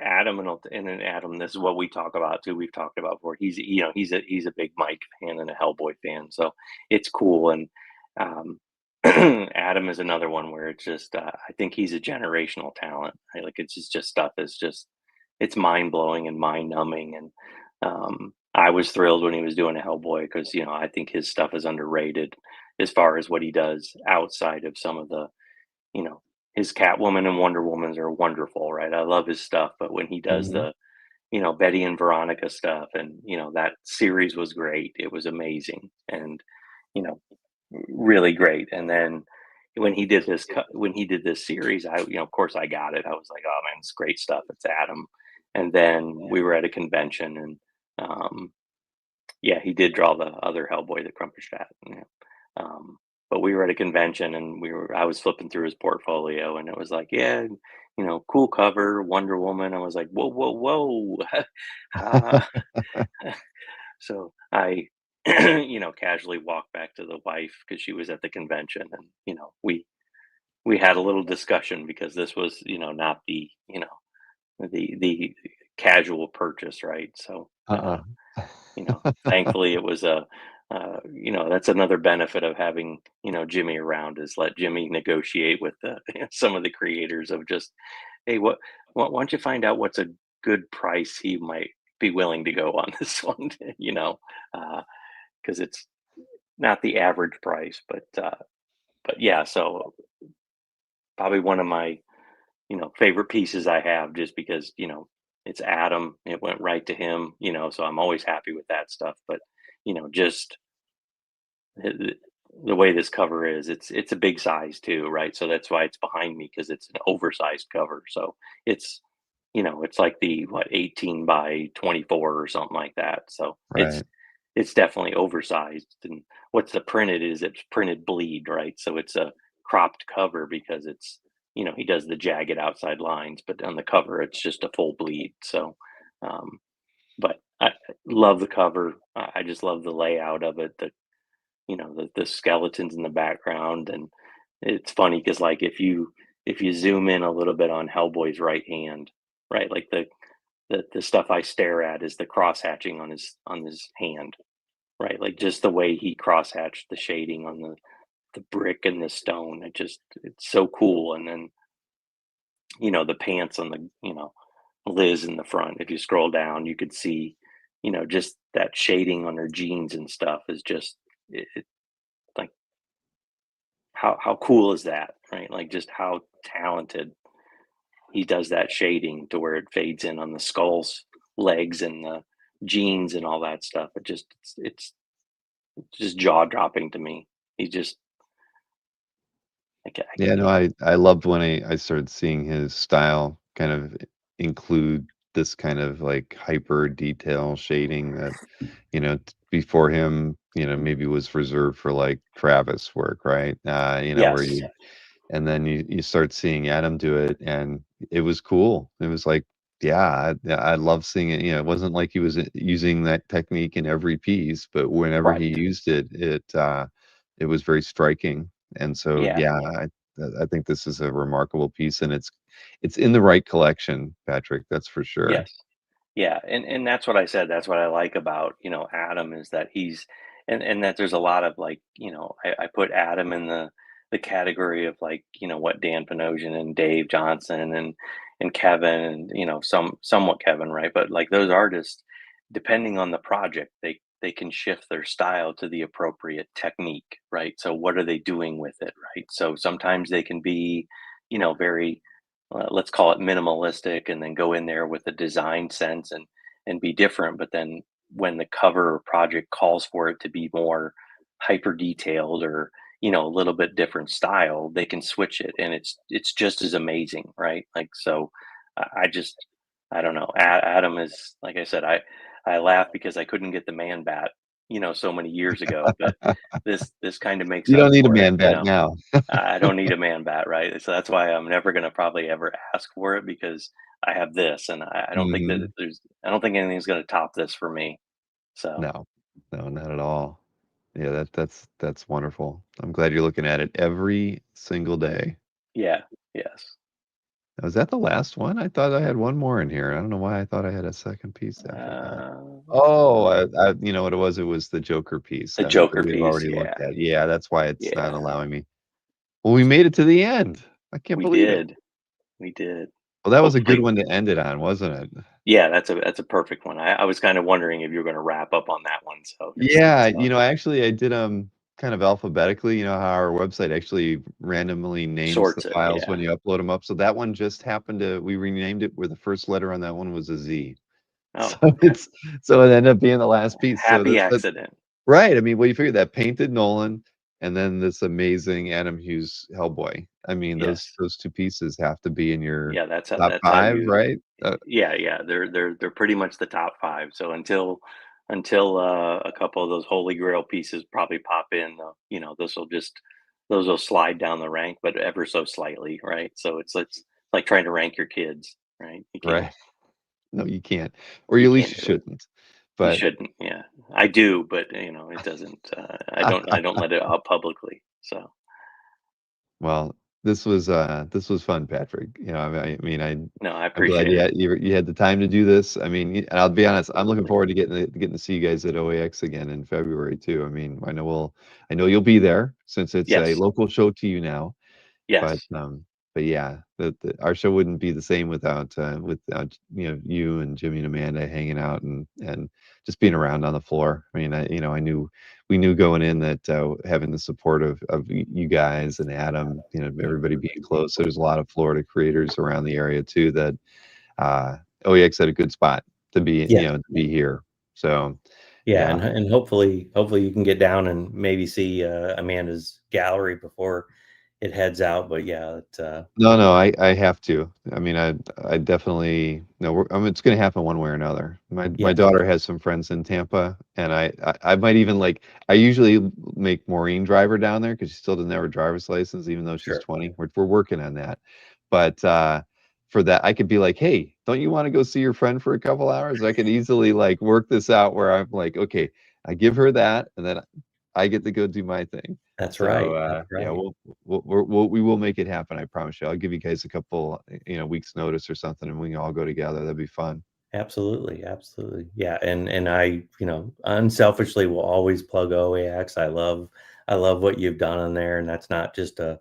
Adam and then Adam, this is what we talk about too. We've talked about before. He's a big Mike fan and a Hellboy fan, so it's cool. And um, Adam is another one where it's just I think he's a generational talent. Right? Like it's just stuff is just it's mind blowing and mind numbing. And I was thrilled when he was doing a Hellboy because I think his stuff is underrated as far as what he does outside of some of the you know, his Catwoman and Wonder Womans are wonderful, right? I love his stuff, but when he does Mhm. the Betty and Veronica stuff and, that series was great. It was amazing and, you know, really great. And then when he did this series, of course I got it. I was like, "Oh man, it's great stuff. It's Adam." And then we were at a convention and um yeah, he did draw the other Hellboy, the Crumperstadt, but we were at a convention and I was flipping through his portfolio and it was like, yeah, cool cover, Wonder Woman. I was like, whoa, whoa, whoa. uh, so I, casually walked back to the wife because she was at the convention and, we we had a little discussion because this was, not the casual purchase, right? So, Uh-uh. thankfully it was that's another benefit of having, Jimmy around, is let Jimmy negotiate with the some of the creators of just, hey, why don't you find out what's a good price he might be willing to go on this one, because it's not the average price, but yeah, so probably one of my, favorite pieces I have, just because, it's Adam, it went right to him, so I'm always happy with that stuff. But, just the the way this cover is, it's a big size too, right? So that's why it's behind me, because it's an oversized cover. So it's, it's like the what, 18 by 24 or something like that. So Right. it's definitely oversized. And what's the printed is, it's printed bleed, right? So it's a cropped cover because it's, he does the jagged outside lines, but on the cover it's just a full bleed. So um but I love the cover. I just love the layout of it, the skeletons in the background. And it's funny because, like, if you zoom in a little bit on Hellboy's right hand, right, like the stuff I stare at is the cross hatching on his hand, right? Like, just the way he cross hatched the shading on the brick and the stone. It's so cool. And then, the pants on the, Liz in the front. If you scroll down, you could see, just that shading on her jeans and stuff is just, like, how cool is that, right? Like, just how talented he does that shading to where it fades in on the skull's legs and the jeans and all that stuff. It's just jaw dropping to me. He just, I Yeah, no, I loved when I started seeing his style kind of include this kind of, like, hyper detail shading that, before him, maybe was reserved for, like, Travis work, right? Where yes, you and then you start seeing Adam do it, and it was cool. It was like, yeah, I love seeing it. It wasn't like he was using that technique in every piece, but whenever he right, used it, it was very striking. And so, yeah. yeah, I think this is a remarkable piece, and it's in the right collection, Patrick. That's for sure. Yes. Yeah, and that's what I said. That's what I like about, Adam, is that he's, and that there's a lot of, like, I put Adam in the category of, like, what Dan Panosian and Dave Johnson and Kevin, and, somewhat Kevin, right? But, like, those artists, depending on the project, they can shift their style to the appropriate technique, right? So what are they doing with it, right? So sometimes they can be, very, let's call it minimalistic, and then go in there with a design sense and be different. But then when the cover or project calls for it to be more hyper detailed, or, a little bit different style, they can switch it, and it's just as amazing, right? Like, so I just, I don't know. Adam is, like I said, I laugh because I couldn't get the man bat, so many years ago, but this kind of makes You up don't need a for it, man bat now. I don't need a man bat, right? So that's why I'm never gonna probably ever ask for it, because I have this, and I don't think that Mhm. I don't think anything's gonna top this for me. So No. No, not at all. Yeah, that's wonderful. I'm glad you're looking at it every single day. yeah, yes. Now, is that the last one? I thought I had one more in here. I don't know why I thought I had a second piece after that. Oh, Um, you know what it was? It was the Joker piece the that Joker we've piece, already yeah, looked at. Yeah, that's why it's not yeah. allowing me. Well, we made it to the end. I can't We believe it. did, we did. Well, that was a good Hopefully, one to end it on, wasn't it? yeah. That's a perfect one. I was kind of wondering if you were gonna wrap up on that one. So Yeah, so actually I did kind of alphabetically, how our website actually randomly names the sorts it, files yeah. when you upload them up. So that one just happened to we renamed it where the first letter on that one was a Z. Oh, So okay. it ended up being the last piece. So Happy that accident. right. I mean, well, you figure that painted Nolan and then this amazing Adam Hughes Hellboy. I mean, those Yes. those two pieces have to be in your Yeah, top that's how 5, you, right? yeah, yeah, they're pretty much the top 5. So until a couple of those holy grail pieces probably pop in, those will slide down the rank, but ever so slightly, right? So it's like trying to rank your kids, right? Right. No, you can't. Or You at least can't you do it. shouldn't. You But shouldn't, yeah. I do, but, it doesn't, I don't let it out publicly. So well, this was fun, Patrick. You know, No, I I'm glad appreciate it. you had the time to do this. I mean, and I'll be honest, I'm looking Absolutely. forward to getting to see you guys at OAX again in February too. I mean, I know you'll be there since it's a Yes. local show to you now. But, Yes. yeah, our show wouldn't be the same without, you and Jimmy and Amanda hanging out and just being around on the floor. I mean, we knew going in that, having the support of you guys and Adam, everybody being close. There's a lot of Florida creators around the area too that, OEX had a good spot to Yeah. to be here. So, Yeah, yeah. and hopefully you can get down and maybe see Amanda's gallery before it heads out. But yeah, No, no, I have to. I mean, I definitely no. I mean, it's going to happen one way or another. My yeah, daughter has some friends in Tampa, and I might even like. I usually make Maureen drive her down there because she still doesn't have her driver's license, even though she's sure. 20. We're working on that, but for that, I could be like, hey, don't you want to go see your friend for a couple hours? I could easily like work this out where I'm like, okay, I give her that, and then I get to go do my thing. That's So right. That's yeah, right. we will make it happen. I promise you. I'll give you guys a couple, weeks notice or something, and we can all go together. That'd be fun. Absolutely, absolutely. Yeah, and I, unselfishly will always plug OAX. I love what you've done on there, and that's not just a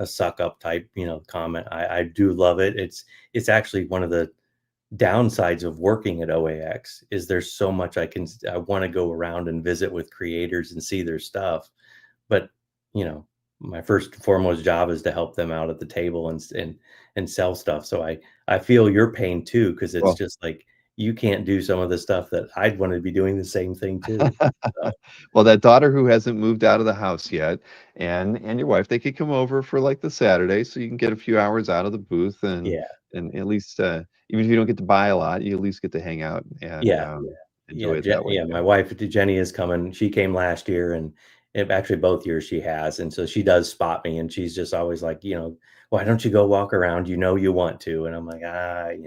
suck up type, comment. I do love it. It's actually one of the downsides of working at OAX is there's so much I want to go around and visit with creators and see their stuff. But, you know, my first and foremost job is to help them out at the table and sell stuff. So I feel your pain too, because it's Well, just like you can't do some of the stuff that I'd want to be doing the same thing too. So well, that daughter who hasn't moved out of the house yet, and your wife, they could come over for like the Saturday, so you can get a few hours out of the booth, yeah, and at least even if you don't get to buy a lot, you at least get to hang out and yeah. enjoy it that way Yeah, my too. wife Jenny is coming. She came last year, and actually both years she has, and so she does spot me, and she's just always like, why don't you go walk around? You know you want to, and I'm like, I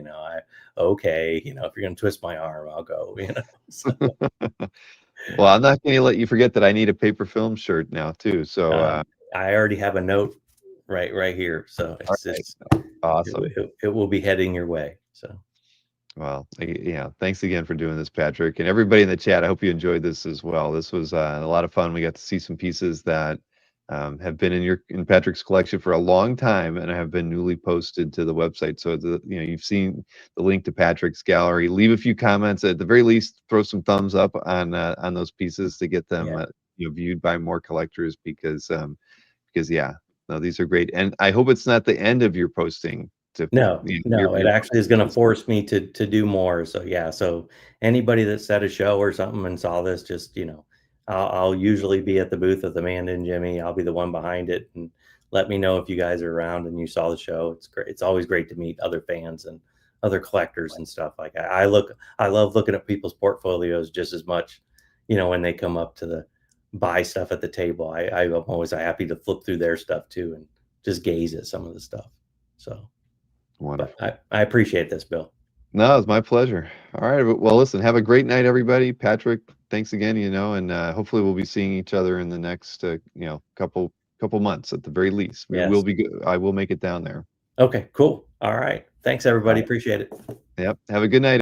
okay, if you're gonna twist my arm, I'll go. So, Well, I'm not going to let you forget that I need a paper film shirt now too. So, I already have a note right here, so all it's right, it's awesome. it will be heading your way. So Well, yeah, thanks again for doing this, Patrick, and everybody in the chat. I hope you enjoyed this as well. This was a lot of fun. We got to see some pieces that have been in Patrick's collection for a long time and have been newly posted to the website. So you've seen the link to Patrick's gallery. Leave a few comments, at the very least. Throw some thumbs up on those pieces to get them yeah. viewed by more collectors because yeah, no, these are great, and I hope it's not the end of your posting to No, no, it your actually is going to posting. force me to do more. So yeah, so anybody that's at a show or something and saw this, just I'll usually be at the booth with Amanda and Jimmy. I'll be the one behind it, and let me know if you guys are around and you saw the show. It's great. It's always great to meet other fans and other collectors and stuff like that. I love looking at people's portfolios just as much, when they come up to the buy stuff at the table. I'm always happy to flip through their stuff too and just gaze at some of the stuff. So. But Wonderful. I appreciate this, Bill. No, it's my pleasure. All right. Well, listen, have a great night, everybody. Patrick, thanks again, and hopefully we'll be seeing each other in the next, couple months at the very least. We will Yes. be good. I will make it down there. Okay, cool. All right. Thanks, All everybody. right. Appreciate it. Yep. Have a good night.